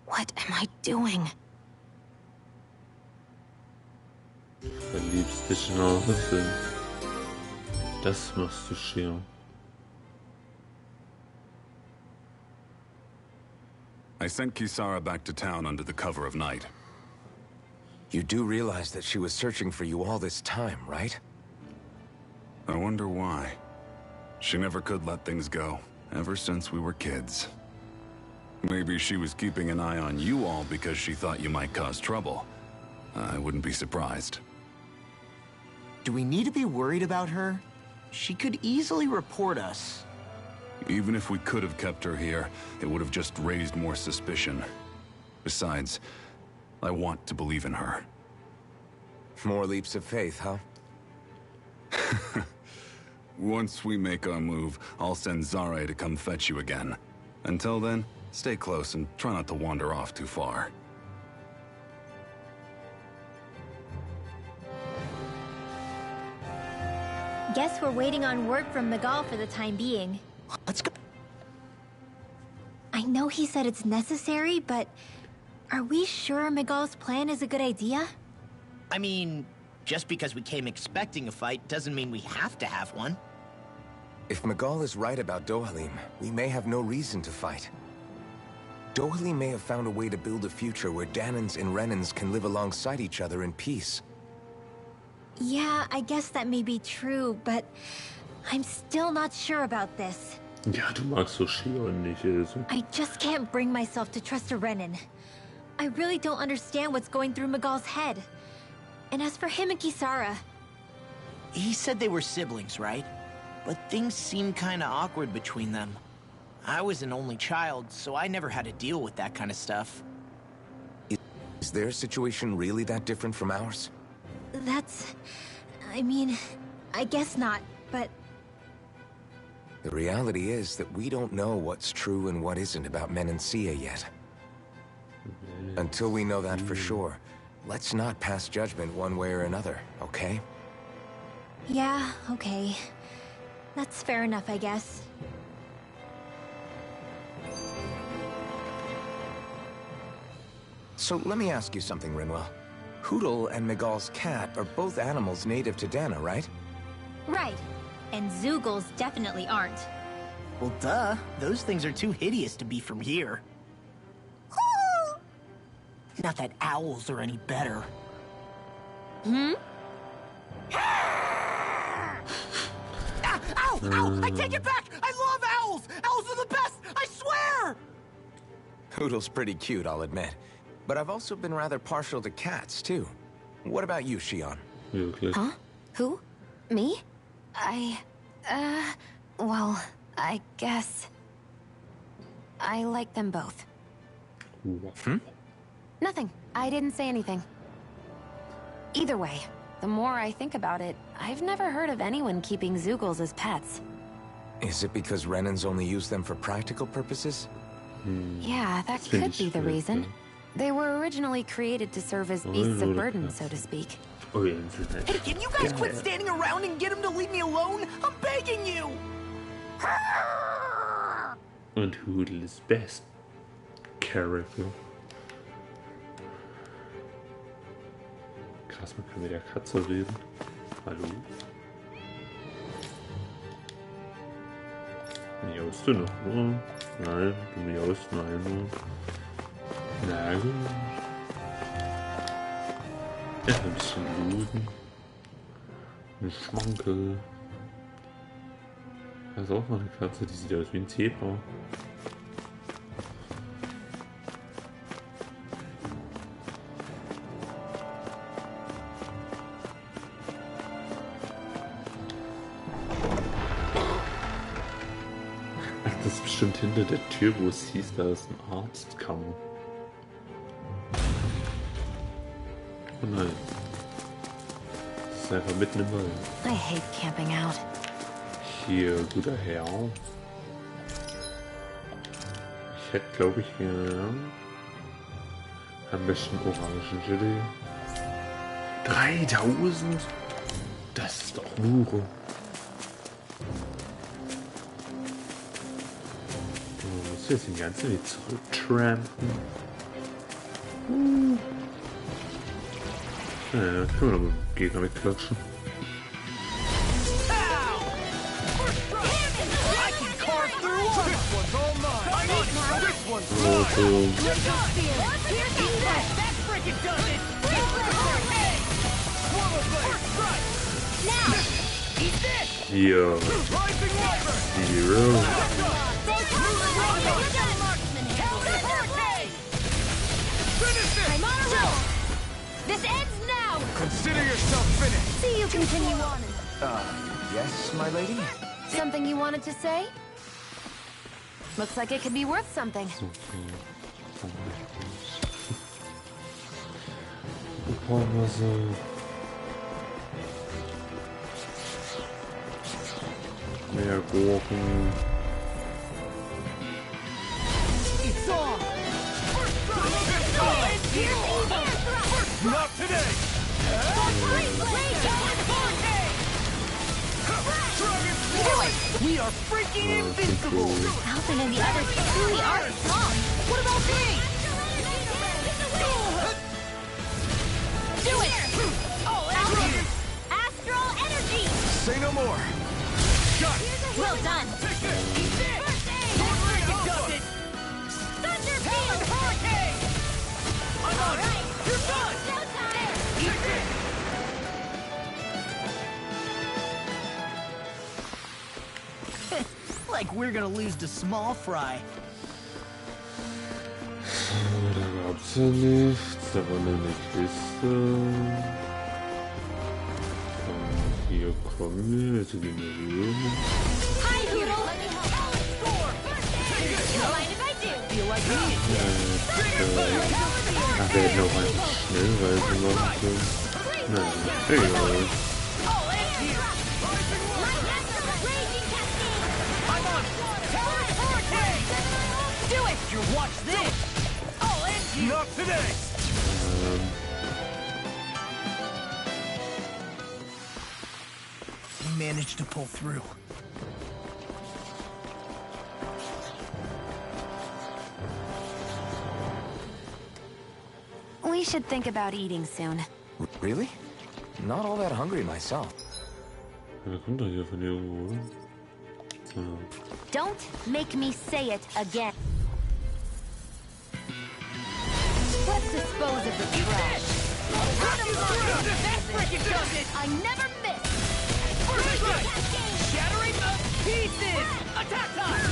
What am I doing? Verliebst dich in Arthur. Das machst du, Xion. I sent Kisara back to town under the cover of night. You do realize that she was searching for you all this time, right? I wonder why. She never could let things go, ever since we were kids. Maybe she was keeping an eye on you all because she thought you might cause trouble. I wouldn't be surprised. Do we need to be worried about her? She could easily report us. Even if we could have kept her here, it would have just raised more suspicion. Besides, I want to believe in her. More leaps of faith, huh? Once we make our move, I'll send Zare to come fetch you again. Until then, stay close and try not to wander off too far. Guess we're waiting on word from Miguel for the time being. Let's go. I know he said it's necessary, but are we sure Miguel's plan is a good idea? I mean, just because we came expecting a fight doesn't mean we have to have one. If Miguel is right about Dohalim, we may have no reason to fight. Dohalim may have found a way to build a future where Dahnans and Renans can live alongside each other in peace. Yeah, I guess that may be true, but I'm still not sure about this. Ja, du magst so Xion nicht, also. I just can't bring myself to trust a Renan. I really don't understand what's going through Miguel's head. And as for him and Kisara... He said they were siblings, right? But things seemed kinda awkward between them. I was an only child, so I never had to deal with that kind of stuff. Is their situation really that different from ours? That's... I mean, I guess not, but... The reality is that we don't know what's true and what isn't about Menancia yet. Until we know that for sure, let's not pass judgment one way or another, okay? Yeah, okay. That's fair enough, I guess. So let me ask you something, Rinwell. Hootle and Miguel's cat are both animals native to Dana, right? Right. And Zoogles definitely aren't. Well, duh. Those things are too hideous to be from here. Not that owls are any better. Hmm? Ow! Ow! I take it back! I love owls! Owls are the best! I swear! Hootle's pretty cute, I'll admit. But I've also been rather partial to cats, too. What about you, Shion? Huh? Who? Me? Well, I guess... I like them both. Hmm? Nothing. I didn't say anything. Either way, the more I think about it, I've never heard of anyone keeping Zoogles as pets. Is it because Renans only use them for practical purposes? Yeah, that could be the reason. They were originally created to serve as beasts of burden, so to speak. Hey, can you guys quit standing around and get him to leave me alone? I'm begging you! Und Hootle is best character. Krass, man kann mit der Katze reden. Hallo? Miaust du noch nur? Nein, du miaust nur einmal. Na gut. Ja, ein bisschen looten. Ein Schmankel. Da ist auch mal eine Katze, die sieht aus wie ein Zebra. Ach, das ist bestimmt hinter der Tür, wo es hieß, da ist ein Arztkammer. Oh nein. Das ist einfach mitten im Wald. I hate camping out. Hier, guter Herr. Ich hätte, glaube ich, gern am besten Orangengelee. 3000? Das ist doch Hure. Oh, muss jetzt den ganzen Weg zurücktrampen. Ja, können wir noch mit dem Gegner wegklatschen. Hier. Zero. This ends now! Consider yourself finished! See you continue on. Yes, my lady? Something you wanted to say? Looks like it could be worth something. Mehr Gurken. It's on! Not today! We are freaking invincible! Alvin and the others truly are strong. What about me? Do it! Alvin! Astral energy! Say no more! Well done! Thunder Beam! Hurricane! I'm on it! You're done! Like we're gonna lose to Small Fry. Da gab's ja nichts. Da war nur eine Kiste. Hier kommen wir. Jetzt gehen wir rüber. Hi, Hootle! Let me help. Score! Feel like if I do! Feel like me! Ach, wir hätten auch einfach Schnellreise machen können. Nein, egal. here! I'm on! Talent Hurricane! Do it! You watch this! I'll end you! Not today! We managed to pull through. We should think about eating soon. Really? Not all that hungry myself. Ja, kommt doch hier von irgendwo, oder? Ja. Don't make me say it again. Let's dispose of the trash. I never miss. Shattering the pieces! Attack time!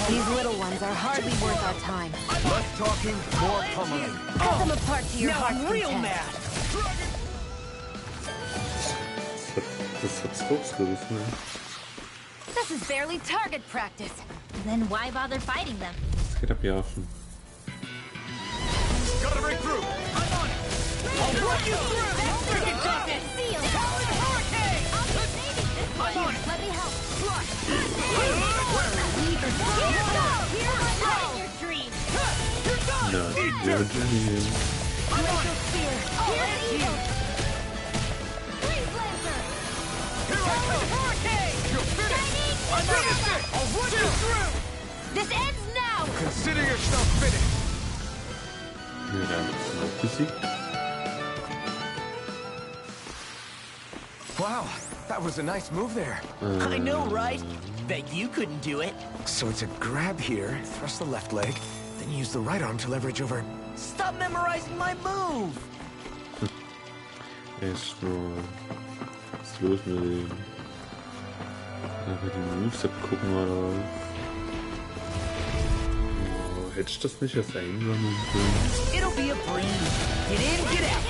These little ones are hardly worth our time. Less talking, more pummeling. Cut them apart to your heart's I'm real content. mad! Das hat's rausgerissen, ne? This is barely target practice. Then why bother fighting them? Das geht ab Jahren. Gotta break through! I'm on it! I'll run you through! Freaking got it! Talent Hurricane! I'm on it! Let me help. No, you're Jenny. Glacial Spear. Here's evil. Freeze Lancer. Talent Hurricane! You're finished! I'm on this thing! I'll run you through! This ends now. Consider yourself finished! Ja, da ist noch besiegt. Wow, that was a nice move there. I know, right? Bet you couldn't do it. So it's a grab here, thrust the left leg, then use the right arm to leverage over. Stop memorizing my move! Astral. Was ist los mit dem? Einfach die Moves abgucken oder was? Oh, hätte ich das nicht erst einsammeln können? It'll be a breeze. Get in, get out.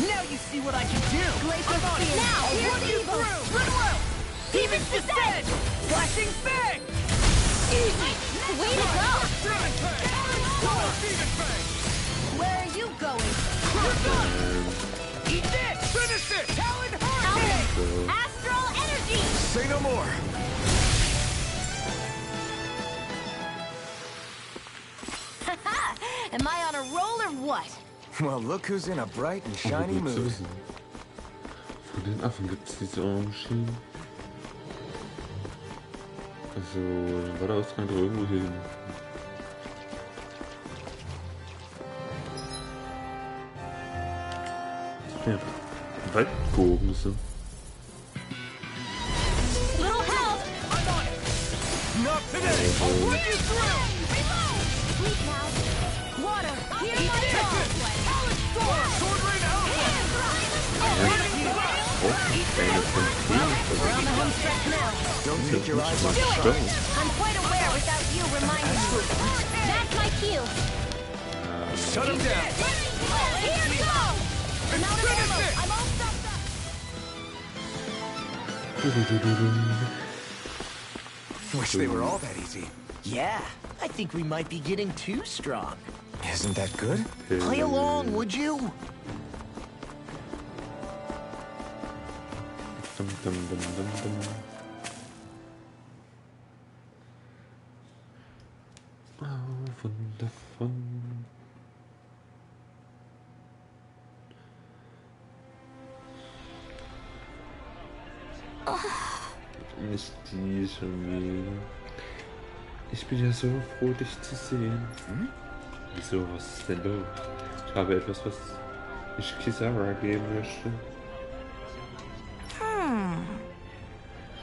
Now you see what I can do. Glacial Spear. Now, Here's evil. Goodwill! Demon's Descent! Flashing Fang! Easy! Way to go. Demon Fang! Demon Fang! Where are you going? You're done! Eat this! Finish it! Talent Hurricane! Astral Energy. Say no more. Am I on a roll or what? Well, look who's in a bright and shiny Gut zu mood. wissen. Von den Affen gibt es diese Orangen. Also, war der Ausgang doch irgendwo hin? Ja, weit gehoben ist er. Little help. I'm on it! Not today! I'll run you through! Reload. Sleep now. Water. Here's my Eat dog. this! Talent Sword! Sword Rain Alpha! We're on the home stretch now. Don't take your eyes off Do the it. stone. I'm quite aware without you reminding me. That's my cue. Shut him down! Here goes. I'm out of ammo. I'm all stuffed up. Wish they were all that easy. Yeah, I think we might be getting too strong. Isn't that good? Play along, would you? Dum, dum, dum, dum, dum. Davon. Nicht die schon wieder. Ich bin ja so froh, dich zu sehen. Hm? Wieso, was ist denn los? Ich habe etwas, was ich Kisara geben möchte.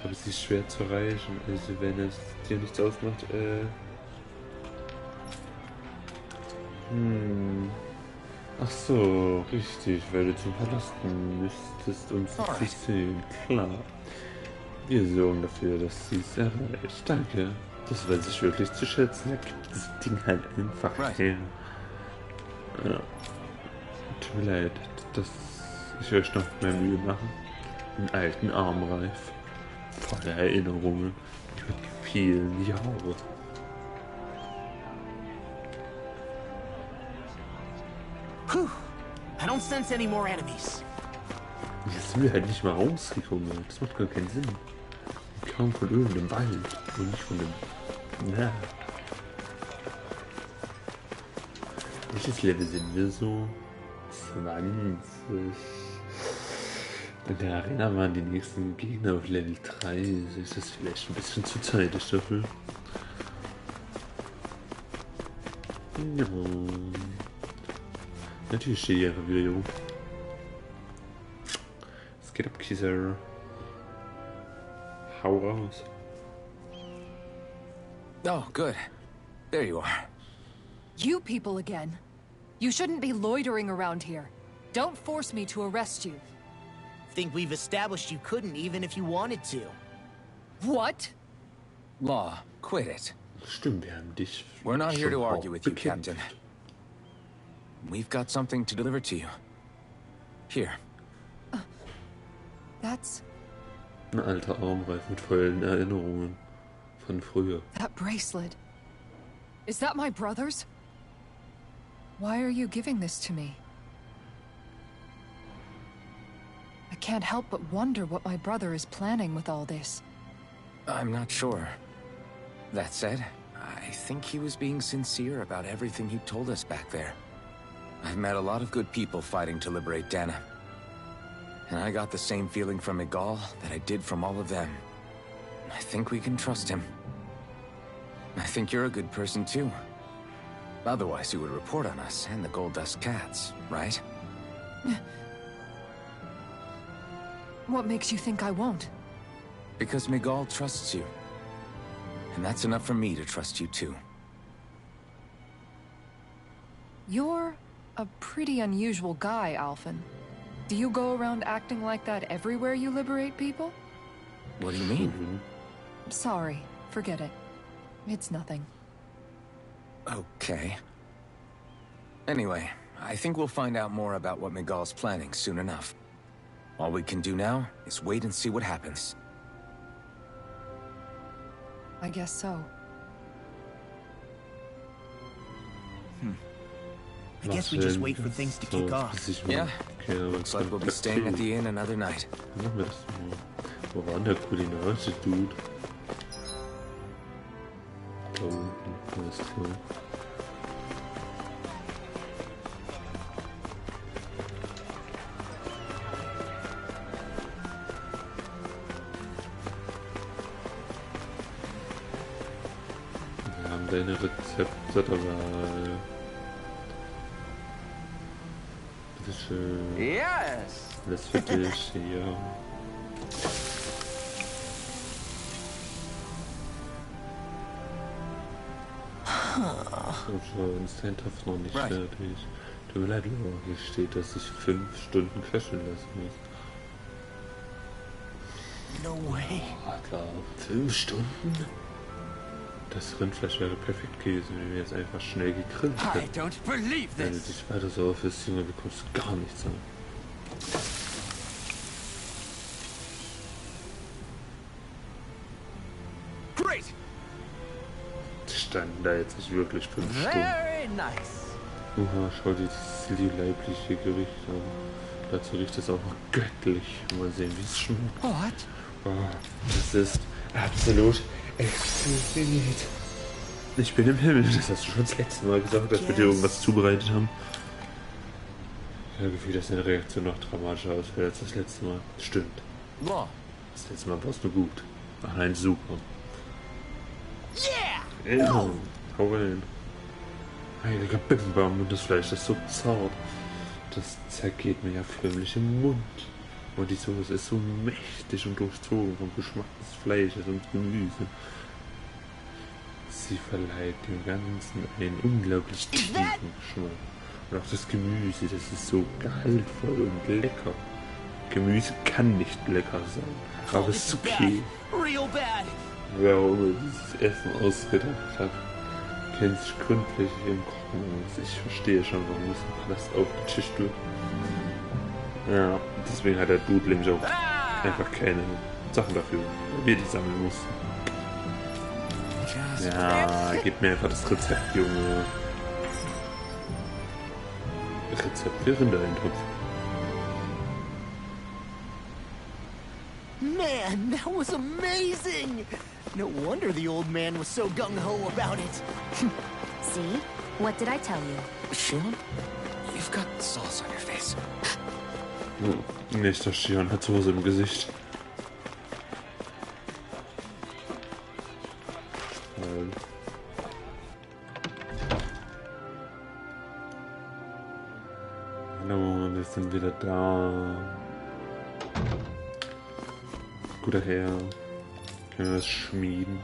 Aber es ist schwer zu erreichen, also wenn es dir nichts ausmacht, Ach so, richtig, weil du zum Palast müsstest, um sie zu sehen. Klar. Wir sorgen dafür, dass sie es erreicht. Danke. Das weiß ich wirklich zu schätzen. Er gibt das Ding halt einfach her. Ja. Tut mir leid, dass ich euch noch mehr Mühe mache. Einen alten Armreif. Voller Erinnerungen über die vielen Jahre. Puh. I don't sense any more enemies. Jetzt sind wir halt nicht mal rausgekommen. Das macht gar keinen Sinn. Wir kamen von irgendeinem Wald und nicht von dem... Na. Welches Level sind wir so? 20. In der Arena waren die nächsten Gegner auf Level 3. Ist das vielleicht ein bisschen zu zeitig dafür? Ja. Natürlich steht die einfach wieder hier rum. Es geht ab, Kisser. Hau raus. Oh, good. There you are. You people again. You shouldn't be loitering around here. Don't force me to arrest you. Think we've established you couldn't even if you wanted to. What? Law, quit it. Stimmt, wir haben dich. We're not here to argue with you, Captain. We've got something to deliver to you. Here. That's... Ein alter Armreif mit vollen Erinnerungen von früher. That bracelet. Is that my brother's? Why are you giving this to me? I can't help but wonder what my brother is planning with all this. I'm not sure. That said, I think he was being sincere about everything he told us back there. I've met a lot of good people fighting to liberate Dana. And I got the same feeling from Miguel that I did from all of them. I think we can trust him. I think you're a good person too. Otherwise you would report on us and the Gold Dust Cats, right? What makes you think I won't? Because Miguel trusts you. And that's enough for me to trust you too. You're a pretty unusual guy, Alphen. Do you go around acting like that everywhere you liberate people? What do you mean? Sorry, forget it. It's nothing. Okay. Anyway, I think we'll find out more about what Miguel's planning soon enough. All we can do now is wait and see what happens. I guess so. I guess we just wait for things to kick off. Yeah. Looks like we'll be staying at the inn another night. Wo war denn der kulinarische Dude? Da unten, alles klar. Wir haben deine Rezepte dabei. Bitteschön. Yes! Alles für dich, ja. Ich schon, ist dein Topf noch nicht fertig. Tut mir leid, Laura, hier steht, dass ich 5 Stunden köcheln lassen muss. No way. Oh, klar, 5 Stunden? Das Rindfleisch wäre perfekt gewesen, wenn wir jetzt einfach schnell gegrillt hätten. I don't believe this. Wenn du dich weiter so aufhörst, Junge, bekommst du gar nichts an. Great. Standen da jetzt nicht wirklich 5 Stunden. Very nice. Oha, schau dir dieses liebliche Gericht an. Dazu riecht es auch noch göttlich. Mal sehen, wie es schmeckt. What? Oh, das ist absolut exquisit. Ich bin im Himmel. Das hast du schon das letzte Mal gesagt, dass wir dir irgendwas zubereitet haben. Ich habe das Gefühl, dass deine Reaktion noch dramatischer ausfällt als das letzte Mal. Stimmt. Wow. Das letzte Mal warst du gut. Ach nein, super. Yeah! Ja, hau rein. Heiliger Bimbam, und das Fleisch ist so zart. Das zergeht mir ja förmlich im Mund. Und die Soße ist so mächtig und durchzogen vom Geschmack des Fleisches und Gemüse. Sie verleiht dem Ganzen einen unglaublich tiefen Geschmack. Und auch das Gemüse, das ist so gehaltvoll und lecker. Gemüse kann nicht lecker sein. Aber es ist okay. Real bad. Wer auch immer dieses Essen ausgedacht hat, kennt sich gründlich im Kochen aus. Ich verstehe schon, warum das alles aufgetischt wird. Ja, deswegen hat der Dude nämlich auch einfach keine Sachen dafür, weil wir die sammeln mussten. Ja, gib mir einfach das Rezept, Junge. Rezept für Rindereintopf. Man, that was amazing! No wonder the old man was so gung-ho about it. See? What did I tell you? Shion, you've got sauce on your face. Nicht, der Shion hat sowas im Gesicht. Hallo, wir sind wieder da. Guter Herr. Können wir das schmieden?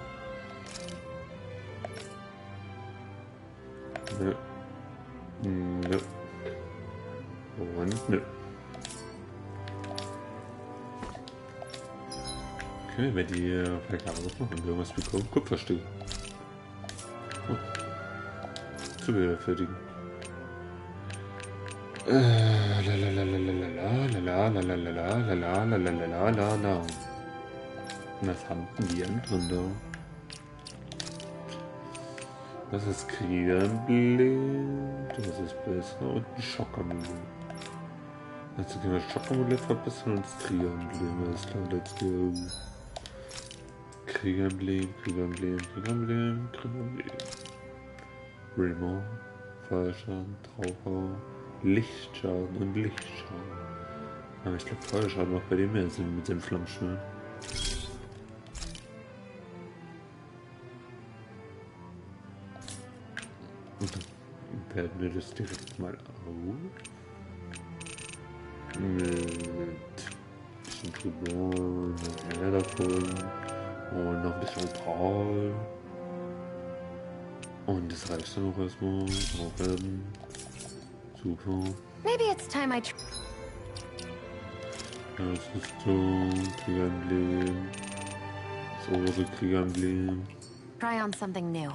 Nö. Nö. Und nö. Können wir die Vergabe machen? Irgendwas bekommen? Kupferstück. Oh. Zu fertigen. Was haben wir drunter? Das ist Kriegeremblem. Das ist besser. Und ein Schockamulett. Also können wir das Schockamulett verbessern und das Kriegeremblem. Alles klar, let's go. Kriegeremblem, Kriegeremblem, Kriegeremblem, Kriegeremblem. Raymond, Feuerschaden, Trauer, Lichtschaden und Lichtschaden. Aber ich glaube, Feuerschaden macht bei dem mehr Sinn mit dem Flammschwert. Werden wir das direkt mal auf. Mit bisschen Tribun, mehr davon. Und noch ein bisschen Opal. Und das reicht dann auch erstmal. Aufwerten. Super. Maybe it's time I Das ist so. Kriegeremblem. Das obere Kriegeremblem. try on something new.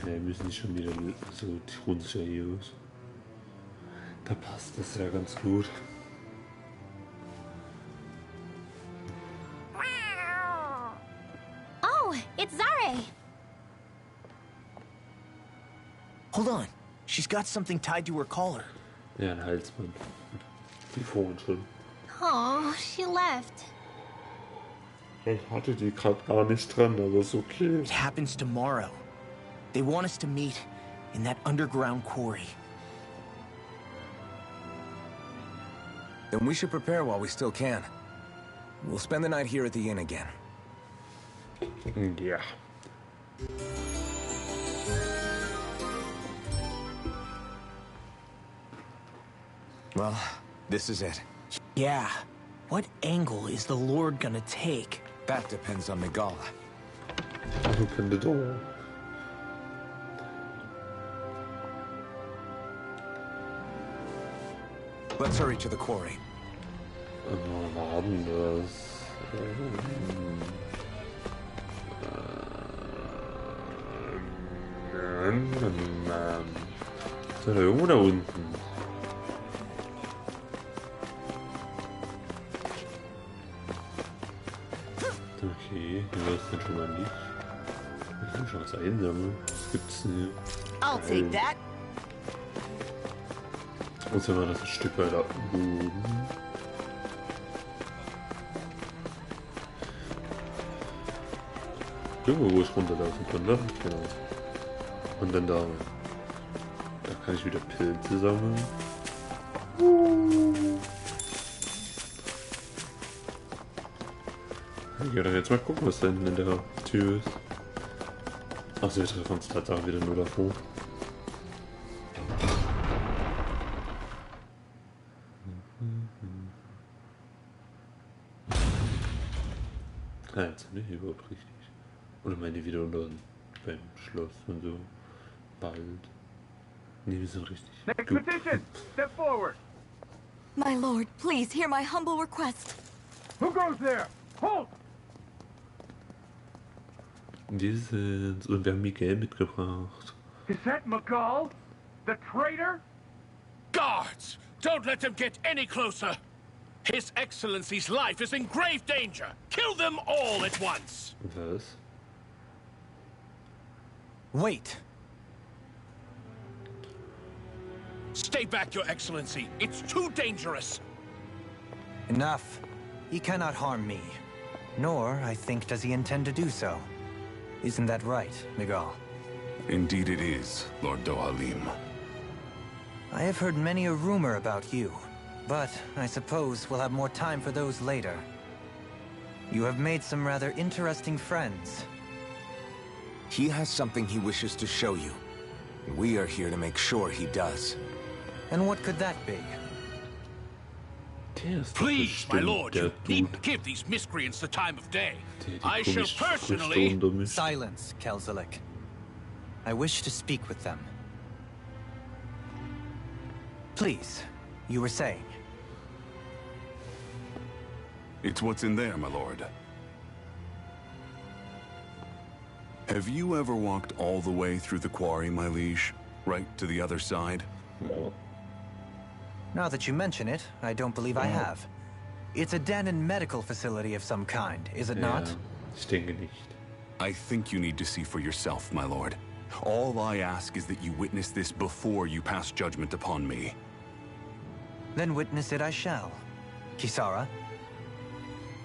Wir müssen nicht schon wieder so seriös. Da passt das ja ganz gut. Oh, it's Zare! Hold on. She's got something tied to her collar. Ja, ein Halsband. Wie vorhin schon. Oh, she left. Ich hatte die gerade gar nicht dran, aber ist okay. It happens tomorrow. They want us to meet in that underground quarry. Then we should prepare while we still can. We'll spend the night here at the inn again. Ja. Well, this is it. Yeah. What angle is the Lord gonna take? That depends on Migala. Open the door. Let's hurry to the quarry. War denn das? Ist da irgendwo da unten? Okay, hier war es dann schon mal nicht. Wir können schon was einsammeln. Was gibt's denn hier? I'll take that. Und dann war das ein Stück weiter oben. Irgendwo, wo ich runterlaufen konnte. Genau. Und dann da. Da kann ich wieder Pilze sammeln. Ich werde jetzt mal gucken, was da hinten in der Tür ist. Achso, wir treffen uns tatsächlich wieder nur davor. Ah, jetzt sind wir hier überhaupt richtig. Oder meinen die wieder unter beim Schloss und so. Bald. Nee, wir sind richtig. Next Gut. position! Step forward! My lord, please hear my humble request. Who goes there? Halt! Wir sind's und wir haben Miguel mitgebracht. Is that Miguel? The traitor? Guards! Don't let them get any closer! His Excellency's life is in grave danger! Kill them all at once! Was? Wait! Stay back, Your Excellency! It's too dangerous! Enough. He cannot harm me. Nor, I think, does he intend to do so. Isn't that right, Miguel? Indeed it is, Lord Dohalim. I have heard many a rumor about you, but I suppose we'll have more time for those later. You have made some rather interesting friends. He has something he wishes to show you. We are here to make sure he does. And what could that be? Please, my lord, you needn't give these miscreants the time of day. I shall personally... Silence, Kelzelik. I wish to speak with them. Please, you were saying? It's what's in there, my lord. Have you ever walked all the way through the quarry, my liege? Right to the other side? No. Now that you mention it, I don't believe I have. It's a Danon medical facility of some kind, is it not? Ich denke nicht. I think you need to see for yourself, my lord. All I ask is that you witness this before you pass judgment upon me. Then witness it I shall. Kisara?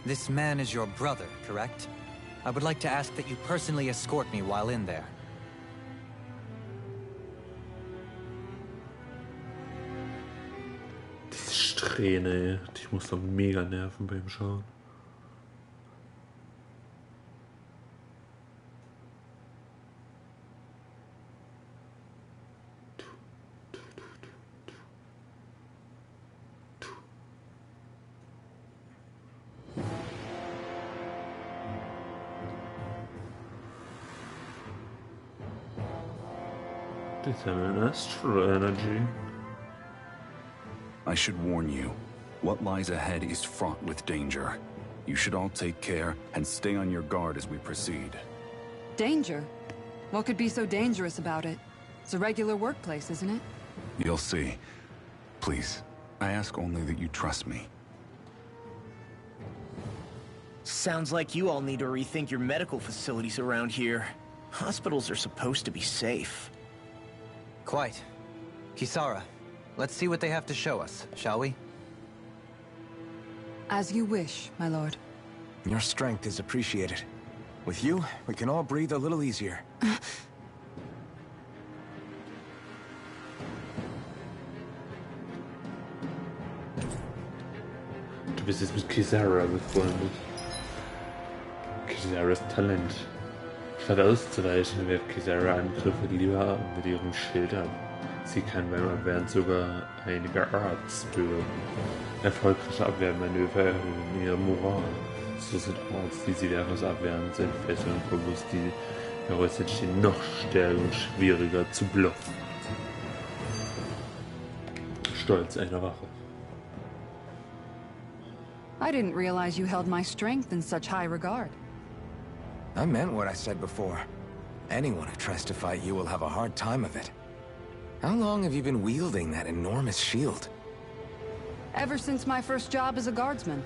This man is your brother, correct? I would like to ask that you personally escort me while in there. Diese Strähne, die muss doch mega nerven beim Schauen. Determine astral energy. I should warn you, what lies ahead is fraught with danger. You should all take care and stay on your guard as we proceed. Danger? What could be so dangerous about it? It's a regular workplace, isn't it? You'll see. Please, I ask only that you trust me. Sounds like you all need to rethink your medical facilities around here. Hospitals are supposed to be safe. Quite. Kisara, let's see what they have to show us, shall we? As you wish, my lord. Your strength is appreciated. With you, we can all breathe a little easier. Du bist jetzt mit Kisara befreundet. Kisaras Talent. Statt auszuweichen, wehrt Kisara Angriffe lieber mit ihrem Schild ab. Sie kann beim Abwehren sogar einige Arts berühren. Erfolgreiche Abwehrmanöver erhöhen ihre Moral. So sind Arts, die sie während des Abwehrens entfesseln, Kombos, die daraus entstehen, noch stärker und schwieriger zu blocken. Stolz einer Wache. I didn't realize you held my strength in such high regard. I meant what I said before. Anyone who tries to fight you will have a hard time of it. How long have you been wielding that enormous shield? Ever since my first job as a guardsman.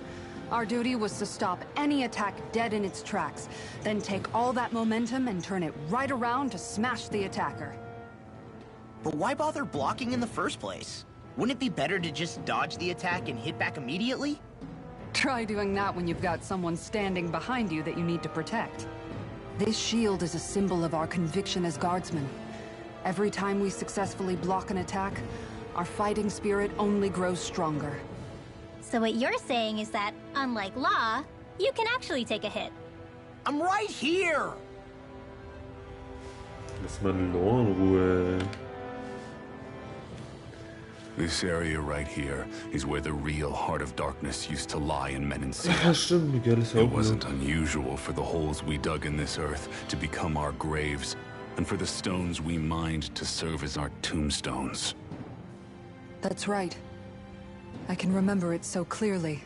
Our duty was to stop any attack dead in its tracks, then take all that momentum and turn it right around to smash the attacker. But why bother blocking in the first place? Wouldn't it be better to just dodge the attack and hit back immediately? Try doing that when you've got someone standing behind you that you need to protect. This shield is a symbol of our conviction as guardsmen. Every time we successfully block an attack, our fighting spirit only grows stronger. So what you're saying is that, unlike Law, you can actually take a hit. I'm right here! Lass mal Law in Ruhe. This area right here is where the real heart of darkness used to lie in Menancia. Ja, stimmt, Miguel ist It auch wasn't gut. unusual for the holes we dug in this earth to become our graves, and for the stones we mined to serve as our tombstones. That's right. I can remember it so clearly.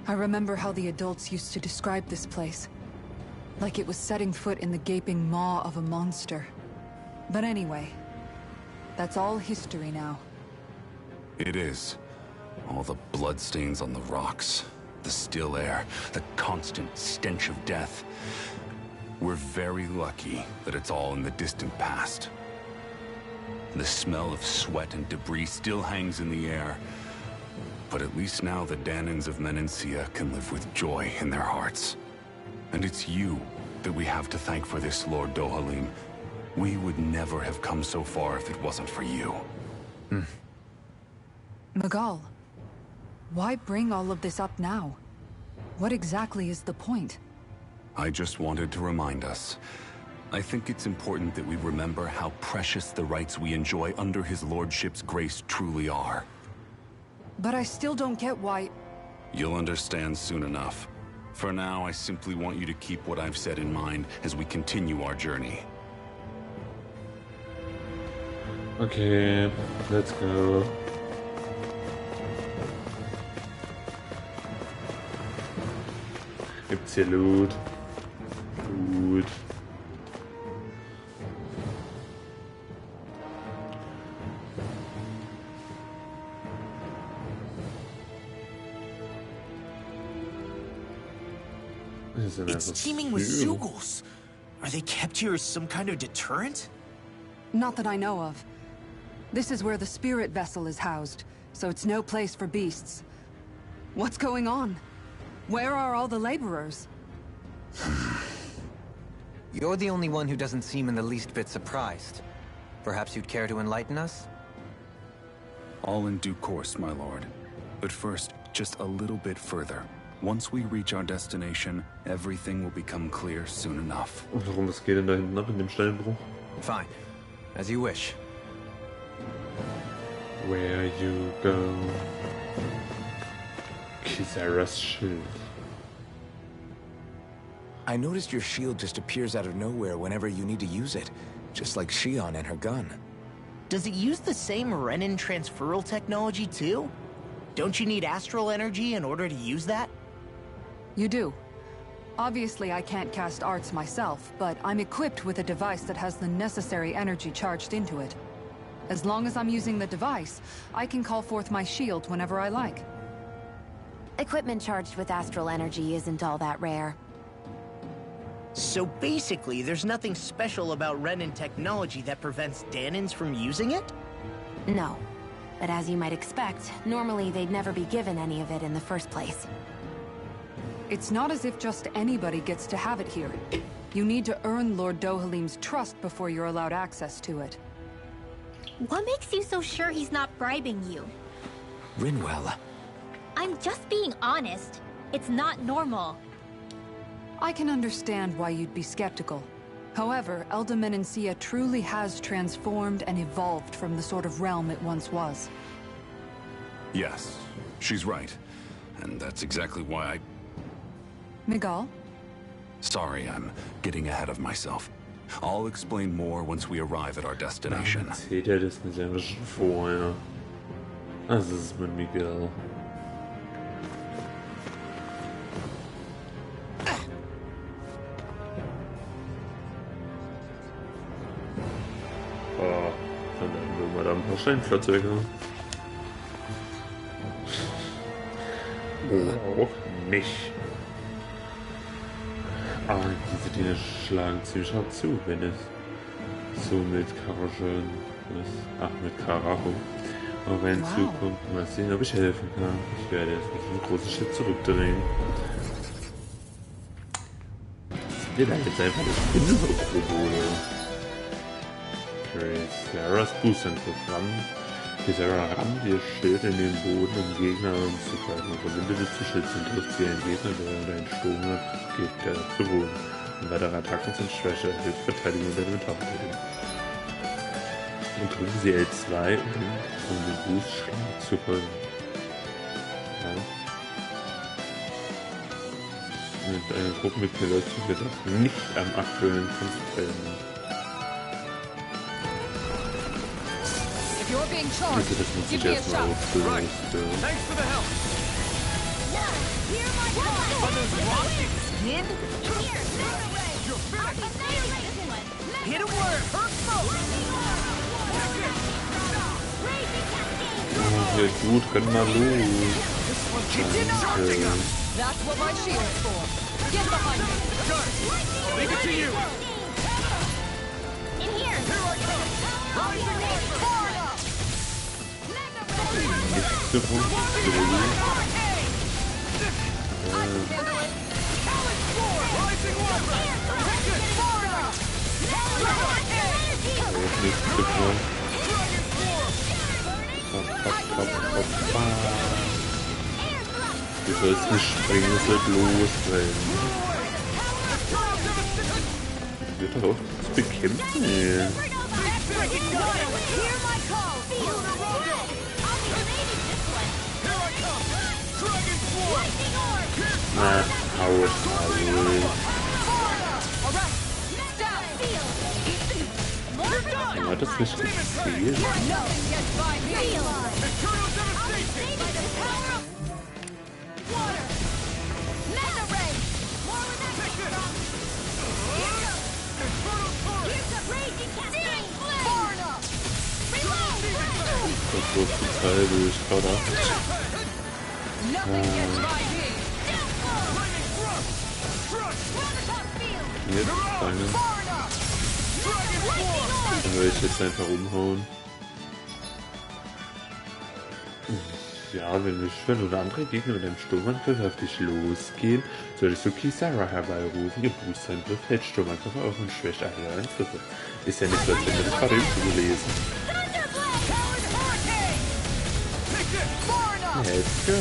I remember how the adults used to describe this place. Like it was setting foot in the gaping maw of a monster. But anyway, that's all history now. It is. All the bloodstains on the rocks, the still air, the constant stench of death. We're very lucky that it's all in the distant past. The smell of sweat and debris still hangs in the air. But at least now the Danans of Menancia can live with joy in their hearts. And it's you that we have to thank for this, Lord Dohalim. We would never have come so far if it wasn't for you. Magal, why bring all of this up now? What exactly is the point? I just wanted to remind us. I think it's important that we remember how precious the rights we enjoy under his lordship's grace truly are. But I still don't get why... You'll understand soon enough. For now, I simply want you to keep what I've said in mind as we continue our journey. Okay, let's go. Gibt's hier Loot? Gut. It's teeming with Zeugles. Are they kept here as some kind of deterrent? Not that I know of. This is where the spirit vessel is housed, so it's no place for beasts. What's going on? Where are all the laborers? You're the only one who doesn't seem in the least bit surprised. Perhaps you'd care to enlighten us? All in due course, my lord. But first, just a little bit further. Once we reach our destination, everything will become clear soon enough. Und warum es geht denn da hinten ab in dem Steinbruch? Fine. As you wish. Where you go. Kisara's shield. I noticed your shield just appears out of nowhere whenever you need to use it, just like Shion and her gun. Does it use the same Renin transferal technology too? Don't you need astral energy in order to use that? You do. Obviously, I can't cast arts myself, but I'm equipped with a device that has the necessary energy charged into it. As long as I'm using the device, I can call forth my shield whenever I like. Equipment charged with astral energy isn't all that rare. So basically, there's nothing special about Renin technology that prevents Danans from using it? No. But as you might expect, normally they'd never be given any of it in the first place. It's not as if just anybody gets to have it here. You need to earn Lord Dohalim's trust before you're allowed access to it. What makes you so sure he's not bribing you? Rinwell. I'm just being honest. It's not normal. I can understand why you'd be skeptical. However, Elda Menancia truly has transformed and evolved from the sort of realm it once was. Yes, she's right. And that's exactly why I... Miguel? Sorry, I'm getting ahead of myself. I'll explain more once we arrive at our destination. Erzählt er das nicht einfach schon vorher? Das ist mit Miguel. Oh, dann werden wir da ein paar Steinfahrzeuge. Oder auch nicht. Ah, diese Dinge schlagen ziemlich hart zu, wenn es so mit Karajan ist. Ach, mit Karacho. Aber in Zukunft mal sehen, ob ich helfen kann. Ich werde jetzt nicht einen großen Schritt zurückdrehen. Sind wir da jetzt einfach das Bindehochroboter? Sarahs Boostern-Programm. Sarah rammt ihr Schild in den Boden, um Gegner umzugreifen. Verbündete zu schützen, trifft sie einen Gegner, der unter einen Sturm hat, geht der zu Boden. Und weitere Attacken sind schwächer, hilft Verteidigung der Elementarbewegung. Und drücken sie L2, um den Boostschlag zu folgen. Ja. Mit einer Gruppenmitglied wird das nicht am aktuellen Kampf teilnehmen. You're being Also charged. das muss Give ich me a erstmal shot. aufgelöst. Thanks for the help. Hear my call. Are those rocks get skinned? Here, You're finished. annihilate this one. Hit him where it hurts most. Raging cascade. Oh, ja gut, renn mal los. Danke. That's what my shield's for. Get behind me. Got it. Leave it to you. In here. Here I come. Rising Nächste Runde. Nächste Runde. Du sollst nicht springen, es wird losrennen. Wird doch auch zu bekämpfen, ey. Na, hau es mal ruhig. Hat das nicht gefehlt? Das wird total durchfordert. Jetzt eine. Dann will ich jetzt einfach umhauen. Ja, wenn oder andere Gegner mit einem Sturmangriff auf dich losgehen, solltest du Kisara herbeirufen. Ihr Boostangriff hält Sturmangriff auf und schwächt alle Angriffe. Ist ja nicht so, als wenn wir das gerade irgendwo gelesen. Let's go!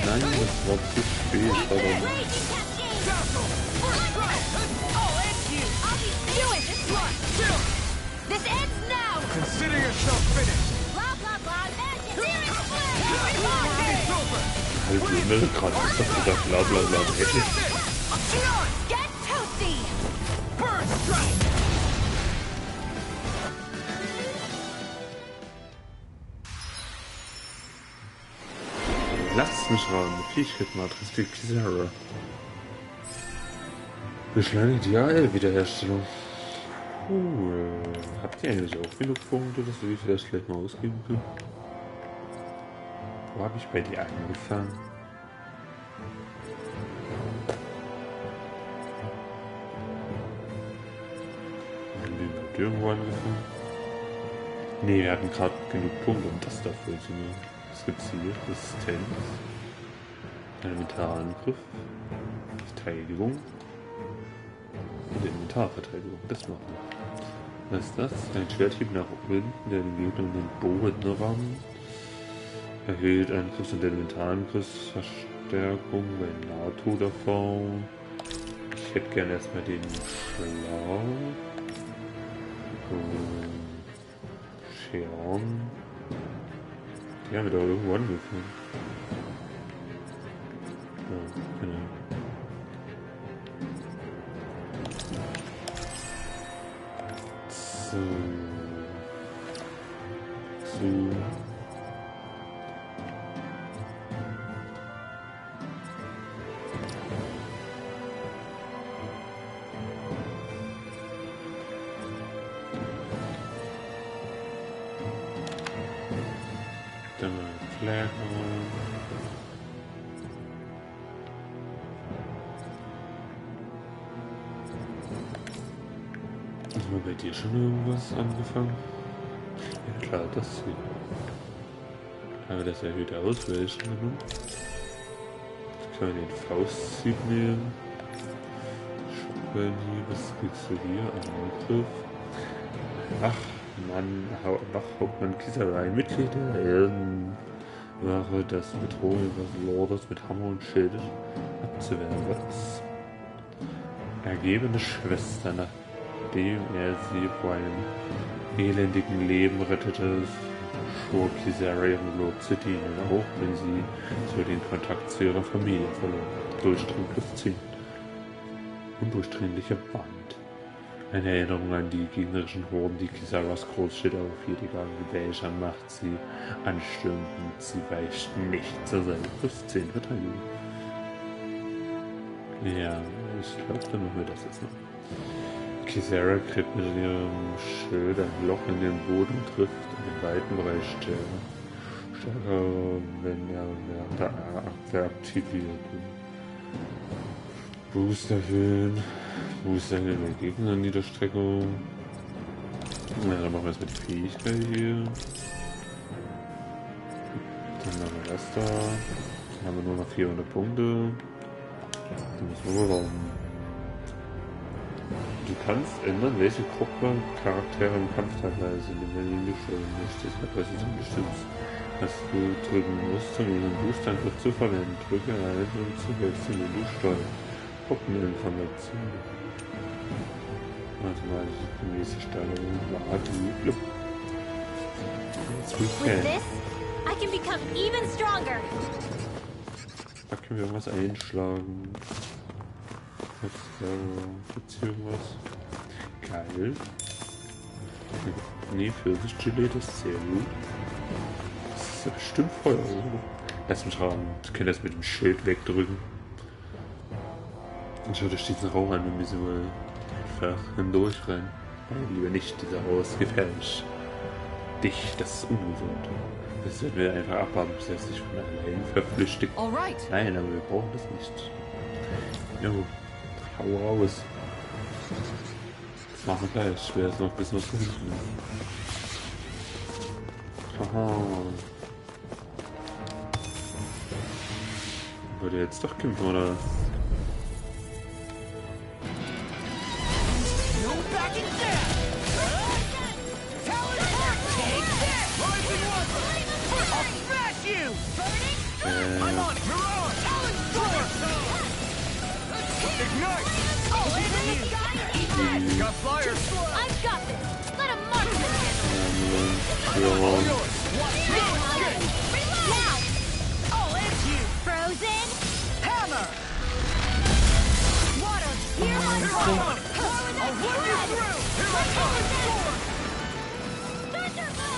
Nein, das war zu spät, verdammt. This ends now! Consider yourself finished. Blah blah blah. Halt Himmel, gerade ist doch wieder bla bla bla. Get toasty! Burn strike. Lasst mich ran, Fähigkeitenmatrix für Kisara. Beschleunigt die AL-Wiederherstellung. Cool. Habt ihr eigentlich auch genug Punkte, dass wir die vielleicht gleich mal ausgeben können? Wo habe ich bei dir angefangen? Haben wir überhaupt irgendwo angefangen? Ne, wir hatten gerade genug Punkte und das darf wohl sie nur. Was gibt's hier? Resistenz. Elementarangriff. Verteidigung. Und Inventarverteidigung. Das machen wir. Was ist das? Ein Schwerthieb nach unten, der den Gegner in den Boden rammt. Erhöht Angriffs- und Elementarangriffsverstärkung bei Nahtoderfahrung. Ich hätte gerne erstmal den Schlag. Scheon. Die haben wir doch irgendwo angefangen. Ja, genau. So. Dann Flair. Haben wir bei dir schon irgendwas angefangen? Ja klar, das hier. Haben wir das erhöhte Ausweichen genommen? Jetzt können wir den Fausthieb nehmen. Schubelnhieb, was kriegst du hier? Angriff. Ach, Mann, Wachhauptmann Kisserei, Mitglied der Erdenwache, das Bedrohung des Lordes mit Hammer und Schild abzuwehren. Was? ergebene Schwester, nachdem er sie vor einem elendigen Leben rettete, schwor Kisara ihrem Lob zu dienen, auch wenn sie so den Kontakt zu ihrer Familie verlor. Durchdring +10. Undurchdringliche Wand. Eine Erinnerung an die gegnerischen Horden, die Kisaras Großstädte aufjähriger welcher Macht sie anstürmten. Sie weicht nicht zur Seite. +10 Verteidigung. Ja, ich glaube, dann machen wir das jetzt noch. Kisara kriegt mit ihrem Schild ein Loch in den Boden und trifft einen weiten Bereich stärker, wenn er während der Abwehr aktiviert wird. Boost erhöhen. Boost erhöhen der Gegner-Niederstreckung. Ja, dann machen wir erstmal die Fähigkeit hier. Dann haben wir das da. Dann haben wir nur noch 400 Punkte. Die müssen wir bewahren. Du kannst ändern, welche Gruppe Charaktere im Kampf teilweise sind, wenn du steuern möchtest. Das ist unterstützt. Was du drücken musst, um ihren Boost-Angriff zu verwenden. Drücke ein, um zu wechseln, wenn du steuerst. Gruppeninformation. Mathematische gemäße Steuerung war die Glück. With this, I can become even stronger. Da können wir irgendwas einschlagen. Gibt's hier irgendwas? Geil. Nee, Pfirsich-Gelee, das ist sehr gut. Das ist ja bestimmt Feuer, oder? Lass mich raten. Ich kann das mit dem Schild wegdrücken. Und schau, da steht ein Rauch an, wenn wir so einfach hindurch rein. Nein, lieber nicht, dieser Rauch ist gefährlich. Dicht, das ist ungesund. Das werden wir einfach abwarten, bis er sich von allein verflüchtigt. Nein, aber wir brauchen das nicht. Jo, hau raus. Das machen wir gleich. Ich werde jetzt noch ein bisschen was hinten. Haha. Würde jetzt doch kämpfen, oder? Got flyers. I've got this. Let him march this. Now. All into you. Frozen. Hammer. Water. Here I come. I'll run you through. Here I come.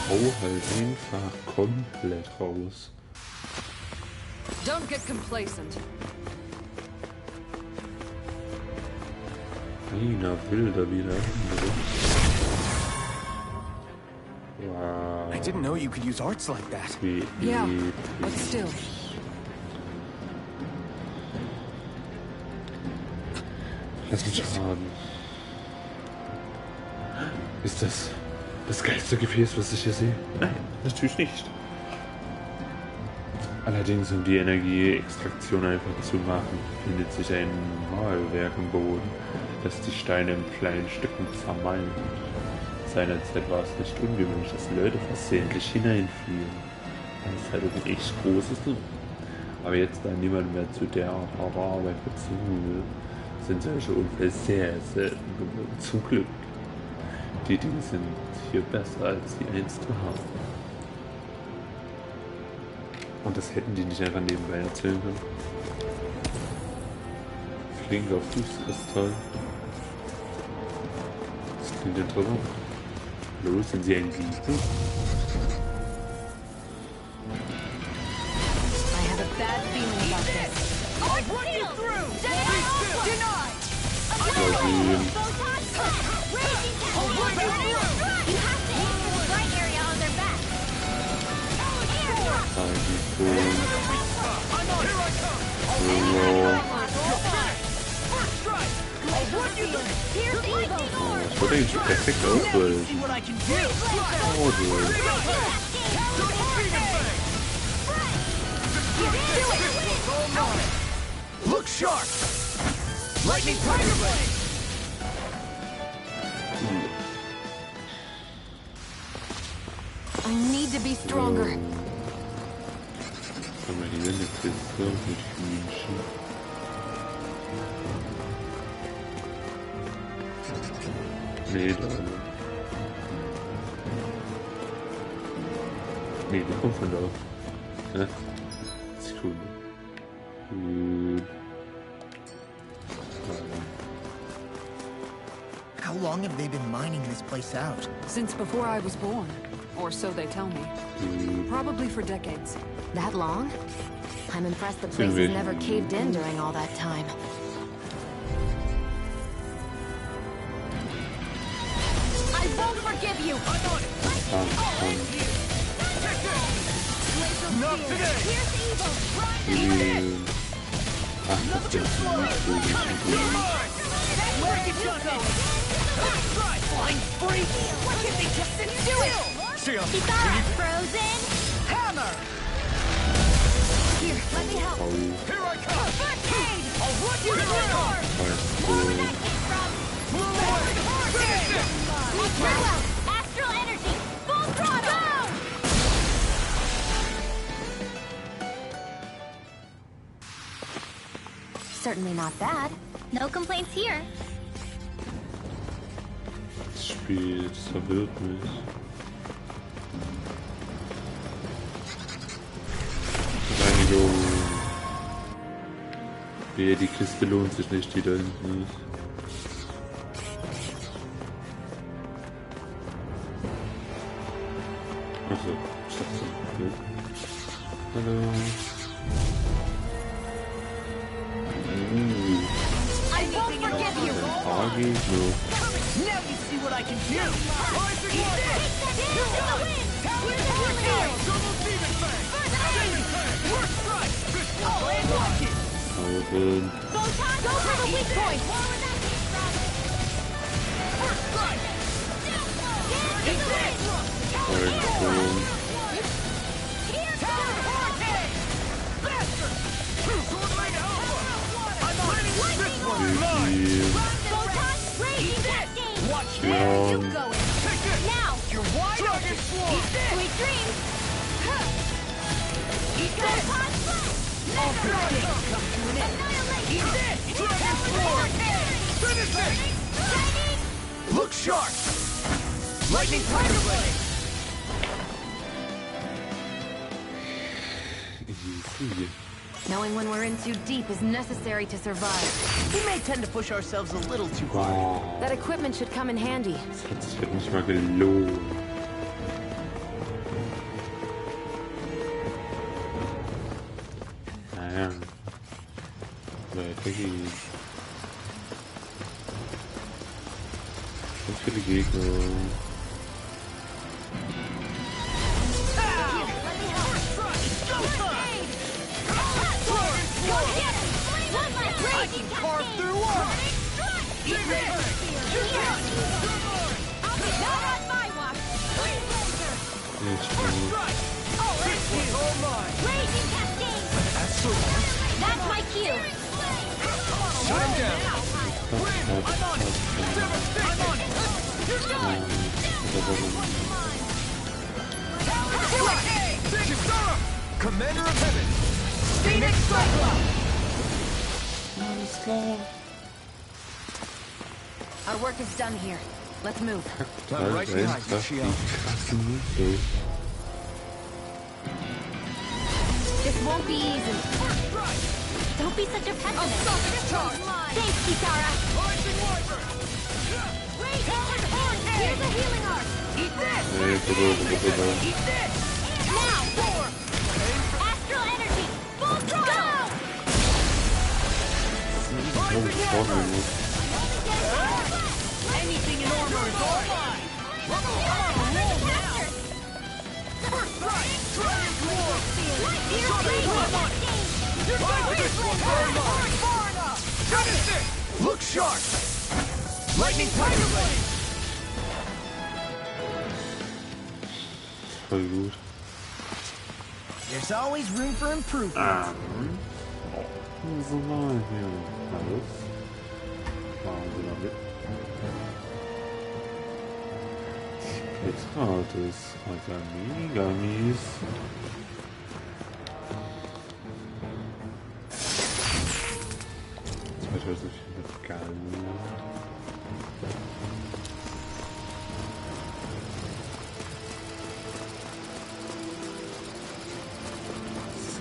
Hau halt einfach komplett raus. Don't get complacent. Einer wilder wie der andere. Wow. I didn't know you could use arts like that. Yeah, but still. Lass mich raten. Ist das das geilste Gefäß, was ich hier sehe? Nein, natürlich nicht. Allerdings, um die Energieextraktion einfach zu machen, findet sich ein Mahlwerk im Boden, das die Steine in kleinen Stücken zermalmt. Seinerzeit war es nicht ungewöhnlich, dass Leute versehentlich hineinfielen. Das ist halt ein echt großes Ding. Aber jetzt, da niemand mehr zu der Art harter Arbeit gezwungen wird, sind solche Unfälle sehr selten geworden. Zum Glück. Die Dinge sind hier besser, als sie einst waren. Und das hätten die nicht einfach nebenbei erzählen können. Fliegen auf Fußkristall. Das klingt interessant. Los, sind sie ein Riese? I have a bad feeling about this. I'll run you through. Denied. Mal sehen. I'll run you through. You have to aim for the right area on their back. Das wird eigentlich perfekt ausweichen. Oh, du. Look sharp. Lightning Tiger Blade. I need to be stronger. Haben wir hier eine Kiste mit Hühnchen. Nee, da. Nee, die kommt von da. Ja. Sekunde. How long have they been mining this place out? Since before I was born. Or so they tell me. Probably for decades. That long? I'm impressed the place has never caved in during all that time. I won't forgive you! I'm on it! Not today! Here's evil! Run! You're mine! Where you go? Flying freak! Why can't they just sit still? Kitara! Frozen! Hammer! Here, let me help. Here I come! First aid! I'll run you through! More where that came from! Move away! Finish it! Farewell! Astral energy! Full throttle! Certainly not bad. No complaints here. Das Spiel verwirrt mich. Reinigung. Nee, die Kiste lohnt sich nicht, die da hinten ist. Achso, ich dachte, okay. Hallo. I won't forgive you! Agi? No. Now you see what I can do! Augen. Photon, go for the weak point! Watch where you going! Now! You're wide open! Sweet dreams! Eat this! All good things come to an end! Eat this! Dragon Sword! Finish it! Look sharp! Lightning Tiger Blade! Easy. Knowing when we're in too deep is necessary to survive. We may tend to push ourselves a little too hard. That equipment should come in handy. Das hat sich nicht mal gelohnt. Naja. Weiter geht's. So viele Gegner. I can carve through armor! Eat this! Not on my watch! I'll end you! Raging cascade! That's my cue! Shut him down! I'm on it! I'm on it! You're done! Commander of Heaven! Phoenix Cyclops! Our work is done here. Let's move. Right behind you, Shield. This won't be easy. Don't be such a pessimist. Thanks, Kitara! Here's a healing arc! Eat this! Eat this! Now! Astral energy! Full throttle! Anything in armor is all mine! First strike! Dragon Sword! Far enough! Finish it! Look sharp! Lightning Tiger Blade! Voll gut. There's always room for improvement. So mal hier alles. Machen wir damit. Jetzt gratis. Also mega mies. Geil.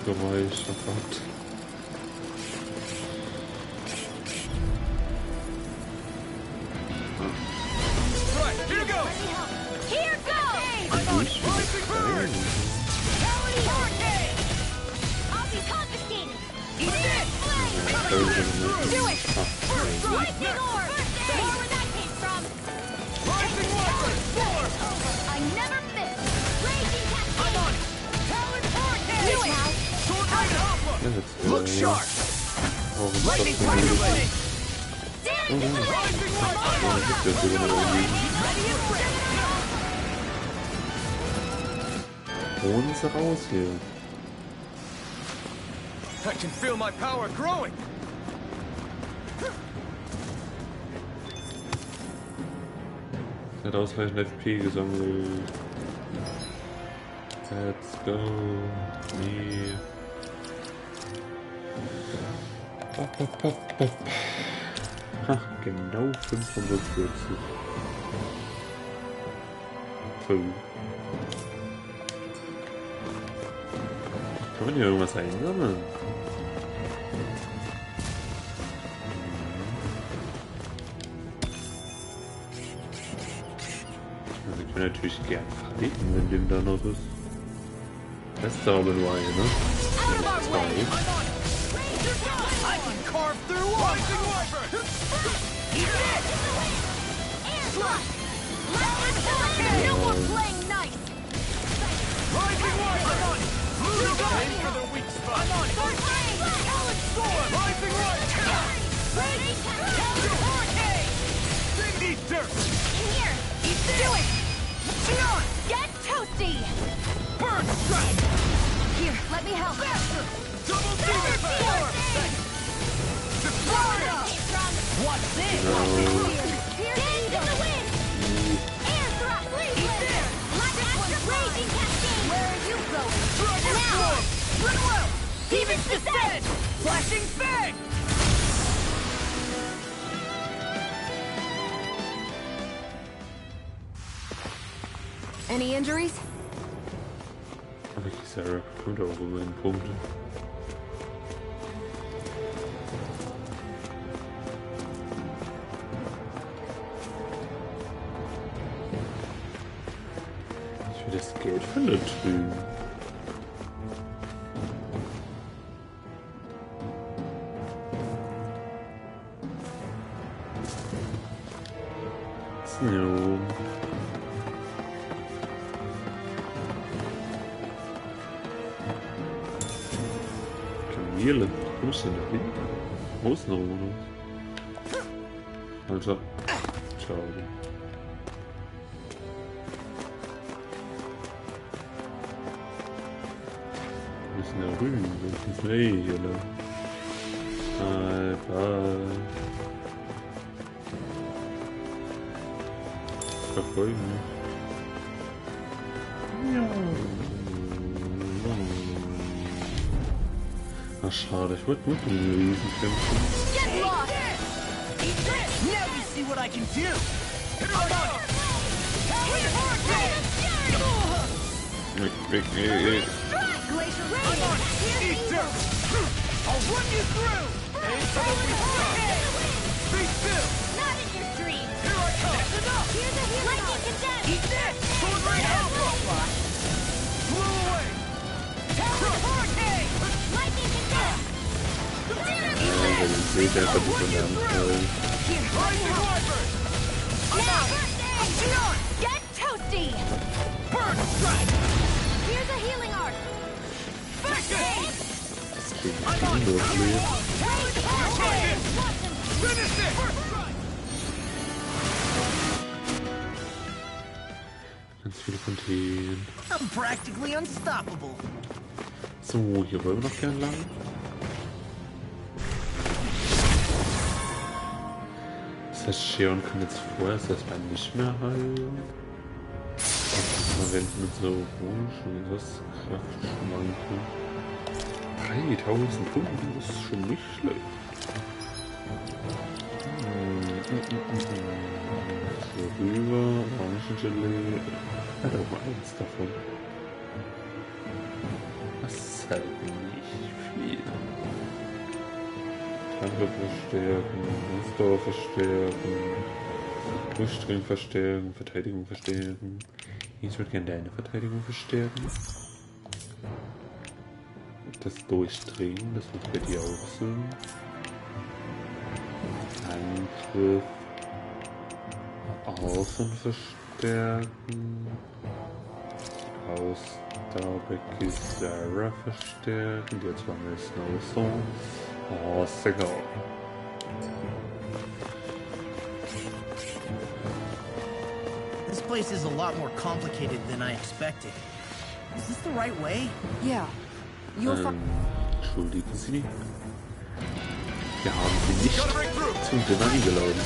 Geräusch, oh Gott. Right, here goes! Here goes! I'm on rising bird! Tally hurricane! I'll be confiscated! Eat this! Do it! Lightning orb! More where that came from! Rising wiper! Four! I never miss! Raging Katzen! I'm on it! Talon hurricane! Do it now! Sword rain alpha! Ja, jetzt, Look sharp! Lightning tiger blade! Rising wiper! Ready and ready! Holen sie raus hier. I can feel my power growing! Hat ausreichend FP gesammelt. Let's go. Nee. Bop, bop, bop, bop. Ha, genau 540. Puh. Kann man hier irgendwas einsammeln? Also ich bin natürlich gern verlegen, wenn dem da noch ist. Das ist aber nur eine, ne? Zwei. I can carve through rising wiper! Eat this! No more playing nice! Rising wiper! I'm on it! Aim for the weak spot! I'm on it! Talon storm! Rising wiper! Talon hurricane! Send these dirt! Here! Eat this! Do it! Xenon! Get toasty! Burn strike! Here, let me help! Faster! Double demon power! Destroy it! What's this? Dance in the wind! Air thrust! Eat this! Like Astral Raging Katzen! Where are you going? Dragon Now! storm! Run well! Demon's descent! Flashing fang! Any injuries? Aber die Sarah bekommt auch immerhin Punkte. Ich will das Geld von da drüben. So. Eulen, wo ist denn da hin? Wo ist noch Bonus? Also, schade. Wir müssen da rüben, das ist Eulen. Bye. Verfolgen. Ja. Ach, schade, ich wollte mit dem Riesen kämpfen. Get lost! Eat this! Now you see what I can do! Hit her on! Talon hurricane! Glacier Rain! I'm on it! Eat dirt! I'll run you through! Aim for the weak spot! Be still! Not in your dream! Here I come! That's enough! Here's a healing Lightning condensed! Eat this! Sword rain alpha! Blew away! Talon hurricane! Lightning condensed! Seht einfach die von der Anfall. Rising wiper! Now! Xenon! Get toasty! Burn strike! Here's a healing art! Fix it! Das geht nicht los, nee. Talon hurricane! Finish it! Ganz viele Fontänen. I'm practically unstoppable. So, hier wollen wir noch gern lang. Das heißt, Sheon kann jetzt vorerst erstmal nicht mehr heilen. Man rennt mit so Orange und was Kraftschwanken. 3000 Punkte, das ist schon nicht schlecht. So rüber, Orangengelee. Hat auch mal eins davon. Was halt nicht. Angriff verstärken, Ausdauer verstärken, Durchdringen verstärken, Verteidigung verstärken. Ich würde gerne deine Verteidigung verstärken. Das Durchdringen, das wird bei dir auch so. Angriff außen verstärken. Ausdauer bei Kisara verstärken. Die hat zwar mehr Snow. Oh, Signal. This place is a lot more complicated than I expected. Is this the right way? Yeah. You'll find. Entschuldigen Sie. Wir haben Sie nicht zum Dinner eingeladen.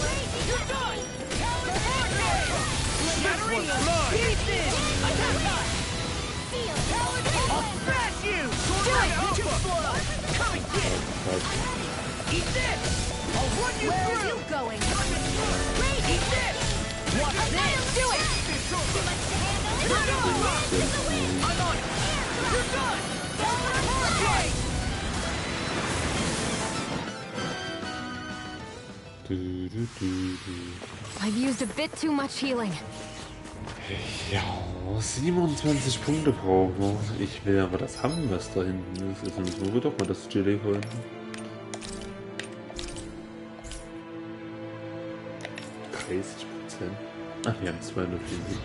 I've used a bit too much healing. Ja, 27 Punkte brauchen wir. Ich will aber das haben, was da hinten ist. Jetzt müssen wir doch mal das Gelee holen. Ach, wir haben 274.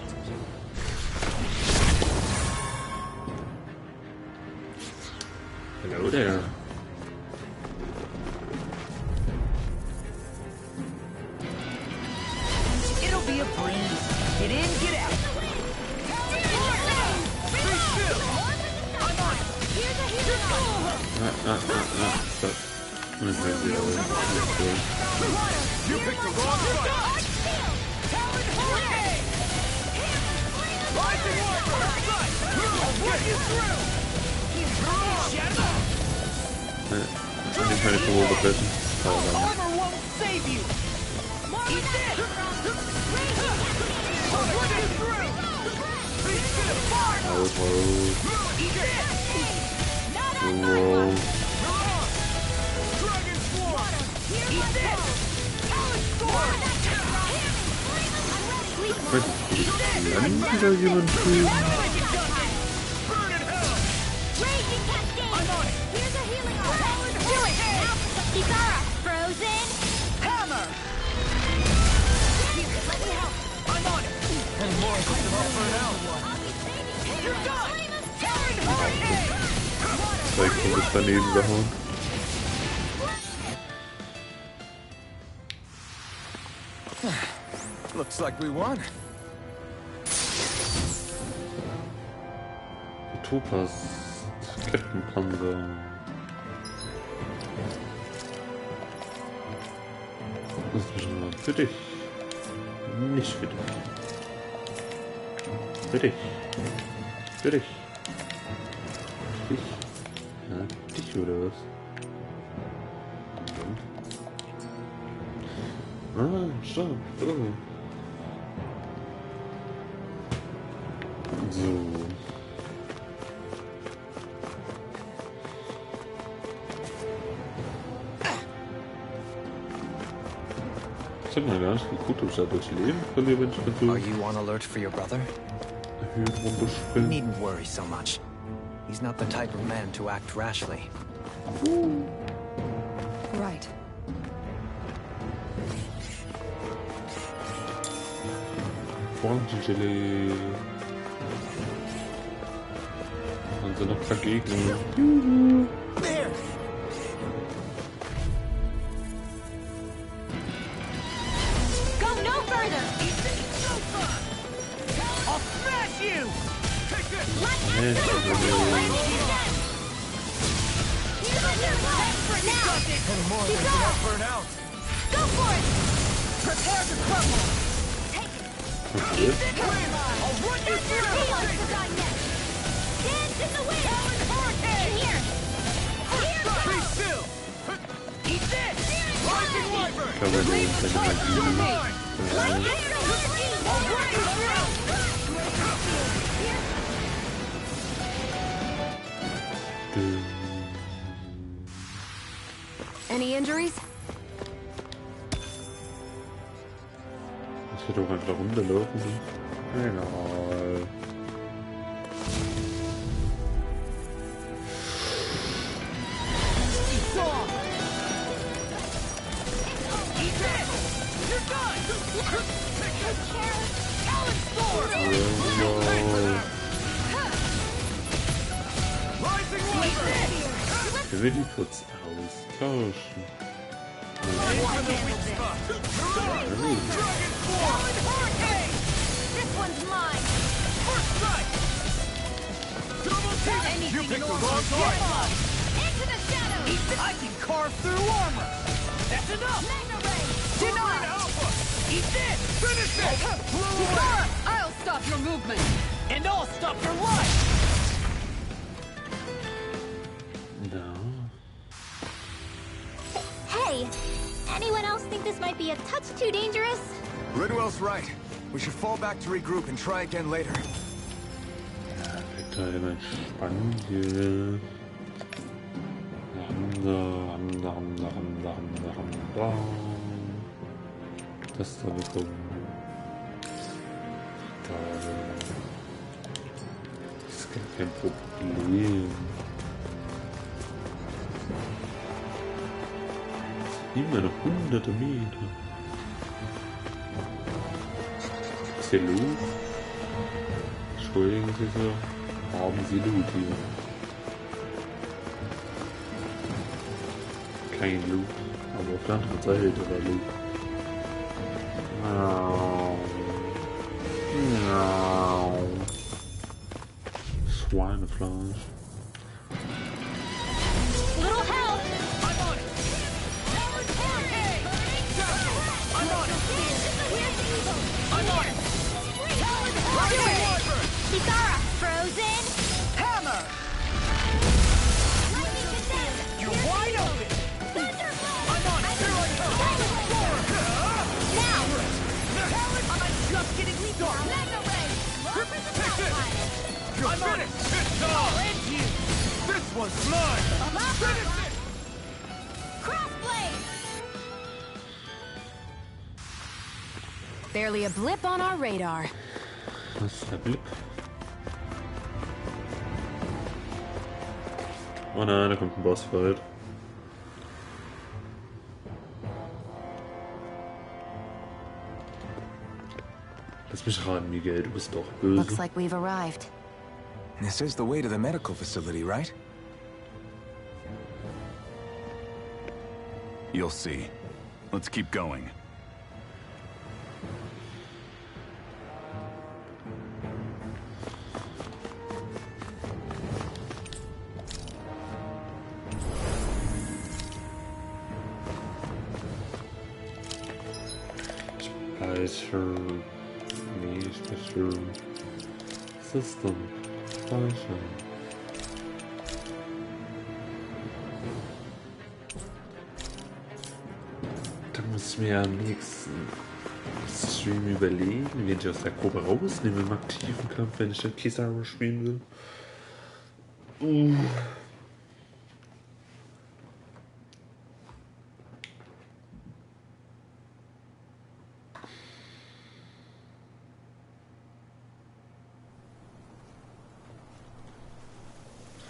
Hello there. It'll be a breeze. Get in, get out. Stop. You picked the wrong fight. I think I need the person. Armor won't save you. Eat this. Wieder jemand kriegen? Zwei Kumpels daneben gehauen. Looks like we won. Topaz, Kettenpanzer. Das ist schon mal für dich. Nicht für dich. Für dich. Für dich. Dich. Ja, dich oder was? Ah, stopp. Oh. So. Ich hab mal gar nicht geguckt, ob ich da durchleben verliere, wenn ich versuche. Are you on alert for your brother? Erhöht runterspringen. Needn't worry so much. He's not the type of man to act rashly. Right. Orangengelee. Waren sie noch dagegen? There. Go no further. I'll smash you. Take Go for it. Prepare to crumble. I'll run you through. Dance in the wind. In here. Be still. Eat this. Rising wyvern. Covered in I'll run you through. Any Any injuries? Ich hätte auch einfach runterlaufen. Egal. Ich will die kurz austauschen. This one's mine. First strike. You picked the wrong target. Into the shadows. I can carve through armor. That's enough. Magna ray. Deny alpha. Eat this. Finish it. I'll stop your movement. And I'll stop your life. No. Hey, anyone else think this might be a touch too dangerous? Ridwell's right. We should fall back to regroup and try again later. Ja, wird da immer spannend hier. Das da bekommen. Da. Das ist gar kein Problem. Immer noch hunderte Meter. Ist hier Loot? Entschuldigen Sie so. Haben Sie Loot hier? Kein Loot. Aber auf der anderen Seite war Loot. Schweinefleisch. Little help. I'm on it. I'm on it. I'm on it. Kisara, frozen. Hammer. You're wide open. I'm on it. Here I come. Now. I'm just getting started. Magna ray. Take this. You're finished. It's all into you. This one's mine. Finish it. Crossblade. Barely a blip on our radar. Was ist der Blip? Oh nein, da kommt ein Bossfight. Lass mich raten, Miguel, du bist doch böse. Looks like we've arrived. This is the way to the medical facility, right? You'll see. Let's keep going. Speicher. Nee, Speicher. System. Speicher. Da muss ich mir am nächsten Stream überlegen, wen ich aus der Gruppe rausnehme im aktiven Kampf, wenn ich den Kisara spielen will.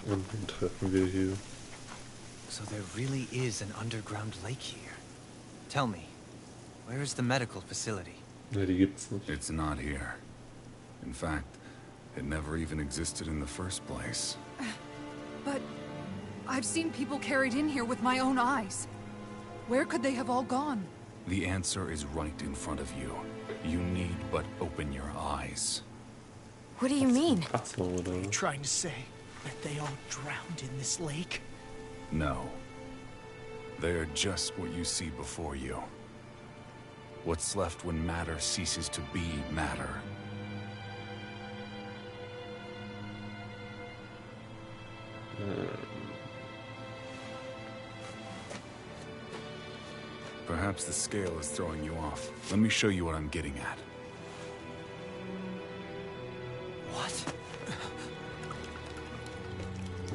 Und wen treffen wir hier? So there really is an underground lake here. Tell me, where is the medical facility? Ja, die gibt's nicht. It's not here. In fact, it never even existed in the first place. But I've seen people carried in here with my own eyes. Where could they have all gone? The answer is right in front of you. You need but open your eyes. What do you mean? Are you trying to say that they all drowned in this lake? No. They are just what you see before you. What's left when matter ceases to be matter. Perhaps the scale is throwing you off. Let me show you what I'm getting at. What?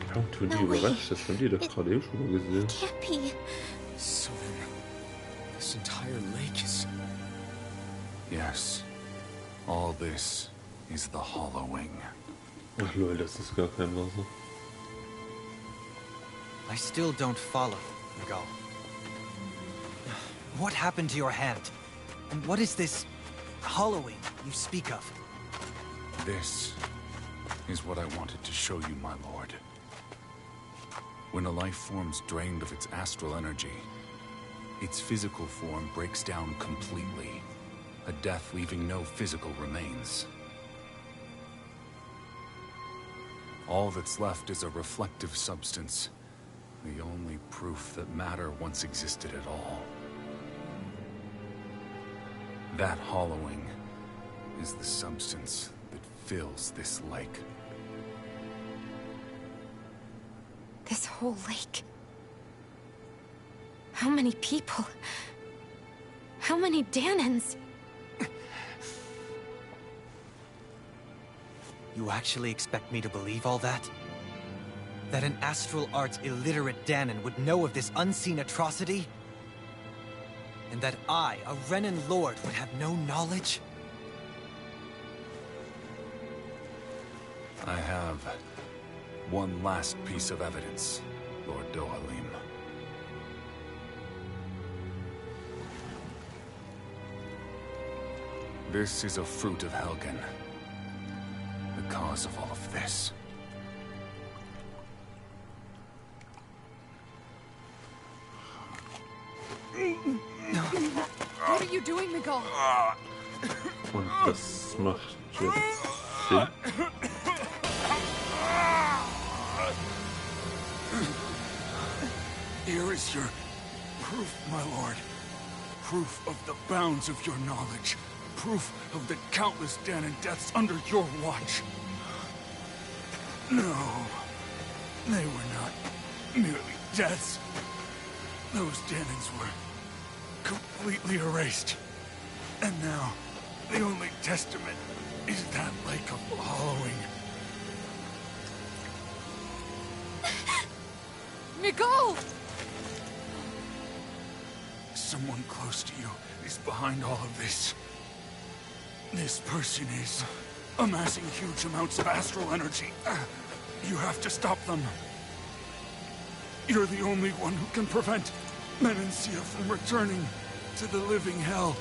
Warum tun die überrascht? Das haben die doch gerade eben schon mal gesehen. Can't be. So then, this entire lake is... Yes. All this is the hollowing. Ach lol, das ist gar kein Wasser. I still don't follow, Miguel. What happened to your hand? And what is this hollowing you speak of? This is what I wanted to show you, my lord. When a life form's drained of its astral energy, its physical form breaks down completely. A death leaving no physical remains. All that's left is a reflective substance. The only proof that matter once existed at all. That hollowing is the substance that fills this lake. This whole lake. How many people? How many Danans? You actually expect me to believe all that? That an astral arts illiterate Danan would know of this unseen atrocity? And that I, a Renan lord, would have no knowledge? I have one last piece of evidence, Lord Dohalim. This is a Fruit of Helgen. The cause of all of this. What are you doing, Miguel? Und das macht jetzt Sinn. Here is your proof, my lord. Proof of the bounds of your knowledge. Proof of the countless Danan deaths under your watch. No, they were not merely deaths. Those Danans were completely erased. And now, the only testament is that lake of hollowing. Miguel! Someone close to you is behind all of this. This person is amassing huge amounts of astral energy. You have to stop them. You're the only one who can prevent Menancia from returning to the living hell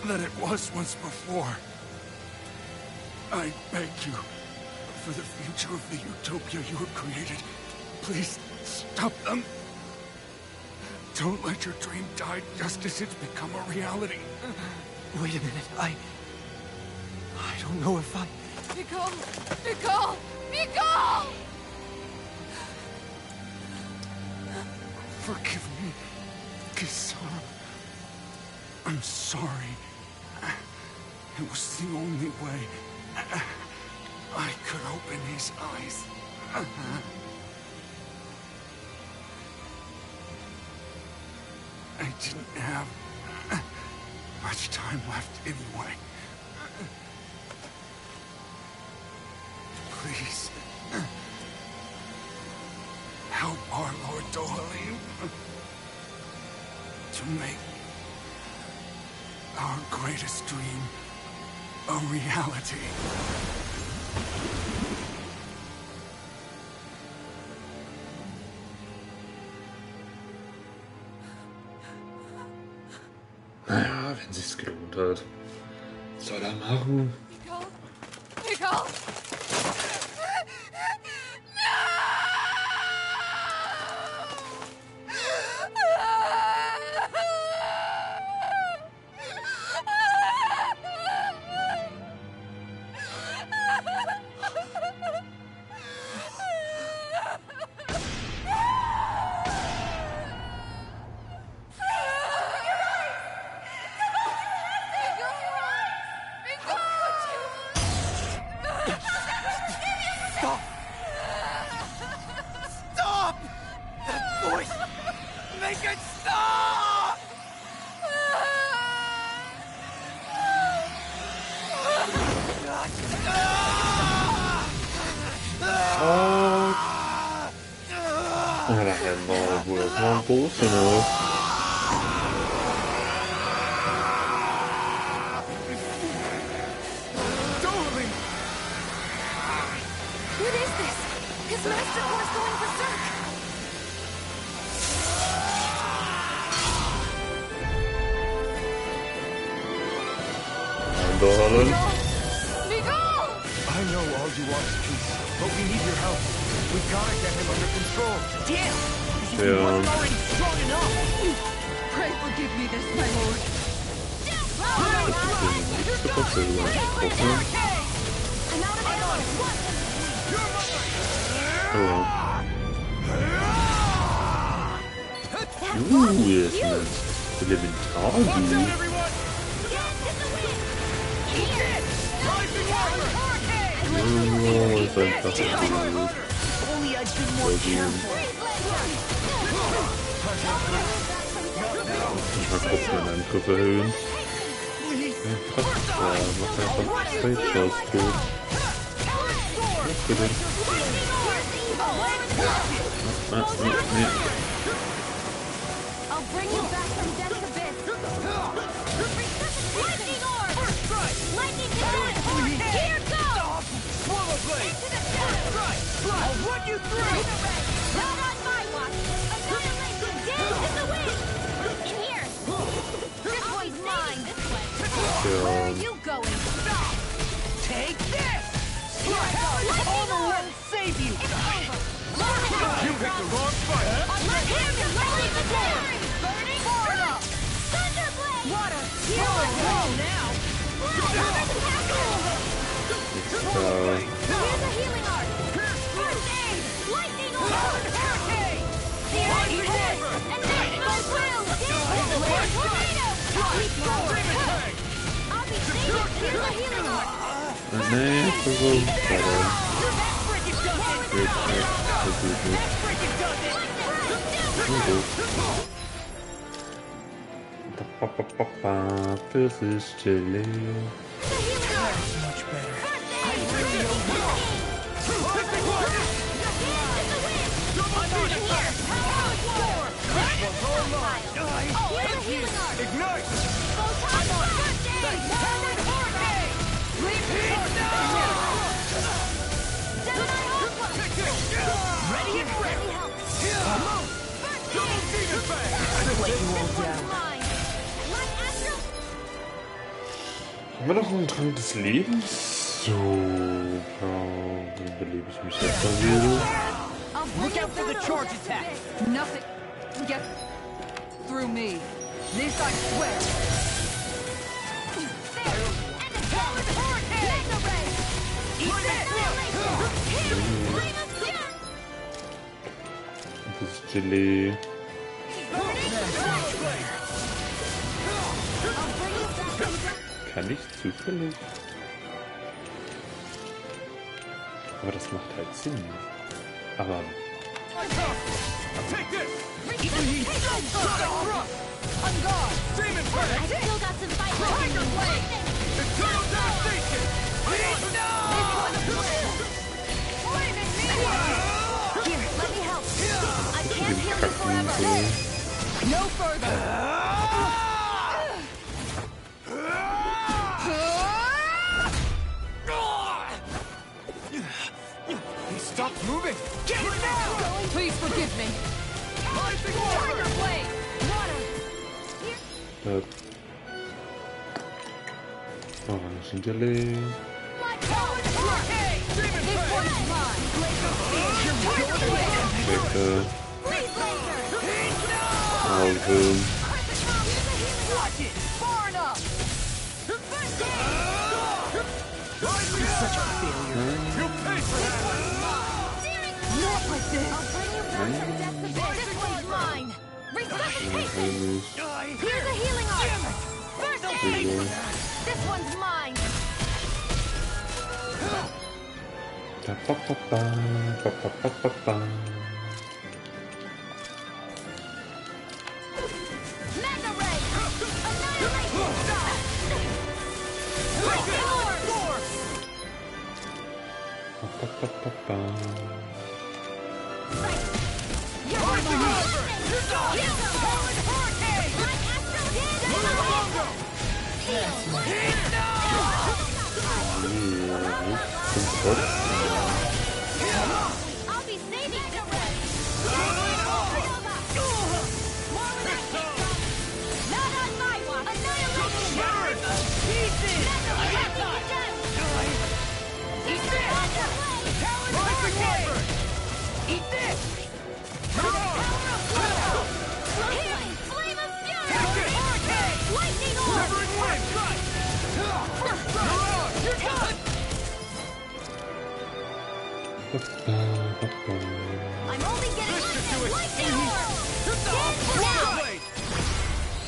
that it was once before. I beg you, for the future of the utopia you have created, please stop them. Don't let your dream die just as it's become a reality. Wait a minute, I don't know if I... Miguel! Miguel! Miguel! Forgive me, Kisara. I'm sorry. It was the only way I could open his eyes. I didn't have much time left anyway. Please, help our Lord Dohalim to make our greatest dream a reality. Naja, wenn sich's gelohnt hat. Soll er machen. Miguel! Miguel! Ja, das war wohl das war ein Boss, genau. Master Core's going berserk! I know all you want is peace, but we need your help. We gotta get him under control. Damn! As if he wasn't already strong enough! Pray forgive me this, my lord. Jest elementarny. Oh, ist einfach gut. Only I'd been more careful. Mal kurz meinen Angriff erhöhen. Ja, mach einfach Space Force tot. Was bitte? Nee. I'll bring you back from death's abyss. Lightning orb! Lightning descent! Here goes! Swallow blade! Into the shadows! I'll run you through! Not on my watch! Annihilation down in the wind! In here! This one's mine! Where are you going? Stop! Take this! Armor won't save you! It's over! You picked the wrong fight! Let him rally the down! Burning Fire! Thunderblade! Water! Here we go now! Here's a healing art! First aid! Lightning orb! Hurricane! Here's this! And next goes will! Tornado! I'll be safe! Here's a healing art! Nee, versuch. Pfirsich-Gelee. Much better. I really don't know. Ignite! Ready and ready. Double demon bang! Let you all down. Haben wir noch einen Trank des Lebens? So, dann belebe ich mich jetzt mal wieder. Look out for the charge attack. Nothing get through me. This I swear. Das ist Gelee. Kann ich zufällig. Aber das macht halt Sinn. Aber. Take this! On guard! Demon bang! I still got some fight left in me. Eternal devastation! Here, let me help. I can't heal you forever. No further. He stopped moving! Get it now! Please forgive me. Tiger blade! Water! Orangengelee. My power! Hurricane! This one's mine! Tiger blade! Decke. Freeze laser! Auge. Watch it! Far enough! You're such a failure. You pay for that! Not like this! I'll bring you back from death's abyss! This one's mine! Resuscitation! Here's a healing art! First aid! This one's mine! Mega ray! Annihilation! Lightning orb! You're powered hurricane! My astral I'll be only getting lightning orb! Now!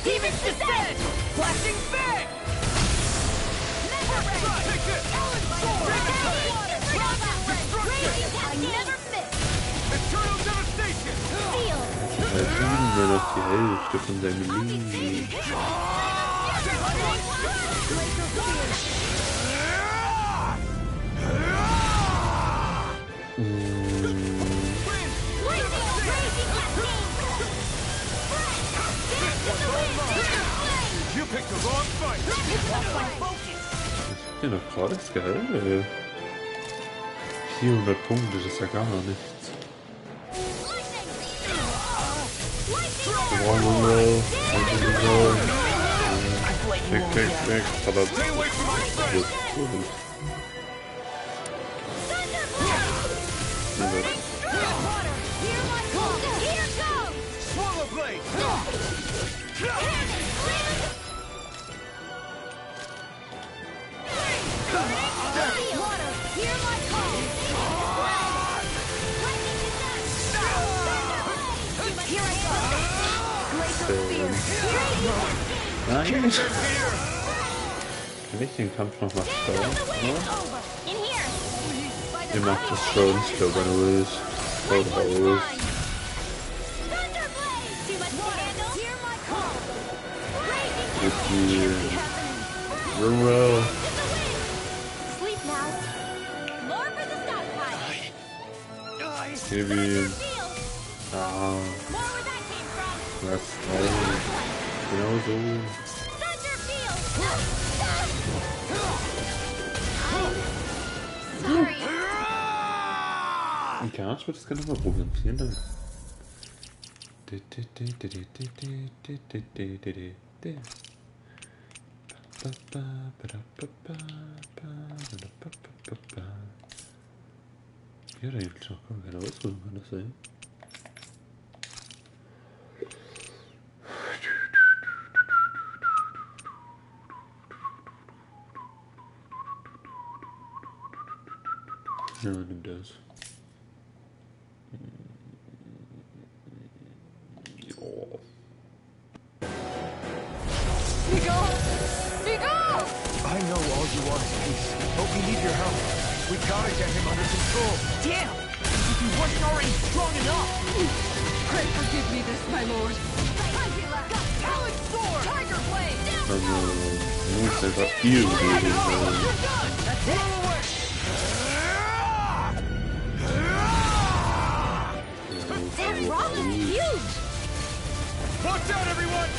Demon's Descent! Flashing Fang! Take this! I never miss! Eternal Devastation! Seal! Nur noch die Hälfte von seinem Leben. You picked the wrong fight. Ich hab ja noch gerade das Gehalt. 400 Punkte, das ist ja gar nichts. Weg, verdammt. Nein! Kann ich den Kampf noch mal starten? Ihr macht das schon, ich glaube nur ich. Haut raus. Rural. Gib ihm. Was? Genau so. Ja, ich würde es gerne mal probieren. Vielen Dank. Ja, da gibt es noch gar keine Ausrüstung, kann das sein? Ja, nimm das. Jo. Nico! Nico! I know all you want is peace, but we need your help. We gotta get him under control. Damn! If he wasn't already strong enough! Pray forgive me this, my lord. Talon Sword! Tiger Blade! Muss einfach viel reden. That's it! That rock is huge! Watch out, everyone!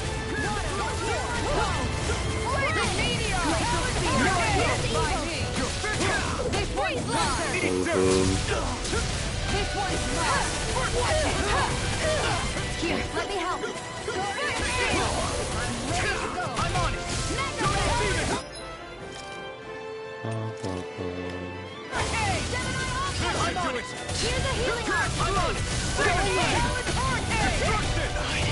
This one's mine! Here, let me help! I'm on it! Hey! I'm on it! Here's a healing heart! I'm on it!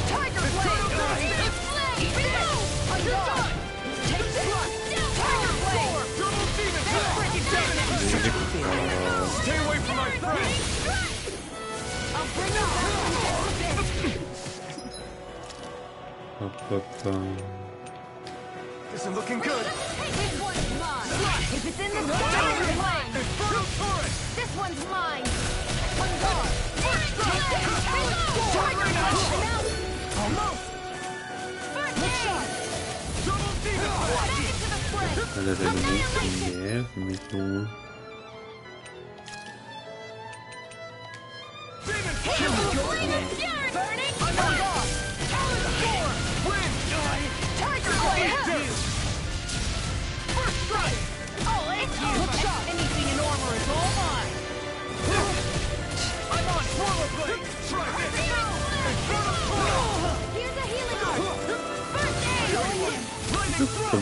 Tiger Blade! It's flame! I'm done! Take this! Tiger Blade! Double demon! Stay away from my friend! I'll bring you back! Isn't looking good! This one's mine! If it's in the sky, it's mine! This one's mine! On guard! Almost! First shot! Double demon! Back into the fray! Alter, deine nächsten nerven mich, Junge. Burning! I'm on guard! Talon Sword! Win! Tiger Blade! First strike! Oh, it's you! Look shot! Anything in armor is all mine! I'm on Swirler Blade! Try this! Here's a healing art! First aid! Going in! Lightning throw!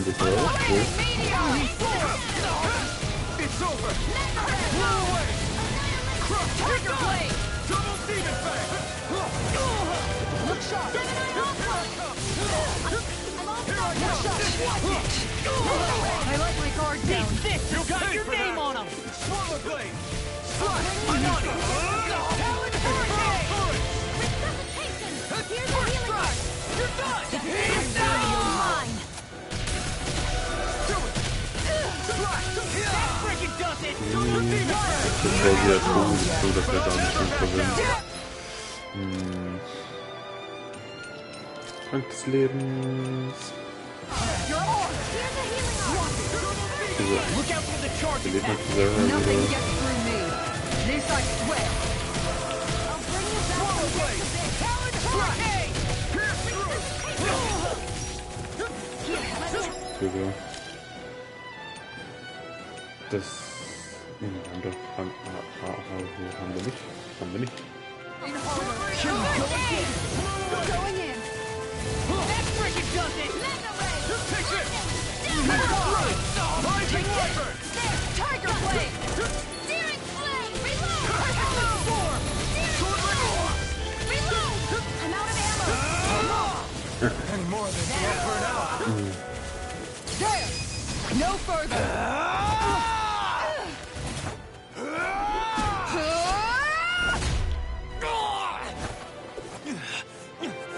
It's over! Blow away! Crush! Tiger Blade! Double demon fang! Look sharp! I'm all I like my guard down. This! You got your name on him! Swirler Blade! Strike! I'm on it! Talent Hurricane! Here's the healing part! You're done! It's mine! That freaking does it! Bevor wir Atomen sind, so dass wir da nicht schon verwenden. Trank des Lebens. Look out for the charge! Wir leben jetzt selber. Nothing gets through me. This I swear. I'll bring you back from this a bit. Talent Hurricane! Sogar. Das haben wir nicht. Haben wir nicht. Going in! That freaking does it! Take this! Rising Viper! Tiger Blade! Steering Flame! Reload! Perfect Storm! Reload! I'm out of ammo! Any more of this will burn out. There! No further!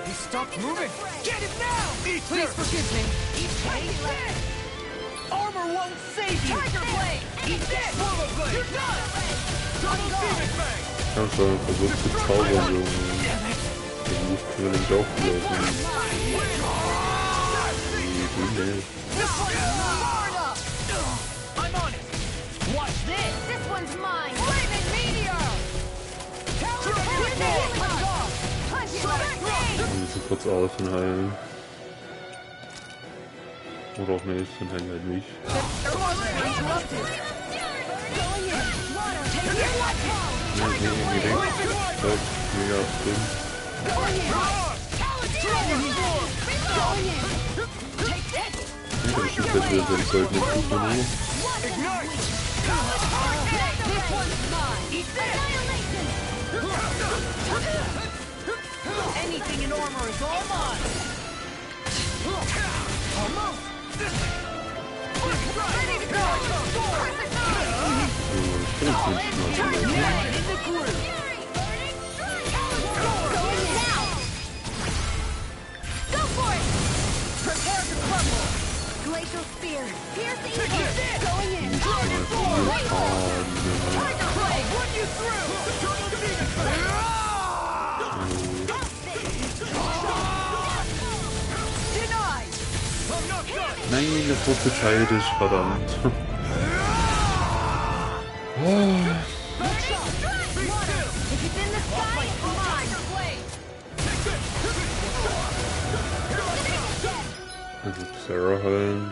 He stopped moving. Get him now! Please forgive me. Take this! Armor won't save you! Tiger Blade! Eat this! Lava Blade! You're done! Double Demon Fang! Ich habe schon versucht zu zaubern, Junge. Den muss man nicht auflösen. This one's far enough! I'm on it! Watch this! This one's mine! Flaming Meteor! Talent Hurricane! Wir müssen kurz auf und heilen. Oder auch nicht, dann heilen halt nicht. Nee. Mega drin. Das ist jetzt wieder den Zeug nicht gut genug. Anything in armor is all mine! Almost! Ready to go! Turn that in the groove! Going now! Go for it! Prepare to crumble! Glacial Spear! Pierce the evil! Going in! Tiger Blade! Run you through! Nein, das wurde verteidigt, verdammt. Also Sarah heilen.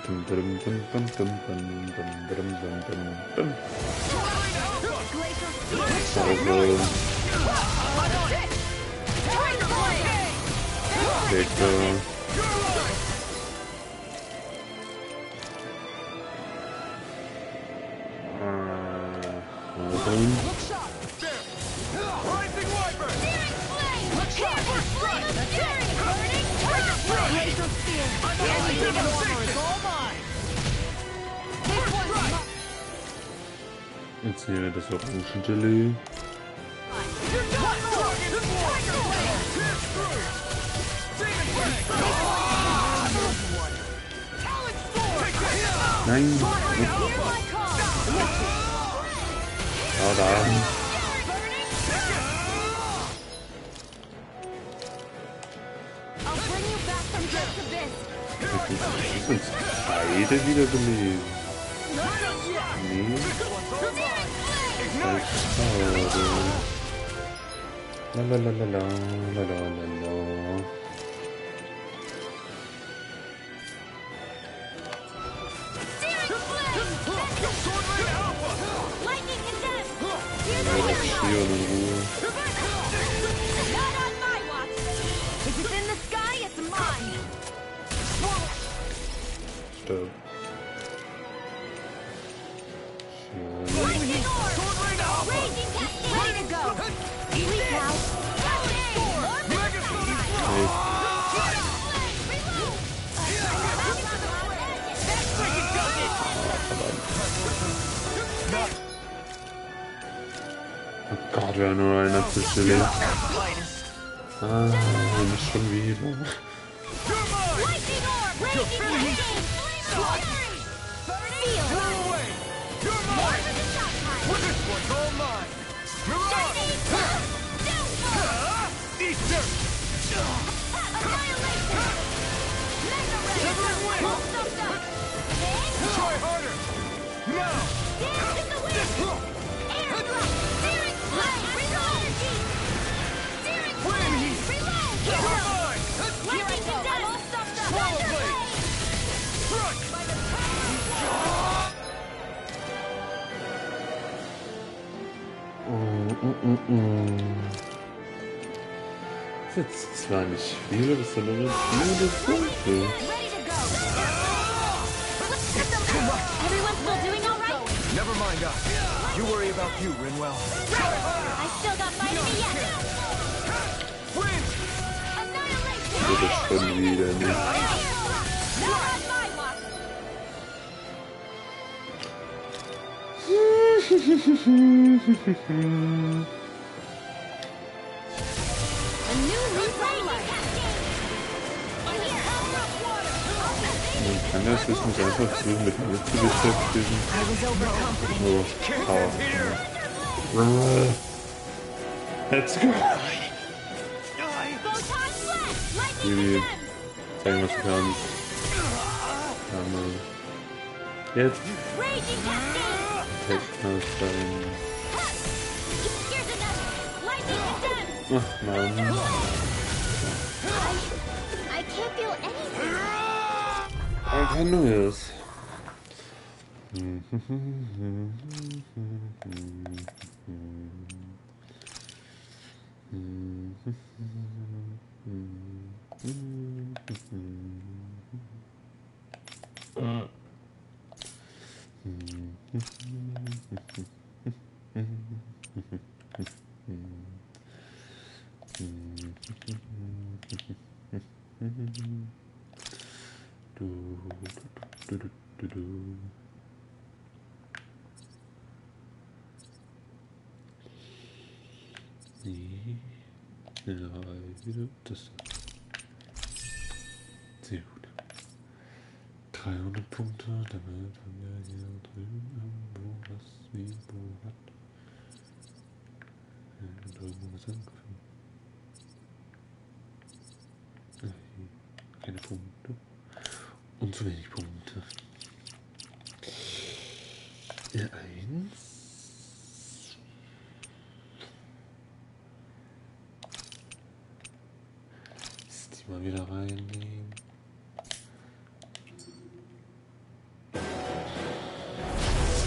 Jetzt nehmen wir das Orangengelee. Nein! Ah, da! Ich bin beide wieder beleben. Nee. Lalalala. Stirb. Hat ja nur einer zu chillen. Ah, nicht schon wieder. Try harder! Now! Dance in the wind! Air drop! Steering fly! Reload! Steering fly! Reload! Hero! Lightning condemn! I'm all stuffed up! Thunder blade! Front! By the power Ist jetzt zwar nicht viel, aber es sind nur 4 Punkte. Everyone still doing all right? Never mind us. You worry about you, Rinwell. I still got fight in me yet. Win! Wird es schon wieder nicht. Not on my watch. A new leaf on life. Man kann das jetzt nicht einfach versuchen, mit mir zu beschäftigen. Oh. Let's go! Baby, zeigen, was du kannst. Hammer. Jetzt! Technos sein. Ach Mann. I can't feel anything. Man kann Neues. Das sehr gut. 300 Punkte, damit haben wir hier drüben irgendwo was wie wo was. Irgendwo was angefangen. Keine Punkte. Und zu wenig Punkte. Ja, 1. Mal wieder reinlegen.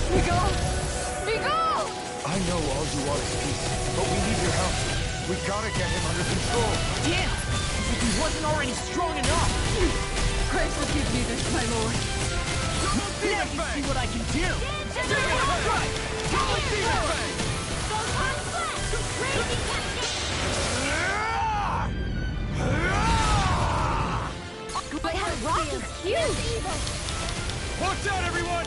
Miguel! Miguel! I know all you want is peace, but we need your help. We gotta get him under control. Damn! As if he wasn't already strong enough! Pray forgive me this, my lord. Now you see what I can do! But how rock is huge! Watch out, everyone!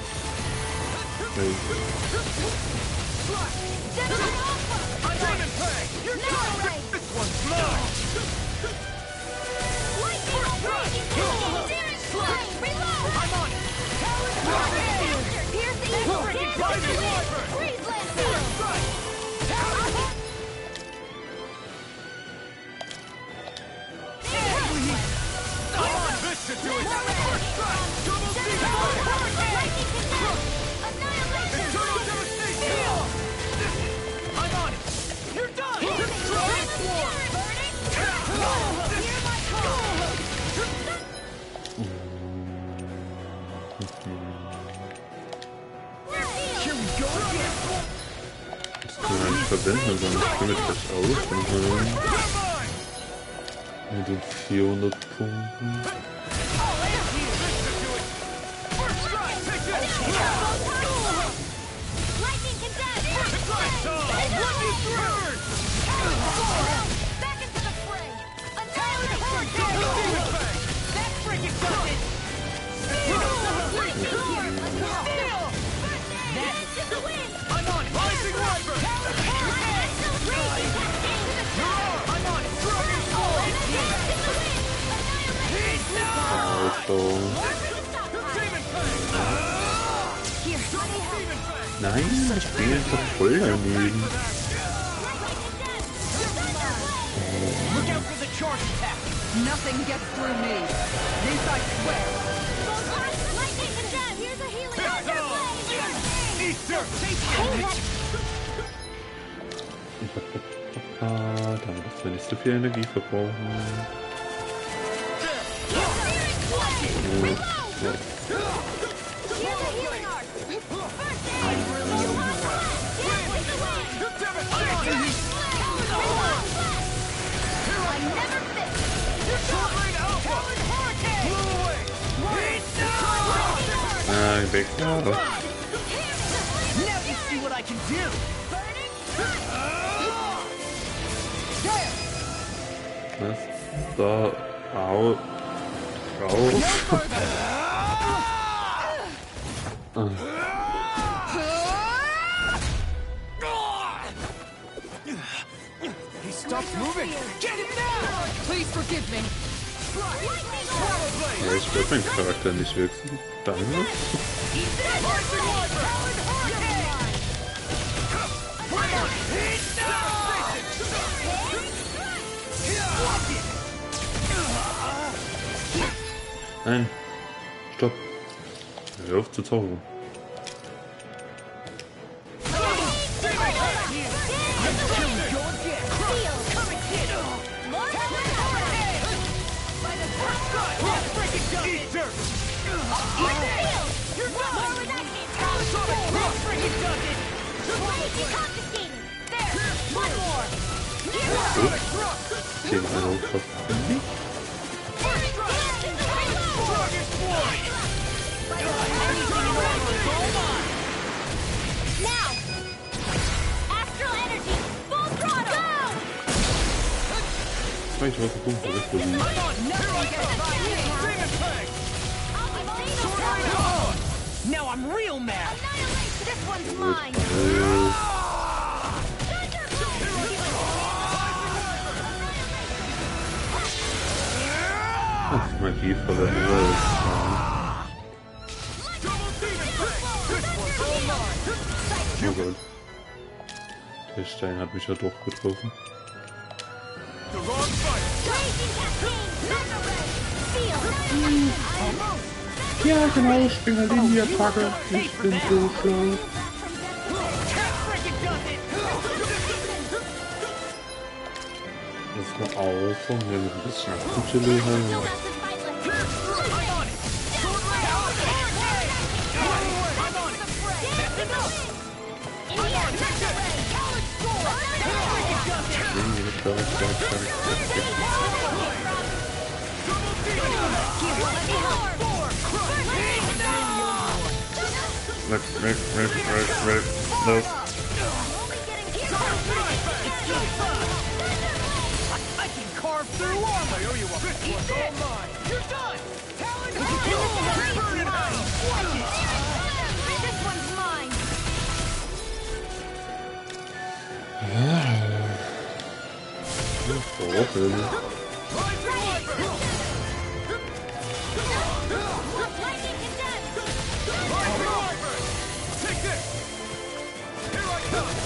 Demon Fang! You're done! This one's mine! I'm on it! This should do it! First strike! Double Internal devastation! I'm on it! You're done! Here we go again! Das kann man nicht verwenden, sondern ich komme gleich aus. Mit den 400 Punkten. Achtung. Nein, ich spiele doch voll daneben. Nothing gets through me. This I swear. Damit dass wir nicht so viel Energie verbrauchen. Big no. Now you see what I can do. Was? Da. Au. Raus. He stopped moving. Get him now! Please forgive me. Ja, ich würde meinen Charakter nicht wechseln. Danke. Nein. Stopp. Hör auf zu zaubern. Den Kraft. Now! Astral energy! Full throttle! Go! Ich weiß nicht, wo ist Now I'm real mad! This one's mine! Ach, Magie verwendet. Oh Gott. Der Stein hat mich ja doch getroffen. Ja, genau, ich bin halt in die Attacke. Ich bin so schlau. Das war auch von mir mit ein bisschen Akutele haben. No. I can carve through armor! I owe you one. This one's all mine! You're done! Talon burn it out! This one's mine! Take this! Here I come!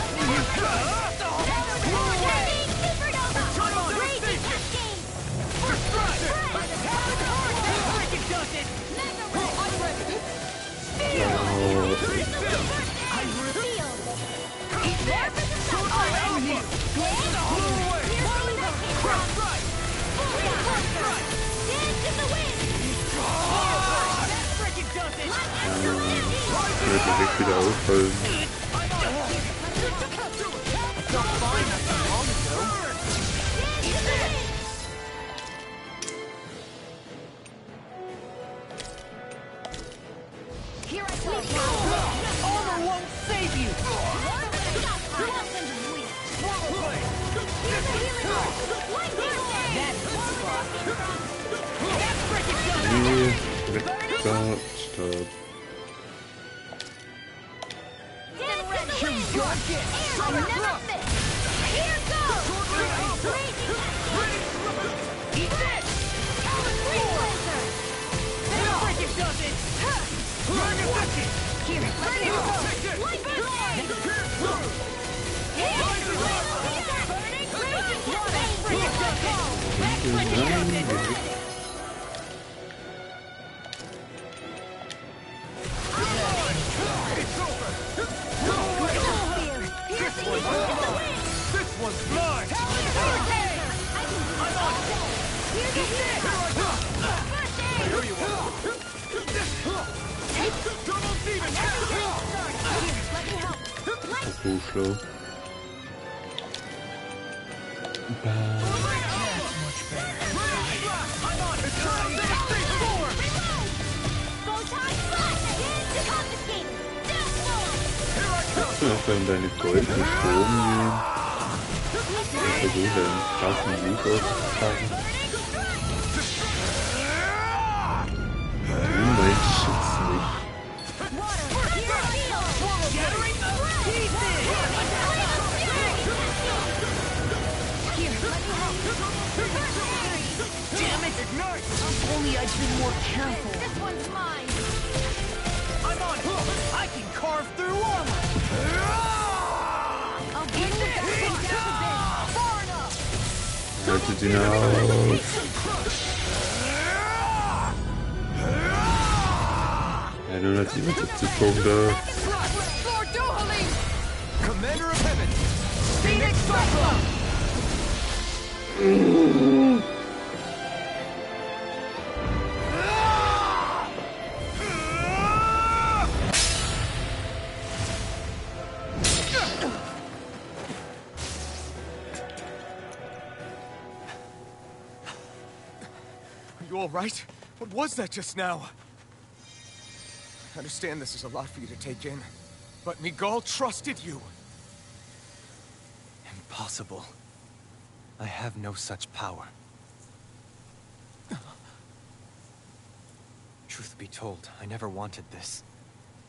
Direkt wieder auffallen. Armor won't save you! Stop. So schlau. Kannst du einfach in deine Gold mit Strom gehen? Ich versuche einen krassen Loot auszupacken. Du meinst jetzt nicht. Damn it! Ignite! If only I'd been more careful. This one's mine. I'm on it! I can carve through armor! I'll get you back down. Far enough. Haltet ihn aus. Ja, 177 Punkte. Commander of Heaven! Phoenix Cyclone! Are you all right? What was that just now? I understand this is a lot for you to take in, but Miguel trusted you. Impossible. I have no such power. Truth be told, I never wanted this.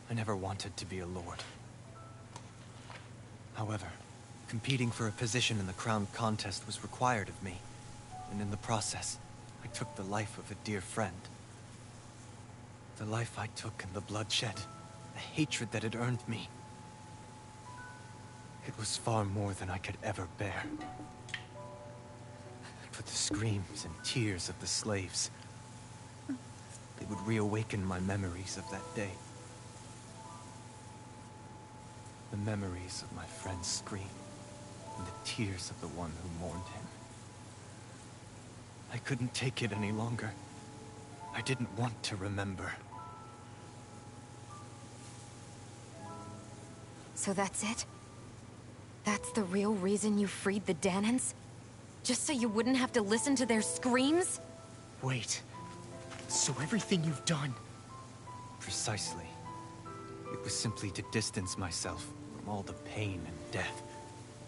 I never wanted to be a lord. However, competing for a position in the crown contest was required of me, and in the process, I took the life of a dear friend. The life I took in the bloodshed, the hatred that it earned me. It was far more than I could ever bear. But the screams and tears of the slaves, they would reawaken my memories of that day. The memories of my friend's scream, and the tears of the one who mourned him. I couldn't take it any longer. I didn't want to remember. So that's it? That's the real reason you freed the Danans? Just so you wouldn't have to listen to their screams? Wait. So everything you've done... Precisely. It was simply to distance myself from all the pain and death,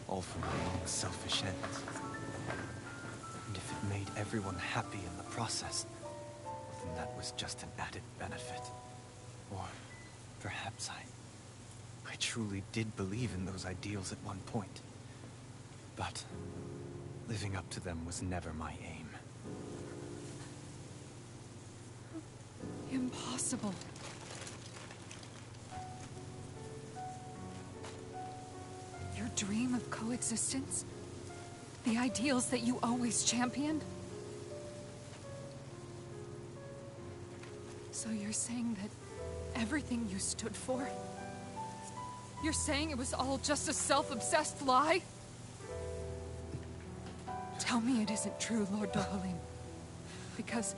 all for my own selfish ends. And if it made everyone happy in the process, then that was just an added benefit. Or perhaps I truly did believe in those ideals at one point. But living up to them was never my aim. Impossible. Your dream of coexistence? The ideals that you always championed? So you're saying that everything you stood for? You're saying it was all just a self-obsessed lie? Tell me it isn't true, Lord Dohalim. Because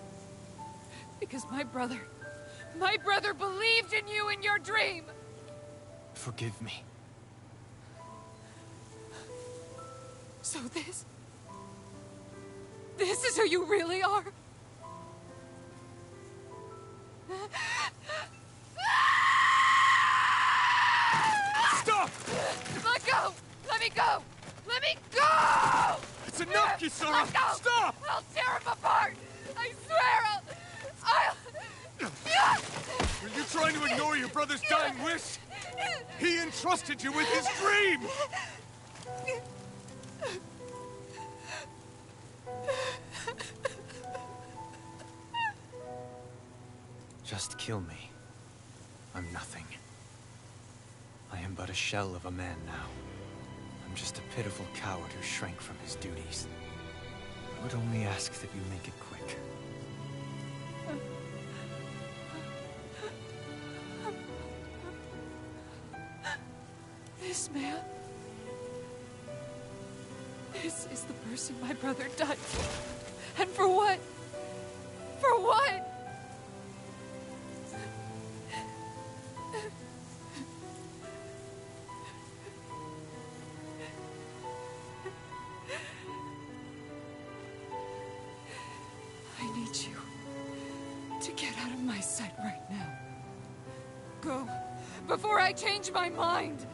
my brother believed in you in your dream! Forgive me. So this is who you really are? Stop! Let go! Let me go! Let me go! It's enough, Kisara! Let go! Stop! I'll tear him apart! I swear I'll... Are you trying to ignore your brother's dying wish? He entrusted you with his dream! Just kill me. I'm nothing. I am but a shell of a man now. I'm just a pitiful coward who shrank from his duties. I would only ask that you make it quick. This man... This is the person my brother died for. And for what? For what? I need you to get out of my sight right now. Go, before I change my mind!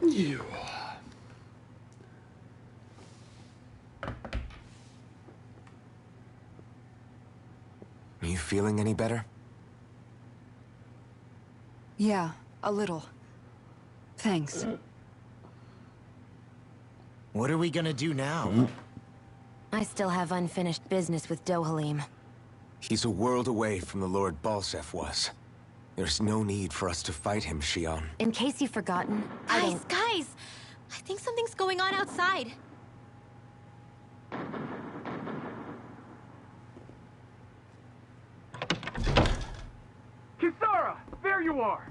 You. Are you feeling any better? Yeah, a little. Thanks. What are we gonna do now? I still have unfinished business with Dohalim. He's a world away from the Lord Balsef was. There's no need for us to fight him, Shion. In case you've forgotten, Guys! I think something's going on outside. Kisara! There you are!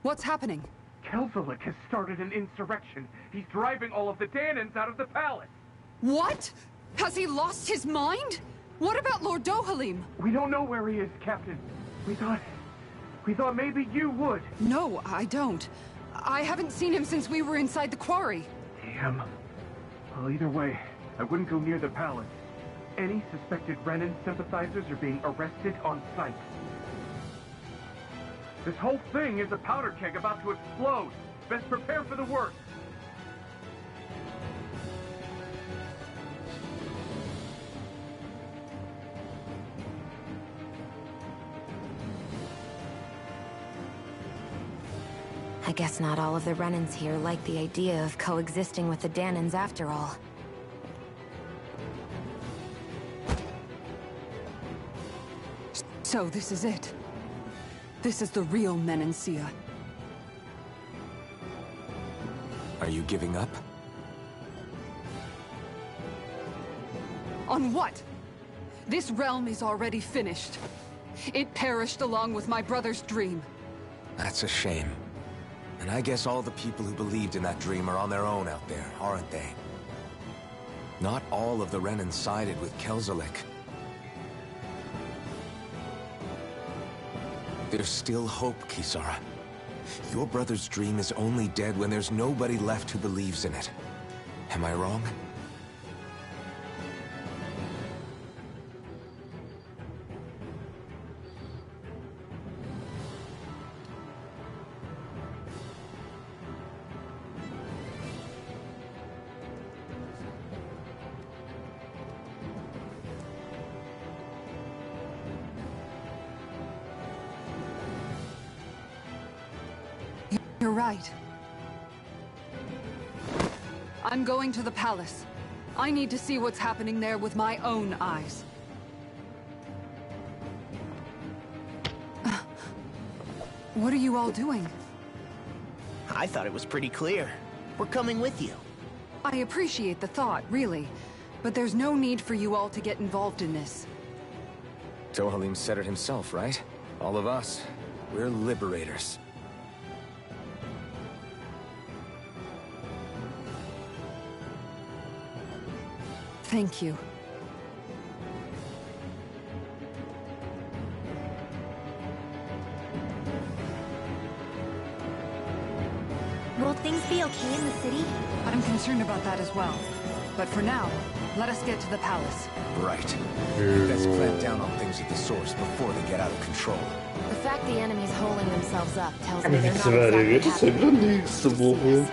What's happening? Kelzelik has started an insurrection. He's driving all of the Danans out of the palace. What? Has he lost his mind? What about Lord Dohalim? We don't know where he is, Captain. We thought maybe you would. No, I don't. I haven't seen him since we were inside the quarry. Damn. Well, either way, I wouldn't go near the palace. Any suspected Renan sympathizers are being arrested on sight. This whole thing is a powder keg about to explode. Best prepare for the worst. I guess not all of the Renans here like the idea of coexisting with the Danans after all. So this is it. This is the real Menancia. Are you giving up? On what? This realm is already finished. It perished along with my brother's dream. That's a shame. And I guess all the people who believed in that dream are on their own out there, aren't they? Not all of the Renan sided with Kelzelik. There's still hope, Kisara. Your brother's dream is only dead when there's nobody left who believes in it. Am I wrong? You're right. I'm going to the palace. I need to see what's happening there with my own eyes. What are you all doing? I thought it was pretty clear. We're coming with you. I appreciate the thought, really. But there's no need for you all to get involved in this. Dohalim said it himself, right? All of us, we're liberators. Thank you. Will things be okay in the city? I'm concerned about that as well. But for now, Let us get to the palace. Right. We best clamp down on things at the source before they get out of control. The fact the enemy's holding themselves up tells me Aber they're wie not zu weitergeht, exactly ist ja happy. wieder nächste Woche.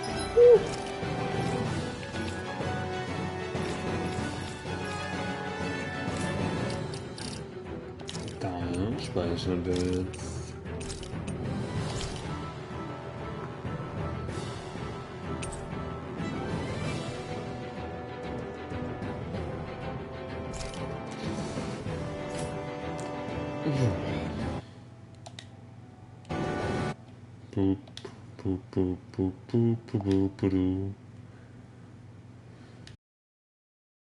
Da speichern wir jetzt. Boop, boop, boop, boop, boop, boop, boop, boop.